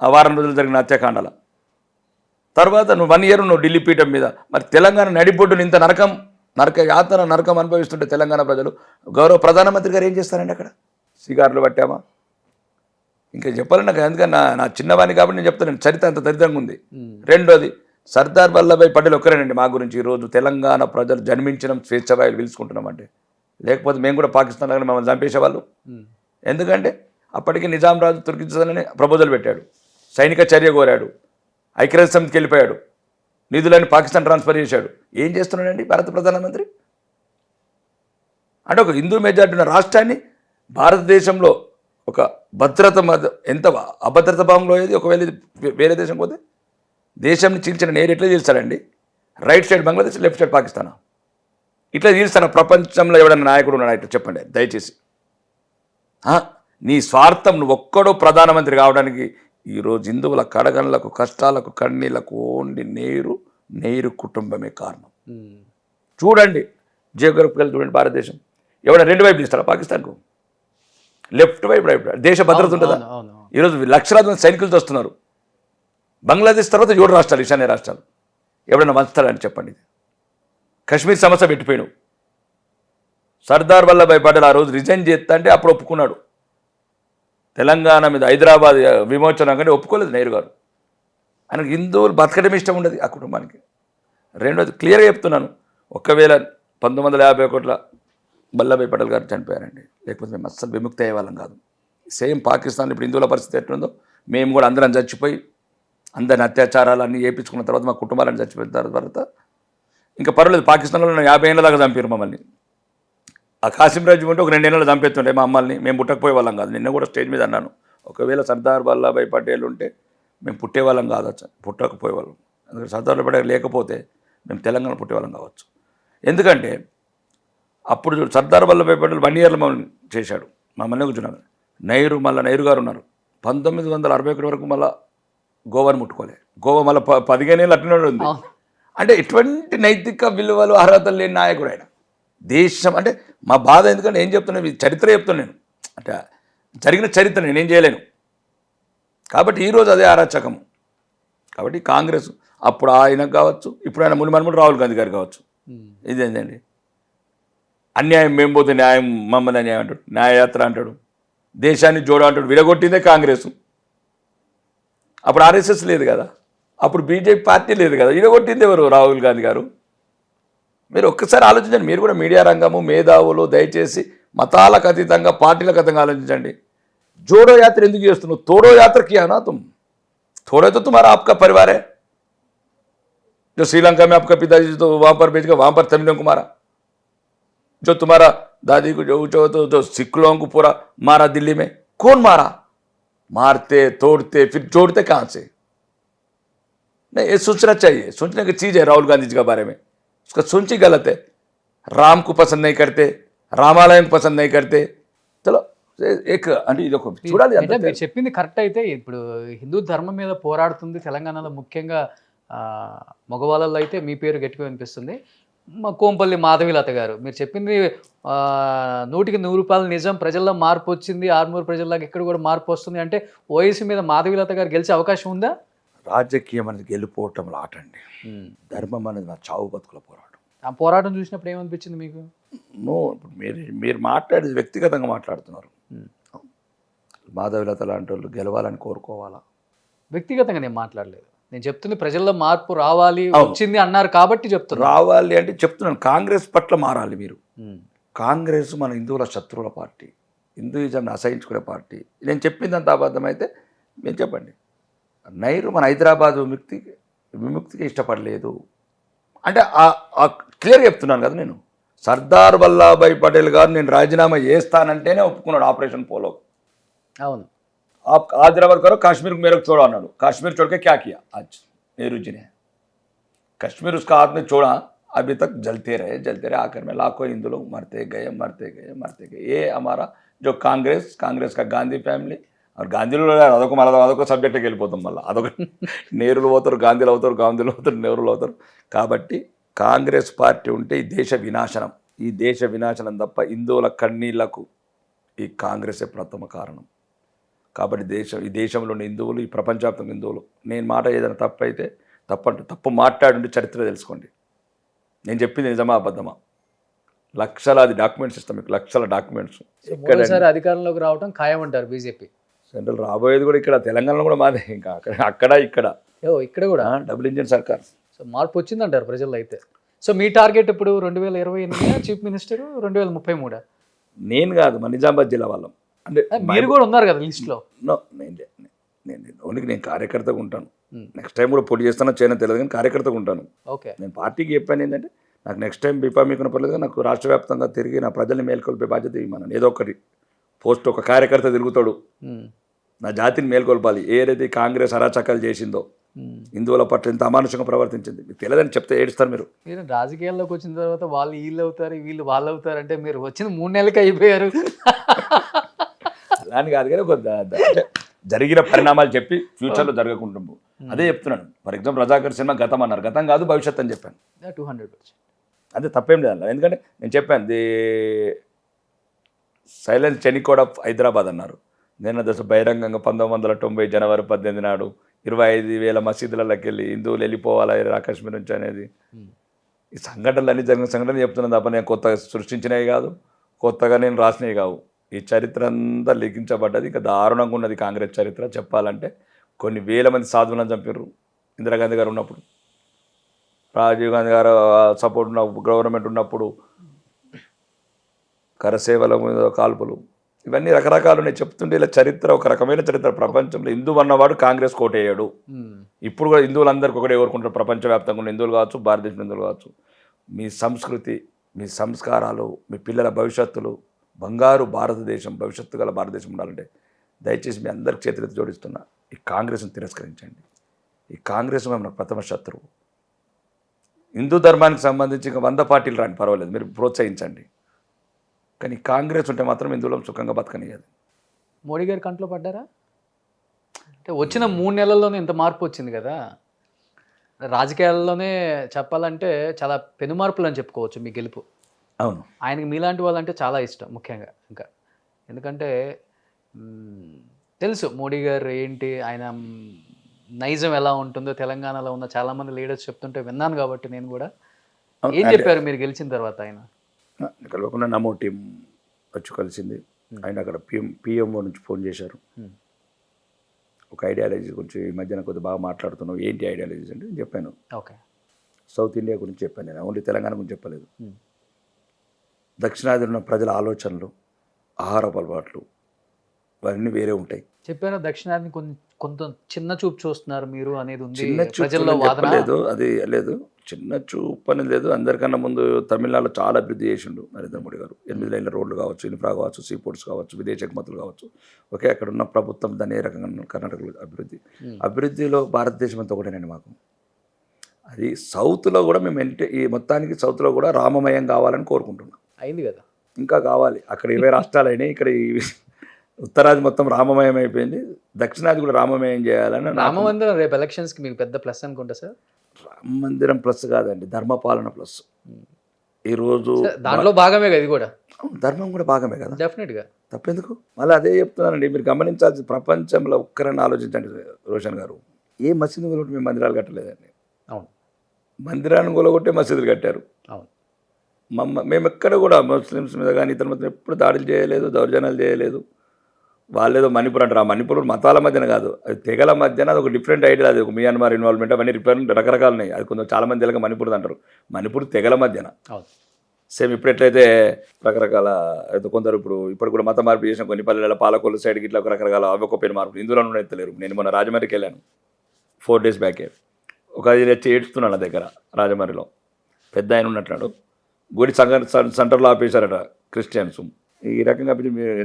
ఆ వారం రోజులు జరిగిన హత్యాకాండాల తర్వాత. నువ్వు 1 ఇయర్ నువ్వు ఢిల్లీ పీఠం మీద. మరి తెలంగాణ నడిబొడ్డుని ఇంత నరకం అనుభవిస్తుంటే తెలంగాణ ప్రజలు, గౌరవ ప్రధానమంత్రి గారు ఏం చేస్తారండి అక్కడ? సిగార్లు పట్టామా? ఇంకా చెప్పాలని నాకు, ఎందుకని నా చిన్నవాణి కాబట్టి నేను చెప్తాను, చరిత్ర అంత దరిద్రంగా ఉంది. రెండోది, సర్దార్ వల్లభాయ్ పటేల్ ఒక్కరేనండి మా గురించి ఈరోజు తెలంగాణ ప్రజలు జన్మించడం స్వేచ్ఛవాయులు పిలుచుకుంటున్నామంటే. లేకపోతే మేము కూడా పాకిస్తాన్ లాగానే మమ్మల్ని చంపేసేవాళ్ళు. ఎందుకంటే అప్పటికి నిజాం రాజు తుర్కిస్తానని ప్రపోజల్ పెట్టాడు, సైనిక చర్య కోరాడు, ఐక్యరాజ్య సమితికి వెళ్ళిపోయాడు, నిధులని పాకిస్తాన్ ట్రాన్స్ఫర్ చేశాడు. ఏం చేస్తున్నాడండి భారత ప్రధానమంత్రి? అంటే ఒక హిందూ మెజారిటీ ఉన్న రాష్ట్రాన్ని భారతదేశంలో ఒక భద్రత ఎంత అభద్రత భావంలో అయ్యేది ఒకవేళ ఇది వేరే దేశం పోతే. దేశాన్ని చీల్చిన నేరు ఎట్లా చీల్చాడండి? Right side Bangladesh, left side Pakistan, ఇట్లా చీల్స్తాను. ప్రపంచంలో ఎవడన్నా నాయకుడు ఉన్నాడు ఇట్లా చెప్పండి దయచేసి. నీ స్వార్థం, నువ్వు ఒక్కడో ప్రధానమంత్రి కావడానికి ఈరోజు హిందువుల కడగన్లకు, కష్టాలకు, కన్నీళ్లకు ఓన్లీ నెహ్రూ కుటుంబమే కారణం. చూడండి జియోగ్రఫికల్ చూడండి భారతదేశం. ఎవడన్నా 2 వైపులు ఇస్తారా పాకిస్తాన్కు? లెఫ్ట్ వైపు, రైట్ వైపు. దేశ భద్రత ఉంటుందా? ఈరోజు లక్షలాది మంది సైనికులతో వస్తున్నారు. బంగ్లాదేశ్ తర్వాత 7 రాష్ట్రాలు, ఈశాన్య రాష్ట్రాలు. ఎవడన్నా వంచుతాడని చెప్పండి. కశ్మీర్ సమస్య పెట్టిపోయాడు. సర్దార్ వల్లభాయ్ పటేల్ ఆ రోజు రిజైన్ చేస్తా అంటే అప్పుడు ఒప్పుకున్నాడు. తెలంగాణ మీద హైదరాబాద్ విమోచన కానీ ఒప్పుకోలేదు నెహ్రూ గారు. ఆయనకు హిందువులు బతకడం ఇష్టం ఉండదు ఆ కుటుంబానికి. రెండోది క్లియర్గా చెప్తున్నాను, ఒకవేళ 1951లో వల్లభాయ్ పటేల్ గారు చనిపోయారండి, లేకపోతే మేము అస్సలు విముక్తి అయ్యే వాళ్ళం కాదు. సేమ్ పాకిస్తాన్లో ఇప్పుడు హిందువుల పరిస్థితి ఎట్లుందో మేము కూడా అందరం చచ్చిపోయి అందరిని అత్యాచారాలన్నీ చేయించుకున్న తర్వాత మా కుటుంబాలను చచ్చిపోయిన తర్వాత ఇంకా పర్వాలేదు. పాకిస్తాన్లో 50 ఏళ్ళ దాకా చంపారు మమ్మల్ని. ఆ కాసిం రాజు ఉంటే ఒక 2 ఏళ్ళలో చంపేస్తుండే మా అమ్మల్ని. మేము పుట్టకపోయే వాళ్ళం కాదు. నిన్న కూడా స్టేజ్ మీద అన్నాను, ఒకవేళ సర్దార్ వల్లభాయ్ పటేల్ ఉంటే మేము పుట్టేవాళ్ళం కావచ్చు, పుట్టకపోయేవాళ్ళం. ఎందుకంటే సర్దార్ వల్లభాయ్ పటేల్ లేకపోతే మేము తెలంగాణ పుట్టేవాళ్ళం కావచ్చు. ఎందుకంటే అప్పుడు సర్దార్ వల్లభాయ్ పటేల్ 1 ఇయర్లో మమ్మల్ని చేశాడు, మమ్మల్ని కూర్చున్నాను. నెహ్రూ గారు ఉన్నారు 1961 వరకు, మళ్ళీ గోవాని ముట్టుకోలే. గోవా మళ్ళీ 15 ఏళ్ళు అట్లనే ఉంది. అంటే ఎటువంటి నైతిక విలువలు, అర్హతలు లేని నాయకుడు ఆయన. దేశం అంటే మా బాధ. ఎందుకంటే ఏం చెప్తున్నాను, చరిత్ర చెప్తాను నేను, అంటే జరిగిన చరిత్ర నేనేం చేయలేను. కాబట్టి ఈరోజు అదే అరాచకము. కాబట్టి కాంగ్రెస్ అప్పుడు ఆయనకు కావచ్చు, ఇప్పుడు ఆయన మునిమనుముడు రాహుల్ గాంధీ గారు కావచ్చు. ఇదేంటండి అన్యాయం? మేము పోతే న్యాయం మమ్మల్ని అన్యాయం అంటాడు, న్యాయయాత్ర అంటాడు, దేశాన్ని జోడ అంటాడు. విడగొట్టిందే కాంగ్రెస్. అప్పుడు ఆర్ఎస్ఎస్ లేదు కదా, అప్పుడు బీజేపీ పార్టీ లేదు కదా, విడగొట్టింది ఎవరు? రాహుల్ గాంధీ గారు. మీరు ఒక్కసారి ఆలోచించండి. మీరు కూడా మీడియా రంగము, మేధావులు, దయచేసి మతాలకు అతీతంగా, పార్టీలకు అతీతంగా ఆలోచించండి. जोड़ो यात्रा ఎందుకు చేస్తున్నావు? तोड़ो यात्रा किया ना तुम, थोड़े तो तुम्हारा आपका परिवार है. जो श्रीलंका में आपका पिताजी तो वहां पर भेज गए, वहां पर तमिलों को मारा. जो तुम्हारा दादी को जो सिख लोगों को पूरा मारा दिल्ली में, कौन मारा? मारते, तोड़ते, फिर जोड़ते कहां से? नहीं, ये सोचना चाहिए. सोचने की चीज है राहुल गांधी जी के बारे में. उसका सोच ही गलत है. राम को पसंद नहीं करते, रामालय को पसंद नहीं करते. चलो అంటే ఇది ఒక చూడాలి. అంటే మీరు చెప్పింది కరెక్ట్. అయితే ఇప్పుడు హిందూ ధర్మం మీద పోరాడుతుంది తెలంగాణలో, ముఖ్యంగా మగవాళ్ళలో అయితే మీ పేరు గట్టిగా వినిపిస్తుంది. మా కోంపల్లి మాధవీలత గారు మీరు చెప్పింది 100% నిజం. ప్రజల్లో మార్పు వచ్చింది, ఆర్మూరు ప్రజల్లాగా ఇక్కడ కూడా మార్పు వస్తుంది అంటే ఓఎస్సీ మీద మాధవీలత గారు గెలిచే అవకాశం ఉందా? రాజకీయం అనేది గెలుపోవటం ఆటండి, ధర్మం అనేది మా చావు బతుకుల పోరాటం. ఆ పోరాటం చూసినప్పుడు ఏమనిపించింది మీకు? ఇప్పుడు మీరు మాట్లాడేది వ్యక్తిగతంగా మాట్లాడుతున్నారు. మాధవీలత లాంటి వాళ్ళు గెలవాలని కోరుకోవాలా? వ్యక్తిగతంగా నేను మాట్లాడలేదు. నేను చెప్తుంది ప్రజల్లో మార్పు రావాలి, వచ్చింది అన్నారు కాబట్టి చెప్తున్నా. రావాలి అంటే చెప్తున్నాను, కాంగ్రెస్ పట్ల మారాలి మీరు. కాంగ్రెస్ మన హిందువుల శత్రువుల పార్టీ, హిందూయిజంని అసహించుకునే పార్టీ. నేను చెప్పిందంత అబద్ధమైతే మీరు చెప్పండి. నైరు మన హైదరాబాద్ విముక్తికి ఇష్టపడలేదు అంటే క్లియర్ చెప్తున్నాను కదా నేను. సర్దార్ వల్లభాయ్ పటేల్ గారు నేను రాజీనామా చేస్తానంటేనే ఒప్పుకున్నాడు ఆపరేషన్ పోలో. అవును, आप हैदराबाद करो, कश्मीर को मेरे को छोड़ो अన్నాడు. कश्मीर छोड़ के क्या किया आज नेहरू जी ने? कश्मीर उसका हाथ में छोड़ा, अभी तक जलते रहे आखिर में लाखों हिंदू लोग मरते गए. ये हमारा जो कांग्रेस का गांधी फ्యామిలీ और గాంధీలో అదొక సబ్జెక్ట్కి వెళ్ళిపోతాం. మళ్ళీ అదొక నెహ్రూలు అవుతారు, గాంధీలు అవుతారు, నెహ్రూలు అవుతారు. కాబట్టి కాంగ్రెస్ పార్టీ ఉంటే ఈ దేశ వినాశనం తప్ప హిందువుల కన్నీళ్లకు ఈ కాంగ్రెసే ప్రథమ కారణం. కాబట్టి ఈ దేశంలోని హిందువులు, ఈ ప్రపంచవ్యాప్తంగా హిందువులు, నేను మాట ఏదైనా తప్పు అయితే తప్పు మాట్లాడుంటే చరిత్ర తెలుసుకోండి. నేను చెప్పింది నిజమా అబద్ధమా? లక్షలాది డాక్యుమెంట్స్ ఇస్తాం మీకు, లక్షల డాక్యుమెంట్స్. మూడోసారి అధికారంలోకి రావడం ఖాయం అంటారు బీజేపీ. సెంట్రల్ రాబోయేది కూడా ఇక్కడ, తెలంగాణలో కూడా మాదే, ఇంకా అక్కడ ఇక్కడ కూడా డబుల్ ఇంజిన్ సర్కార్. సో మార్పు వచ్చిందంటారు ప్రజల్లో అయితే. సో మీ టార్గెట్ ఇప్పుడు 2028 చీఫ్ మినిస్టర్, 2033? నేను కాదు, మన నిజామాబాద్ జిల్లా వాళ్ళం. అంటే మీరు కూడా ఉన్నారు కదా లిస్ట్లో. నేను కార్యకర్తగా ఉంటాను. నెక్స్ట్ టైం కూడా పోటీ చేస్తానో చేయనో తెలియదు, కానీ కార్యకర్తగా ఉంటాను. ఓకే, నేను పార్టీకి చెప్పాను ఏంటంటే నాకు నెక్స్ట్ టైం బీపా మీకున్న పర్లేదు, నాకు రాష్ట్ర వ్యాప్తంగా తిరిగి నా ప్రజల్ని మేల్కొల్పే బాధ్యత ఇవ్వమన్నాను. ఏదో ఒకటి పోస్ట్ ఒక కార్యకర్త తిరుగుతాడు, నా జాతిని మేల్కొల్పాలి. ఏదైతే కాంగ్రెస్ అరాచకాలు చేసిందో, హిందువుల పట్ల ఎంత అమానుషంగా ప్రవర్తించింది మీకు తెలియదని చెప్తే ఏడుస్తారు మీరు. మీరు రాజకీయాల్లోకి వచ్చిన తర్వాత వాళ్ళు వీళ్ళు అవుతారు, వీళ్ళు వాళ్ళు అవుతారు అంటే మీరు వచ్చిన 3 నెలలకి అయిపోయారు. అలాని కాదు కానీ ఒక జరిగిన పరిణామాలు చెప్పి ఫ్యూచర్లో జరగకుండా అదే చెప్తున్నాను. ఫర్ ఎగ్జాంపుల్ రజాకర్ సినిమా గతం అన్నారు, గతం కాదు భవిష్యత్ అని చెప్పాను. 200%. అదే తప్పేం లేదు అన్నారు. ఎందుకంటే నేను చెప్పాను ది సైలెన్స్ చెనికోడ్ ఆఫ్ హైదరాబాద్ అన్నారు. నేను దశ బహిరంగంగా 1990 జనవరి 18 నాడు 25,000 మసీదులకి వెళ్ళి హిందువులు వెళ్ళిపోవాలి కాశ్మీర్ నుంచి అనేది, ఈ సంఘటనలు అన్నీ జరిగిన సంఘటనలు చెప్తున్నాను తప్ప నేను కొత్తగా సృష్టించినవి కాదు, కొత్తగా నేను రాసినవి కావు. ఈ చరిత్ర అంతా లిఖించబడ్డది. ఇంకా దారుణంగా ఉన్నది కాంగ్రెస్ చరిత్ర. చెప్పాలంటే కొన్ని వేల మంది సాధువులను చంపారు ఇందిరాగాంధీ గారు ఉన్నప్పుడు, రాజీవ్ గాంధీ గారు సపోర్ట్ ఉన్న గవర్నమెంట్ ఉన్నప్పుడు, కరసేవల మీద కాల్పులు, ఇవన్నీ రకరకాలు నేను చెప్తుంటే ఇలా చరిత్ర ఒక రకమైన చరిత్ర. ప్రపంచంలో హిందువు అన్నవాడు కాంగ్రెస్ కోటేయాడు. ఇప్పుడు కూడా హిందువులందరికీ ఒకటే కోరుకుంటారు, ప్రపంచవ్యాప్తంగా ఉన్న హిందువులు కావచ్చు, భారతదేశం హిందువులు కావచ్చు. మీ సంస్కృతి, మీ సంస్కారాలు, మీ పిల్లల భవిష్యత్తులు, బంగారు భారతదేశం, భవిష్యత్తు గల భారతదేశం ఉండాలంటే దయచేసి మీ అందరికి చేతులెత్తి జోడిస్తున్నా, ఈ కాంగ్రెస్ను తిరస్కరించండి. ఈ కాంగ్రెస్ మన ప్రథమ శత్రువు. హిందూ ధర్మానికి సంబంధించి ఇంకా 100 పార్టీలు రాని పర్వాలేదు, మీరు ప్రోత్సహించండి. కానీ కాంగ్రెస్ ఉంటే మాత్రం హిందువులను సుఖంగా బతకనియదు. మోడీ గారి కంట్లో పడ్డారా? అంటే వచ్చిన 3 నెలల్లోనే ఇంత మార్పు వచ్చింది కదా. రాజకీయాల్లోనే చెప్పాలంటే చాలా పెనుమార్పులు అని చెప్పుకోవచ్చు మీ గెలుపు. అవును, ఆయనకి మీలాంటి వాళ్ళంటే చాలా ఇష్టం ముఖ్యంగా. ఇంకా ఎందుకంటే తెలుసు మోడీ గారు ఏంటి, ఆయన నైజం ఎలా ఉంటుందో తెలంగాణలో ఉన్న చాలామంది లీడర్స్ చెప్తుంటే విన్నాను కాబట్టి నేను కూడా. ఏం చెప్పారు మీరు గెలిచిన తర్వాత? ఆయన కలవకుండా నమో టీం వచ్చి కలిసింది. ఆయన అక్కడ పిఎంఓ నుంచి ఫోన్ చేశారు. ఒక ఐడియాలజీ గురించి ఈ మధ్యన కొద్దిగా బాగా మాట్లాడుతున్నావు, ఏంటి ఐడియాలజీస్ అంటే నేను చెప్పాను. ఓకే, సౌత్ ఇండియా గురించి చెప్పాను నేను, ఓన్లీ తెలంగాణ గురించి చెప్పలేదు. దక్షిణాది ఉన్న ప్రజల ఆలోచనలు, ఆహారపు అలవాట్లు ఇవన్నీ వేరే ఉంటాయి. చెప్పారు దక్షిణాదిని కొంత చిన్న చూపు చూస్తున్నారు మీరు అనేది ఉంది చిన్న ప్రజల్లో వాదన. లేదు, అది లేదు, చిన్న చూపు అనేది లేదు. అందరికన్నా ముందు తమిళనాడులో చాలా అభివృద్ధి చేసిండు నరేంద్ర మోడీ గారు. 8 లైన్ల రోడ్లు కావచ్చు, ఇన్ఫ్రా కావచ్చు, సీ పోర్ట్స్ కావచ్చు, విదేశీ ఎగుమతులు కావచ్చు. ఓకే, అక్కడ ఉన్న ప్రభుత్వం దాన్ని ఏ రకంగా కర్ణాటకలో అభివృద్ధిలో భారతదేశం అంతా ఒకటేనండి మాకు. అది సౌత్లో కూడా మేము ఈ మొత్తానికి సౌత్లో కూడా రామమయం కావాలని కోరుకుంటున్నాం. అయింది కదా, ఇంకా కావాలి. అక్కడ 20 రాష్ట్రాలు అయినాయి, ఇక్కడ ఉత్తరాది మొత్తం రామమయం అయిపోయింది, దక్షిణాది కూడా రామమయం చేయాలని. రామ మందిరం రేపు ఎలక్షన్స్కి మీకు పెద్ద ప్లస్ అనుకుంటా సార్. రామ మందిరం ప్లస్ కాదండి, ధర్మపాలన ప్లస్. ఈరోజు దాంట్లో భాగమే కదా ఇది కూడా, ధర్మం కూడా భాగమే కదా, డెఫినెట్గా. తప్పెందుకు? మళ్ళీ అదే చెప్తున్నానండి, మీరు గమనించాల్సి ప్రపంచంలో ఒక్కరని ఆలోచించండి రోషన్ గారు, ఏ మసీదు కూలగొట్టి మేము మందిరాలు కట్టలేదండి. అవును, మందిరాన్ని కూలగొట్టే మసీదులు కట్టారు. అవును. మేము ఎక్కడ కూడా ముస్లిమ్స్ మీద కానీ ఇతర మతం ఎప్పుడు దాడులు చేయలేదు, దౌర్జన్యాలు చేయలేదు. వాళ్ళేదో మణిపూర్ అంటారు, ఆ మణిపూర్ మతాల మధ్యన కాదు, అది తెగల మధ్యన, అది ఒక డిఫరెంట్ ఐడియా, అది ఒక మియాన్మార్ ఇన్వాల్వ్మెంట్, అవన్నీ రకరకాలు ఉన్నాయి. అది కొంచెం చాలా మంది తెలియక మణిపూర్ అంటారు, మణిపూర్ తెగల మధ్యన. అవును. సేమ్ ఇప్పుడు ఎట్లయితే రకరకాల కొందరు ఇప్పుడు కూడా మత మార్పు చేసిన కొన్ని పల్లెల పాలకొల్లు సైడ్కి ఇట్లా ఒక రకరకాల అవి ఒక పేరు మార్పు హిందువులను ఎత్తలేరు. నేను మొన్న రాజమండ్రికి వెళ్ళాను 4 days బ్యాకే, ఒక అది వచ్చి ఏడుస్తున్నాడు నా దగ్గర రాజమండ్రిలో, పెద్ద ఆయన ఉన్నట్టున్నాడు, గుడి సెంటర్లో ఆపేశారట క్రిస్టియన్స్. ఈ రకంగా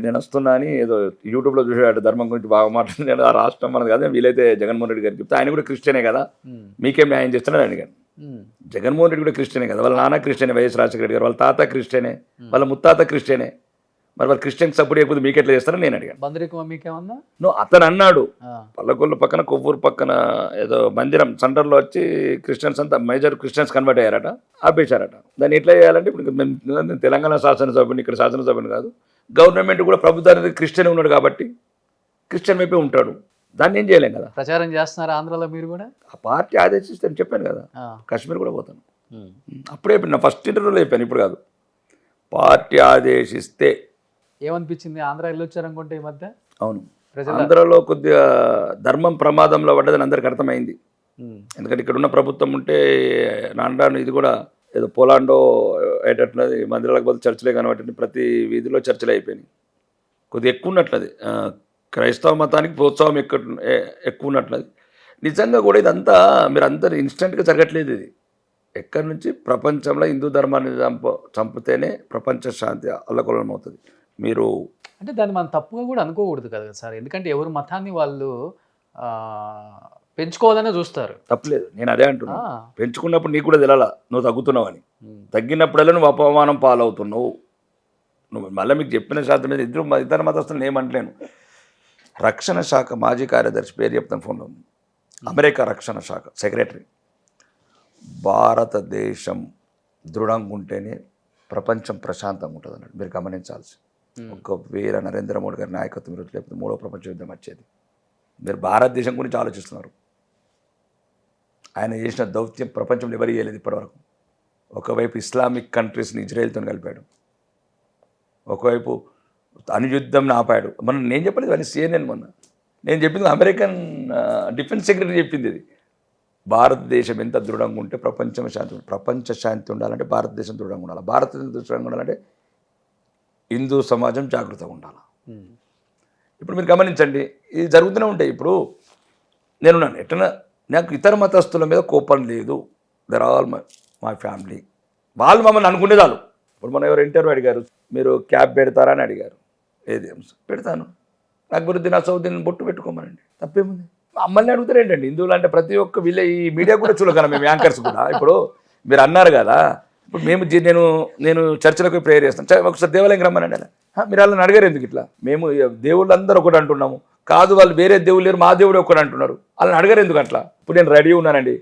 నేను వస్తున్నా అని ఏదో యూట్యూబ్లో చూసాడు, ధర్మం గురించి బాగా మాట్లాడినాడు. ఆ రాష్ట్రం మనది కదా, వీలైతే జగన్మోహన్ రెడ్డి గారికి చెప్తే, ఆయన కూడా క్రిస్టియనే కదా, మీకేం న్యాయం చేస్తున్నాడు అడిగాను. జగన్మోహన్ రెడ్డి కూడా క్రిస్టియనే కదా, వాళ్ళ నాన్న క్రిస్టియనే, వైఎస్ రాజశేఖర రెడ్డి గారు, వాళ్ళ తాత క్రిస్టియనే, వాళ్ళ ముత్తాత క్రిస్టియనే, మరి వాళ్ళు క్రిస్టియన్ సపోర్ట్ చేయకపోతే మీకు ఎట్లా చేస్తారని నేను అడిగాను. బందరికం మీకేమన్నా? అతను అన్నాడు, పల్లకొల్లు పక్కన కొవ్వూరు పక్కన ఏదో మందిరం సెంటర్లో వచ్చి క్రిస్టియన్స్ అంతా మేజర్ క్రిస్టియన్స్ కన్వర్ట్ అయ్యారట, ఆపేశారట. దాన్ని ఎట్లా చేయాలంటే, ఇప్పుడు మేము తెలంగాణ శాసనసభ్యుని, ఇక్కడ శాసనసభ్యుని కాదు, గవర్నమెంట్ కూడా ప్రభుత్వానికి క్రిస్టియన్ ఉన్నాడు కాబట్టి క్రిస్టియన్ వైపే ఉంటాడు, దాన్ని ఏం చేయలేం కదా. ప్రచారం చేస్తున్నారు ఆంధ్రాలో మీరు కూడా? ఆ పార్టీ ఆదేశిస్తే చెప్పాను కదా, కాశ్మీర్ కూడా పోతాను. అప్పుడే నా ఫస్ట్ ఇంటర్వ్యూలో చెప్పాను, ఇప్పుడు కాదు. పార్టీ ఆదేశిస్తే ఏమనిపించింది? ఆంధ్ర వెళ్ళొచ్చారనుకుంటే ఈ మధ్య. అవును, ఆంధ్రలో కొద్దిగా ధర్మం ప్రమాదంలో పడ్డదని అందరికి అర్థమైంది. ఎందుకంటే ఇక్కడ ఉన్న ప్రభుత్వం ఉంటే నాండాను ఇది కూడా ఏదో పోలాండో అయ్యేటట్లున్నది, మందిరాలకు బదులు చర్చలే కనబట్టి ప్రతి వీధిలో చర్చలే అయిపోయినాయి. కొద్దిగా ఎక్కువ ఉన్నట్లది, క్రైస్తవ మతానికి ప్రోత్సాహం ఎక్కువ ఉన్నట్లది. నిజంగా కూడా ఇదంతా మీరు అందరు ఇన్స్టెంట్గా జరగట్లేదు. ఇది ఎక్కడి నుంచి ప్రపంచంలో హిందూ ధర్మాన్ని చంపితేనే ప్రపంచ శాంతి అల్లకొల్లం అవుతుంది. మీరు అంటే దాన్ని మనం తప్పుగా కూడా అనుకోకూడదు కదా సార్, ఎందుకంటే ఎవరు మతాన్ని వాళ్ళు పెంచుకోవాలనే చూస్తారు. తప్పలేదు, నేను అదే అంటున్నా. పెంచుకున్నప్పుడు నీకు కూడా తెలాల నువ్వు తగ్గుతున్నావు అని, తగ్గినప్పుడల్లా నువ్వు అపమానం పాలవుతున్నావు. నువ్వు మళ్ళీ మీకు చెప్పిన శాతం మీద ఇతర మతస్థులను ఏమంటలేను. రక్షణ శాఖ మాజీ కార్యదర్శి పేరు చెప్తాను ఫోన్లో, అమెరికా రక్షణ శాఖ సెక్రటరీ, భారతదేశం దృఢంగా ఉంటేనే ప్రపంచం ప్రశాంతంగా ఉంటుంది అన్నట్టు మీరు గమనించాల్సి. ఒకవేళ నరేంద్ర మోడీ గారి నాయకత్వం ఈరోజు లేకపోతే 3వ ప్రపంచ యుద్ధం వచ్చేది. మీరు భారతదేశం గురించి ఆలోచిస్తున్నారు. ఆయన చేసిన దౌత్యం ప్రపంచంలో ఎవరు చేయలేదు ఇప్పటివరకు. ఒకవైపు ఇస్లామిక్ కంట్రీస్ని ఇజ్రాయెల్తో కలిపాడు, ఒకవైపు అణుయుద్ధంని ఆపాడు. నేను చెప్పలేదు అని CNN మొన్న నేను చెప్పింది అమెరికన్ డిఫెన్స్ సెక్రటరీ చెప్పింది. ఇది భారతదేశం ఎంత దృఢంగా ఉంటే ప్రపంచ శాంతి ఉండాలంటే భారతదేశం దృఢంగా ఉండాలి. భారతదేశం దృఢంగా ఉండాలంటే హిందూ సమాజం జాగృతంగా ఉండాలి. ఇప్పుడు మీరు గమనించండి, ఇది జరుగుతూనే ఉంటాయి. ఇప్పుడు నేనున్నాను ఎట్లా, నాకు ఇతర మతస్థుల మీద కోపం లేదు, దర్ ఆల్ మై ఫ్యామిలీ, వాళ్ళు మమ్మల్ని అనుకునే చాలు. ఇప్పుడు మన ఎవరు ఇంటర్వ్యూ అడిగారు, మీరు క్యాప్ పెడతారా అని అడిగారు. ఏది పెడతాను, అక్బరుద్దీన్ నసరుద్దీన్ బొట్టు పెట్టుకోమనండి, తప్పేముంది. మమ్మల్ని అడుగుతారు ఏంటండి హిందువులు అంటే, ప్రతి ఒక్క ఈ మీడియా కూడా చూడగలం మేము యాంకర్స్ కూడా. ఇప్పుడు మీరు అన్నారు కదా, ఇప్పుడు నేను చర్చలకు ప్రేయర్ చేస్తాను, ఒకసారి దేవాలయంకి రమ్మనండి అలా. మీరు వాళ్ళని అడిగారు ఎందుకు ఇట్లా? మేము దేవుళ్ళు అందరూ ఒకటి అంటున్నాము, కాదు వాళ్ళు వేరే దేవుళ్ళు లేరు, మా దేవుడు ఒకటి అంటున్నారు, వాళ్ళని అడగారు ఎందుకు అట్లా? ఇప్పుడు నేను రెడీ ఉన్నానండి,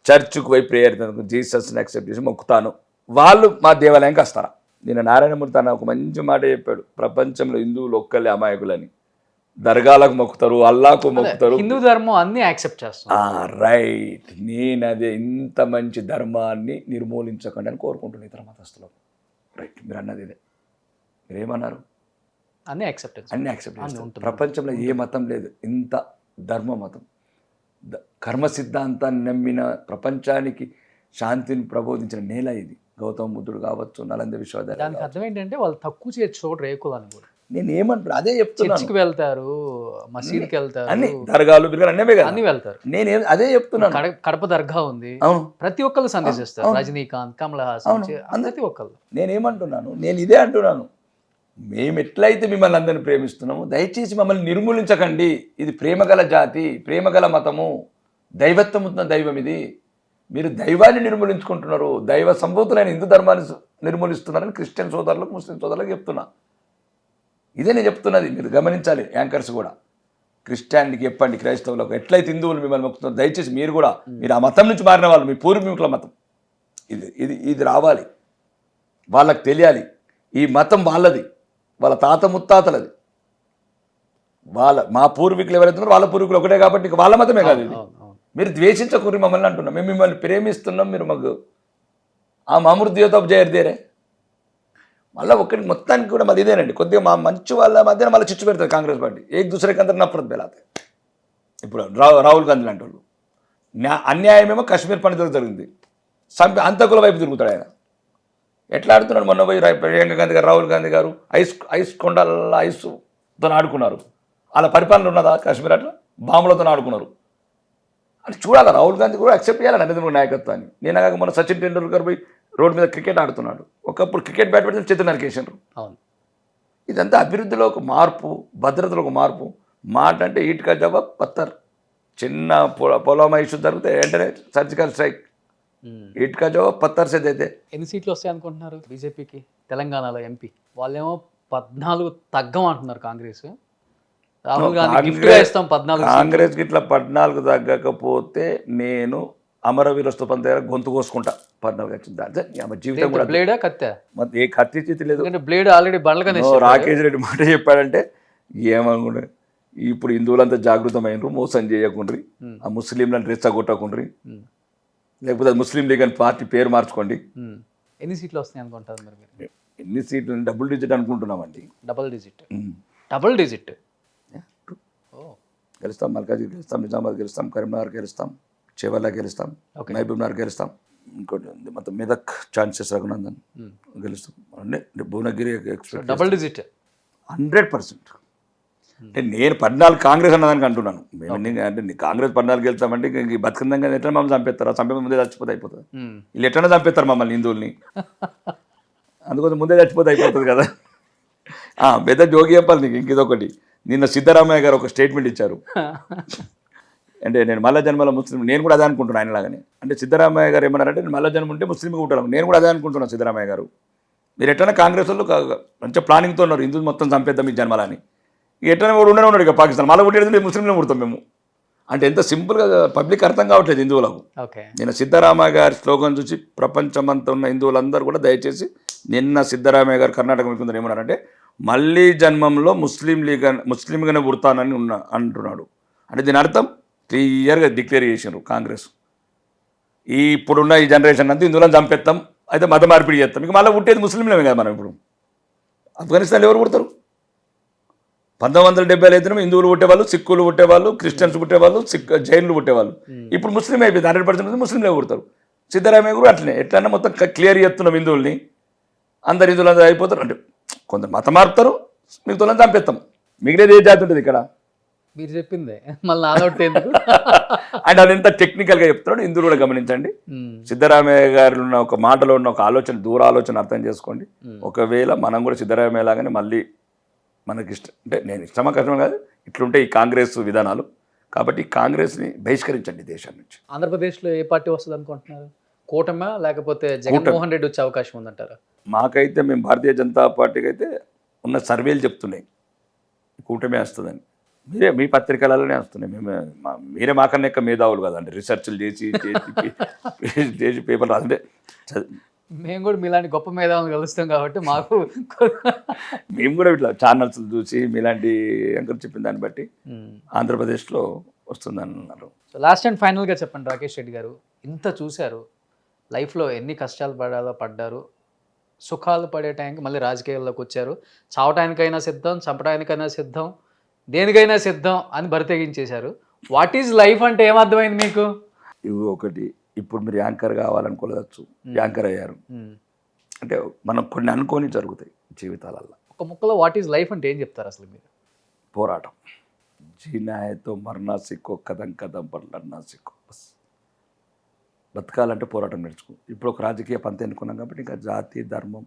చర్చ్కు పోయి ప్రేయర్ జీసస్ని యాక్సెప్ట్ చేసి మొక్కుతాను, వాళ్ళు మా దేవాలయంకి వస్తారా? నేను నారాయణమూర్తి అన్న ఒక మంచి మాట చెప్పాడు, ప్రపంచంలో హిందువులు ఒక్కలే అమాయకులని, దర్గాలకు మొక్కుతారు, అల్లాకు మొక్కుతారు, హిందూ ధర్మం అన్ని యాక్సెప్ట్ చేస్తాను. రైట్, నేను అదే ఇంత మంచి ధర్మాన్ని నిర్మూలించకండి అని కోరుకుంటున్నాను ఇతర మతస్థులకు. రైట్, మీరు అన్నది ఇదే. మీరేమన్నారు? అన్ని యాక్సెప్ట్ చేస్తారు. ప్రపంచంలో ఏ మతం లేదు ఇంత ధర్మ మతం, కర్మ సిద్ధాంతాన్ని నమ్మిన, ప్రపంచానికి శాంతిని ప్రబోధించిన నేల ఇది. గౌతమ బుద్ధుడు కావచ్చు, నలంద విశ్వవిద్యాలయం. దానికి అర్థం ఏంటంటే వాళ్ళు తక్కువ చేసి చూడరు రేకులని కూడా. నేను ఏమంటున్నా అదే చెప్తున్నాను. చర్చికి వెళ్తారు, మసీద్కి వెళ్తారు, అన్ని దర్గాలు అన్నీ అన్ని వెళ్తారు. నేను అదే చెప్తున్నాను. కడప దర్గా ఉంది, అవును, ప్రతి ఒక్కళ్ళు సందేశిస్తారు. రజనీకాంత్, కమల్ హాసన్, ప్రతి ఒక్కళ్ళు. నేనేమంటున్నాను, నేను ఇదే అంటున్నాను, మేము ఎట్లయితే మిమ్మల్ని అందరిని ప్రేమిస్తున్నాము, దయచేసి మమ్మల్ని నిర్మూలించకండి. ఇది ప్రేమగల జాతి, ప్రేమగల మతము, దైవత్వం ఉన్న దైవం ఇది. మీరు దైవాన్ని నిర్మూలించుకుంటున్నారు, దైవ సంభూతులైన హిందూ ధర్మాన్ని నిర్మూలిస్తున్నారని క్రిస్టియన్ సోదరులకు, ముస్లిం సోదరులకు చెప్తున్నా. ఇదే నేను చెప్తున్నది, మీరు గమనించాలి. యాంకర్స్ కూడా క్రిస్టియానిటీకి చెప్పండి, క్రైస్తవులకు ఎట్లయితే హిందువులు మిమ్మల్ని మొక్కుతున్నారు, దయచేసి మీరు కూడా, మీరు ఆ మతం నుంచి మారిన వాళ్ళు, మీ పూర్వీకుల మతం ఇది రావాలి. వాళ్ళకి తెలియాలి ఈ మతం వాళ్ళది, వాళ్ళ తాత ముత్తాతలది. మా పూర్వీకులు ఎవరైతే వాళ్ళ పూర్వీకులు ఒకటే కాబట్టి ఇక వాళ్ళ మతమే కాదు ఇది. మీరు ద్వేషించకూరి మమ్మల్ని అంటున్నాం, మేము మిమ్మల్ని ప్రేమిస్తున్నాం, మీరు మాకు ఆ మామూలు దేవత జయర్దేరే. మళ్ళీ ఒకటి మొత్తానికి కూడా మళ్ళీ ఇదేనండి, కొద్దిగా మా మంచి వాళ్ళ మధ్యన మళ్ళీ చిచ్చు పెడతారు కాంగ్రెస్ పార్టీ. ఏక దూసరే అందరూ నఫరత్ బెలాతే. ఇప్పుడు రాహుల్ గాంధీ లాంటి వాళ్ళు అన్యాయమేమో కాశ్మీర్ పండితులకు జరిగింది, అంతకుల వైపు తిరుగుతాడు ఆయన. ఎట్లా ఆడుతున్నాడు మొన్న పోయి ప్రియాంక గాంధీ గారు, రాహుల్ గాంధీ గారు ఐస్ కొండల ఐస్తో ఆడుకున్నారు. అలా పరిపాలన ఉన్నదా కాశ్మీర్? అట్లా బాంబులతో ఆడుకున్నారు. అని చూడాలి, రాహుల్ గాంధీ కూడా యాక్సెప్ట్ చేయాలి నరేంద్ర మోడీ నాయకత్వాన్ని. నేను కాక మొన్న సచిన్ టెండూల్కర్ పోయి రోడ్డు మీద క్రికెట్ ఆడుతున్నాడు, ఒకప్పుడు క్రికెట్ బ్యాట్ పెడితే చేతులు నరికేసారు. ఇదంతా అభివృద్ధిలో ఒక మార్పు, భద్రతలో ఒక మార్పు. మాట అంటే ఈట్కా జవాబ్ పత్తర్. చిన్న పొలం ఇష్యూ జరిగితే వెంటనే సర్జికల్ స్ట్రైక్, ఈట్కా జవాబ్ పత్తర్ సేద్ అయితే. ఎన్ని సీట్లు వస్తాయి అనుకుంటున్నారు బీజేపీకి తెలంగాణలో ఎంపీ? వాళ్ళేమో 14 తగ్గం అంటున్నారు కాంగ్రెస్. రాహుల్ గాంధీ గిఫ్ట్గా ఇస్తాం 14. కాంగ్రెస్కి ఇట్లా 14 తగ్గకపోతే నేను అమరవీర స్తూపం దగ్గర గొంతు కోసుకుంటా. 14 వచ్చింది జీవితం కూడా. బ్లేడా కత్తా? ఏ కత్తి చేతి లేదు, బ్లేడ్ ఆల్రెడీ బండ్లగానే. రాకేష్ రెడ్డి మాట చెప్పాడంటే ఏమనుకుంటే, ఇప్పుడు హిందువులంతా జాగృతమైనరు, మోసం చేయకుండ్రి, ఆ ముస్లింలను రెచ్చగొట్టకుండ్రి, లేకపోతే ముస్లిం లీగ్ అని పార్టీ పేరు మార్చుకోండి. ఎన్ని సీట్లు వస్తాయి అనుకుంటారు మరి మీరు? ఎన్ని సీట్లు? డబుల్ డిజిట్ అనుకుంటున్నామండి. డబుల్ డిజిట్ గెలుస్తాం. మల్కాజ్గిరి గెలుస్తాం, నిజామాబాద్ గెలుస్తాం, కరీంనగర్ గెలుస్తాం, చేవల్ల గెలుస్తాం, మహబూబ్ నగర్ గెలుస్తాం. ఇంకోటి ఉంది మొత్తం మెదక్ ఛాన్సెస్, రఘునందన్ గెలుస్తాం. Bhuvanagiri double digit 100%. అంటే నేను 14 కాంగ్రెస్ అన్నదానికి అంటున్నాను. మేము అంటే కాంగ్రెస్ 14 వెళ్తామంటే ఇంక బతుకుందంగా ఎట్లా మమ్మల్ని చంపేస్తారా? చంపే ముందే చచ్చిపోతే అయిపోతుంది. వీళ్ళు ఎట్లనే చంపేస్తారు మమ్మల్ని హిందువుల్ని, అందుకోసం ముందే చచ్చిపోతే అయిపోతుంది కదా. పెద్ద జోగి చెప్పాలి నీకు ఇంకొకటి. నిన్న సిద్ధరామయ్య గారు ఒక స్టేట్మెంట్ ఇచ్చారు, అంటే నేను మళ్ళా జన్మలో ముస్లిం, నేను కూడా అదే అనుకుంటున్నాను ఆయనలాగానే. అంటే సిద్ధరామయ్య గారు ఏమన్నారంటే నేను మళ్ళా జన్మ ఉంటే ముస్లింగా ఉంటాను, నేను కూడా అదే అనుకుంటున్నాను. సిద్ధరామయ్య గారు మీరు ఎట్లయినా కాంగ్రెస్ వాళ్ళు మంచిగా ప్లానింగ్తో ఉన్నారు, హిందువులు మొత్తం చంపేద్దాం ఈ జన్మలని. ఎట్లనే కూడా ఉండనే ఉన్నాడు ఇక పాకిస్తాన్, మళ్ళీ పుట్టేది ముస్లింలు పుడతాం మేము అంటే. ఎంత సింపుల్గా పబ్లిక్ అర్థం కావట్లేదు హిందువులకు. నేను సిద్ధరామయ్య గారి స్లోగన్ చూసి ప్రపంచమంతా ఉన్న హిందువులందరూ కూడా దయచేసి, నిన్న సిద్ధరామయ్య గారు కర్ణాటక ముఖ్యమంత్రి ఏమన్నారంటే మళ్ళీ జన్మంలో ముస్లింగానే పుడతానని అంటున్నాడు. అంటే దీని అర్థం క్లియర్గా డిక్లేర్ చేసినారు కాంగ్రెస్. ఇప్పుడున్న ఈ జనరేషన్ అంతా హిందువులను చంపేస్తాం, అయితే మత మార్పిడి చేస్తాం, ఇక మళ్ళీ పుట్టేది ముస్లింలమే కదా. మనం ఇప్పుడు ఆఫ్ఘనిస్తాన్లో ఎవరు పుడతారు? 1970 అయితేనే హిందువులు పుట్టేవాళ్ళు, సిక్కులు పుట్టేవాళ్ళు, క్రిస్టియన్స్ పుట్టేవాళ్ళు, జైన్లు పుట్టేవాళ్ళు. ఇప్పుడు ముస్లిం అయిపోయింది, 100% ముస్లింలే పుడతారు. సిద్ధరామయ్య కూడా అట్లనే ఎట్లన్నా మొత్తం క్లియర్ చేస్తున్నాం హిందువుల్ని, అందరు హిందువులు అందరూ అయిపోతారు. అంటే కొందరు మతం మారుతారు, మిగతా చంపేస్తాం, మిగిలినది ఏ జాతి ఉంటుంది ఇక్కడ? మీరు చెప్పిందే మళ్ళీ ఆలోట్ ఎందుకు అంటే అది ఎంత టెక్నికల్గా చెప్తున్నాడు హిందువులు కూడా గమనించండి. సిద్ధరామయ్య గారు ఉన్న ఒక మాటలో ఉన్న ఒక ఆలోచన, దూర ఆలోచన అర్థం చేసుకోండి. ఒకవేళ మనం కూడా సిద్ధరామయ్య లాగానే మళ్ళీ మనకి ఇష్టం అంటే, నేను ఇష్టమా కష్టమా కాదు, ఇట్లుంటే ఈ కాంగ్రెస్ విధానాలు, కాబట్టి కాంగ్రెస్ని బహిష్కరించండి దేశం నుంచి. ఆంధ్రప్రదేశ్లో ఏ పార్టీ వస్తుంది అనుకుంటున్నారు? కూటమా లేకపోతే జగన్మోహన్ రెడ్డి వచ్చే అవకాశం ఉందంటారా? మాకైతే మేము భారతీయ జనతా పార్టీకి అయితే ఉన్న సర్వేలు చెప్తున్నాయి కూటమి వస్తుందని. మీ పత్రికలలోనే వస్తున్నాయి. మీరే మాకన్నా ఎక్కువ మేధావులు కదండి, రీసెర్చ్లు చేసి పేపర్లు రాదంటే. మేము కూడా మీలాంటి గొప్ప మేధావులు కలుస్తాం కాబట్టి మాకు మేము కూడా ఇట్లా ఛానల్స్ చూసి మీలాంటి యాంకర్ చెప్పిన దాన్ని బట్టి ఆంధ్రప్రదేశ్లో వస్తుందని అన్నారు. సో లాస్ట్ అండ్ ఫైనల్గా చెప్పండి రాకేష్ రెడ్డి గారు, ఇంత చూశారు, లైఫ్లో ఎన్ని కష్టాలు పడ్డారు, సుఖాలు పడే టైంకి మళ్ళీ రాజకీయాల్లోకి వచ్చారు, చావటానికైనా సిద్ధం, చంపడానికైనా సిద్ధం, దేనికైనా సిద్ధం అని బరితెగించేశారు. వాట్ ఈజ్ లైఫ్ అంటే ఏమర్థమైంది మీకు? ఇవి ఒకటి, ఇప్పుడు మీరు యాంకర్ కావాలనుకోవచ్చు, యాంకర్ అయ్యారు. అంటే మనం కొన్ని అనుకోని జరుగుతాయి జీవితాలలో. ఒక ముక్కలో వాట్ ఈజ్ లైఫ్ అంటే ఏం చెప్తారు అసలు మీరు? పోరాటం. జీనా హై తో మర్నా సిక్కో, కదం కదం పర్ లడ్నా సిక్కో. బస్ బతకాలంటే పోరాటం నేర్చుకో. ఇప్పుడు ఒక రాజకీయ పంత ఎన్నుకున్నాం కాబట్టి ఇంకా జాతి, ధర్మం,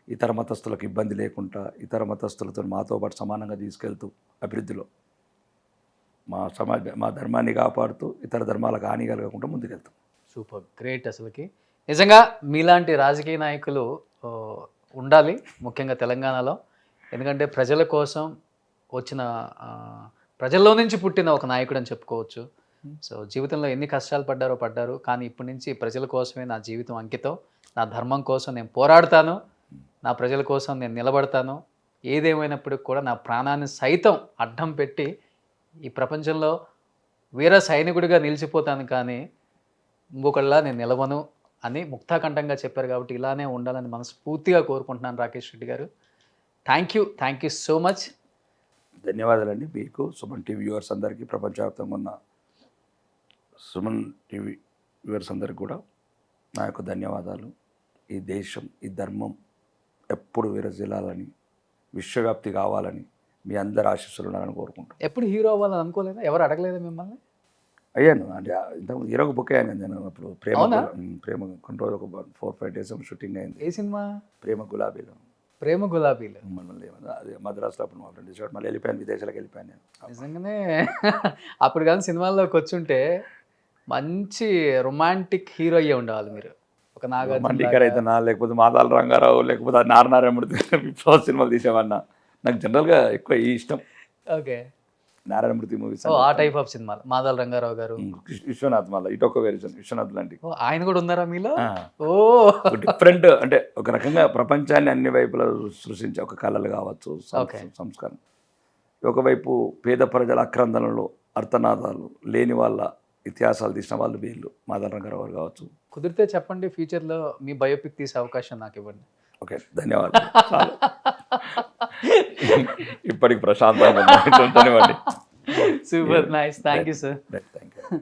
ఇతర మతస్థులకు ఇబ్బంది లేకుండా, ఇతర మతస్థులతో మాతో పాటు సమానంగా తీసుకెళ్తూ అభివృద్ధిలో మా ధర్మాన్ని కాపాడుతూ ఇతర ధర్మాలకు హాని కలగకుండా ముందుకెళ్తాం. Super, great. అసలుకి నిజంగా మీలాంటి రాజకీయ నాయకులు ఉండాలి, ముఖ్యంగా తెలంగాణలో. ఎందుకంటే ప్రజల కోసం వచ్చిన, ప్రజల్లో నుంచి పుట్టిన ఒక నాయకుడు అని చెప్పుకోవచ్చు. సో జీవితంలో ఎన్ని కష్టాలు పడ్డారు, కానీ ఇప్పటి నుంచి ప్రజల కోసమే నా జీవితం అంకితం, నా ధర్మం కోసం నేను పోరాడతాను, నా ప్రజల కోసం నేను నిలబడతాను, ఏదేమైనప్పటికి కూడా నా ప్రాణాన్ని సైతం అడ్డం పెట్టి ఈ ప్రపంచంలో వీర సైనికుడిగా నిలిచిపోతాను, కానీ ఇంకొకళ్ళ నేను నిలవను అని ముక్తాకంఠంగా చెప్పారు. కాబట్టి ఇలానే ఉండాలని మనస్ఫూర్తిగా కోరుకుంటున్నాను రాకేష్ రెడ్డి గారు. Thank you so much. ధన్యవాదాలండి మీకు, సుమన్ టీవీ వ్యూవర్స్ అందరికీ, ప్రపంచవ్యాప్తంగా ఉన్న సుమన్ టీవీ వ్యూవర్స్ అందరికీ కూడా నా యొక్క ధన్యవాదాలు. ఈ దేశం, ఈ ధర్మం ఎప్పుడు విరజిల్లాలని, విశ్వవ్యాప్తి కావాలని మీ అందరి ఆశీస్సులు ఉండాలని కోరుకుంటాను. ఎప్పుడు హీరో అవ్వాలని అనుకోలేదా? ఎవరు అడగలేదా మిమ్మల్ని? అయ్యాను, అంటే ఇంతకుముందు హీరోకి బుక్ అయ్యాను నేను. అప్పుడు అవునా? ప్రేమ కొన్ని రోజులు ఒక 4-5 days షూటింగ్ అయింది. ఏ సినిమా? ప్రేమ గులాబీలో. ప్రేమ గులాబీలు. మళ్ళీ అది మద్రాసులో అప్పుడు మా ఫ్రెండ్ ఇచ్చాడు. మళ్ళీ వెళ్ళిపోయాను, విదేశాలకు వెళ్ళిపోయాను నేను. నిజంగానే అప్పుడు కానీ సినిమాల్లోకి వచ్చుంటే మంచి రొమాంటిక్ హీరో అయ్యే ఉండేవాళ్ళు మీరు. ఒక మండికర్ అయితే నా, లేకపోతే మాదాల రంగారావు, లేకపోతే నారాయణమూర్తి విప్లవ సినిమాలు తీసేవన్నా. నాకు జనరల్గా ఎక్కువ ఈ ఇష్టం. ఓకే, నారాయణమూర్తి మూవీస్, ఆ టైప్ ఆఫ్ సినిమాలు. మాదాల రంగారావు గారు, విశ్వనాథ్, మళ్ళీ ఇటొక వెర్షన్ విశ్వనాథ్ లాంటి. ఆయన కూడా ఉన్నారా మీలో? ఓ, డిఫరెంట్, అంటే ఒక రకంగా ప్రపంచాన్ని అన్ని వైపులా సృష్టించే ఒక కళలు కావచ్చు, సంస్కారం. ఒకవైపు పేద ప్రజల అక్రందనలో అర్థనాదాలు లేని వాళ్ళ ఇతిహాసాలు తీసిన వాళ్ళు వీళ్ళు, మాదాల రంగారావు గారు కావచ్చు. కుదిరితే చెప్పండి, ఫ్యూచర్లో మీ బయోపిక్ తీసే అవకాశం నాకు ఇవ్వండి. ఓకే, ధన్యవాదాలు. ఇప్పటికి ప్రశాంతంగా ఉంటుంది. Super nice, thank you sir. Thank you.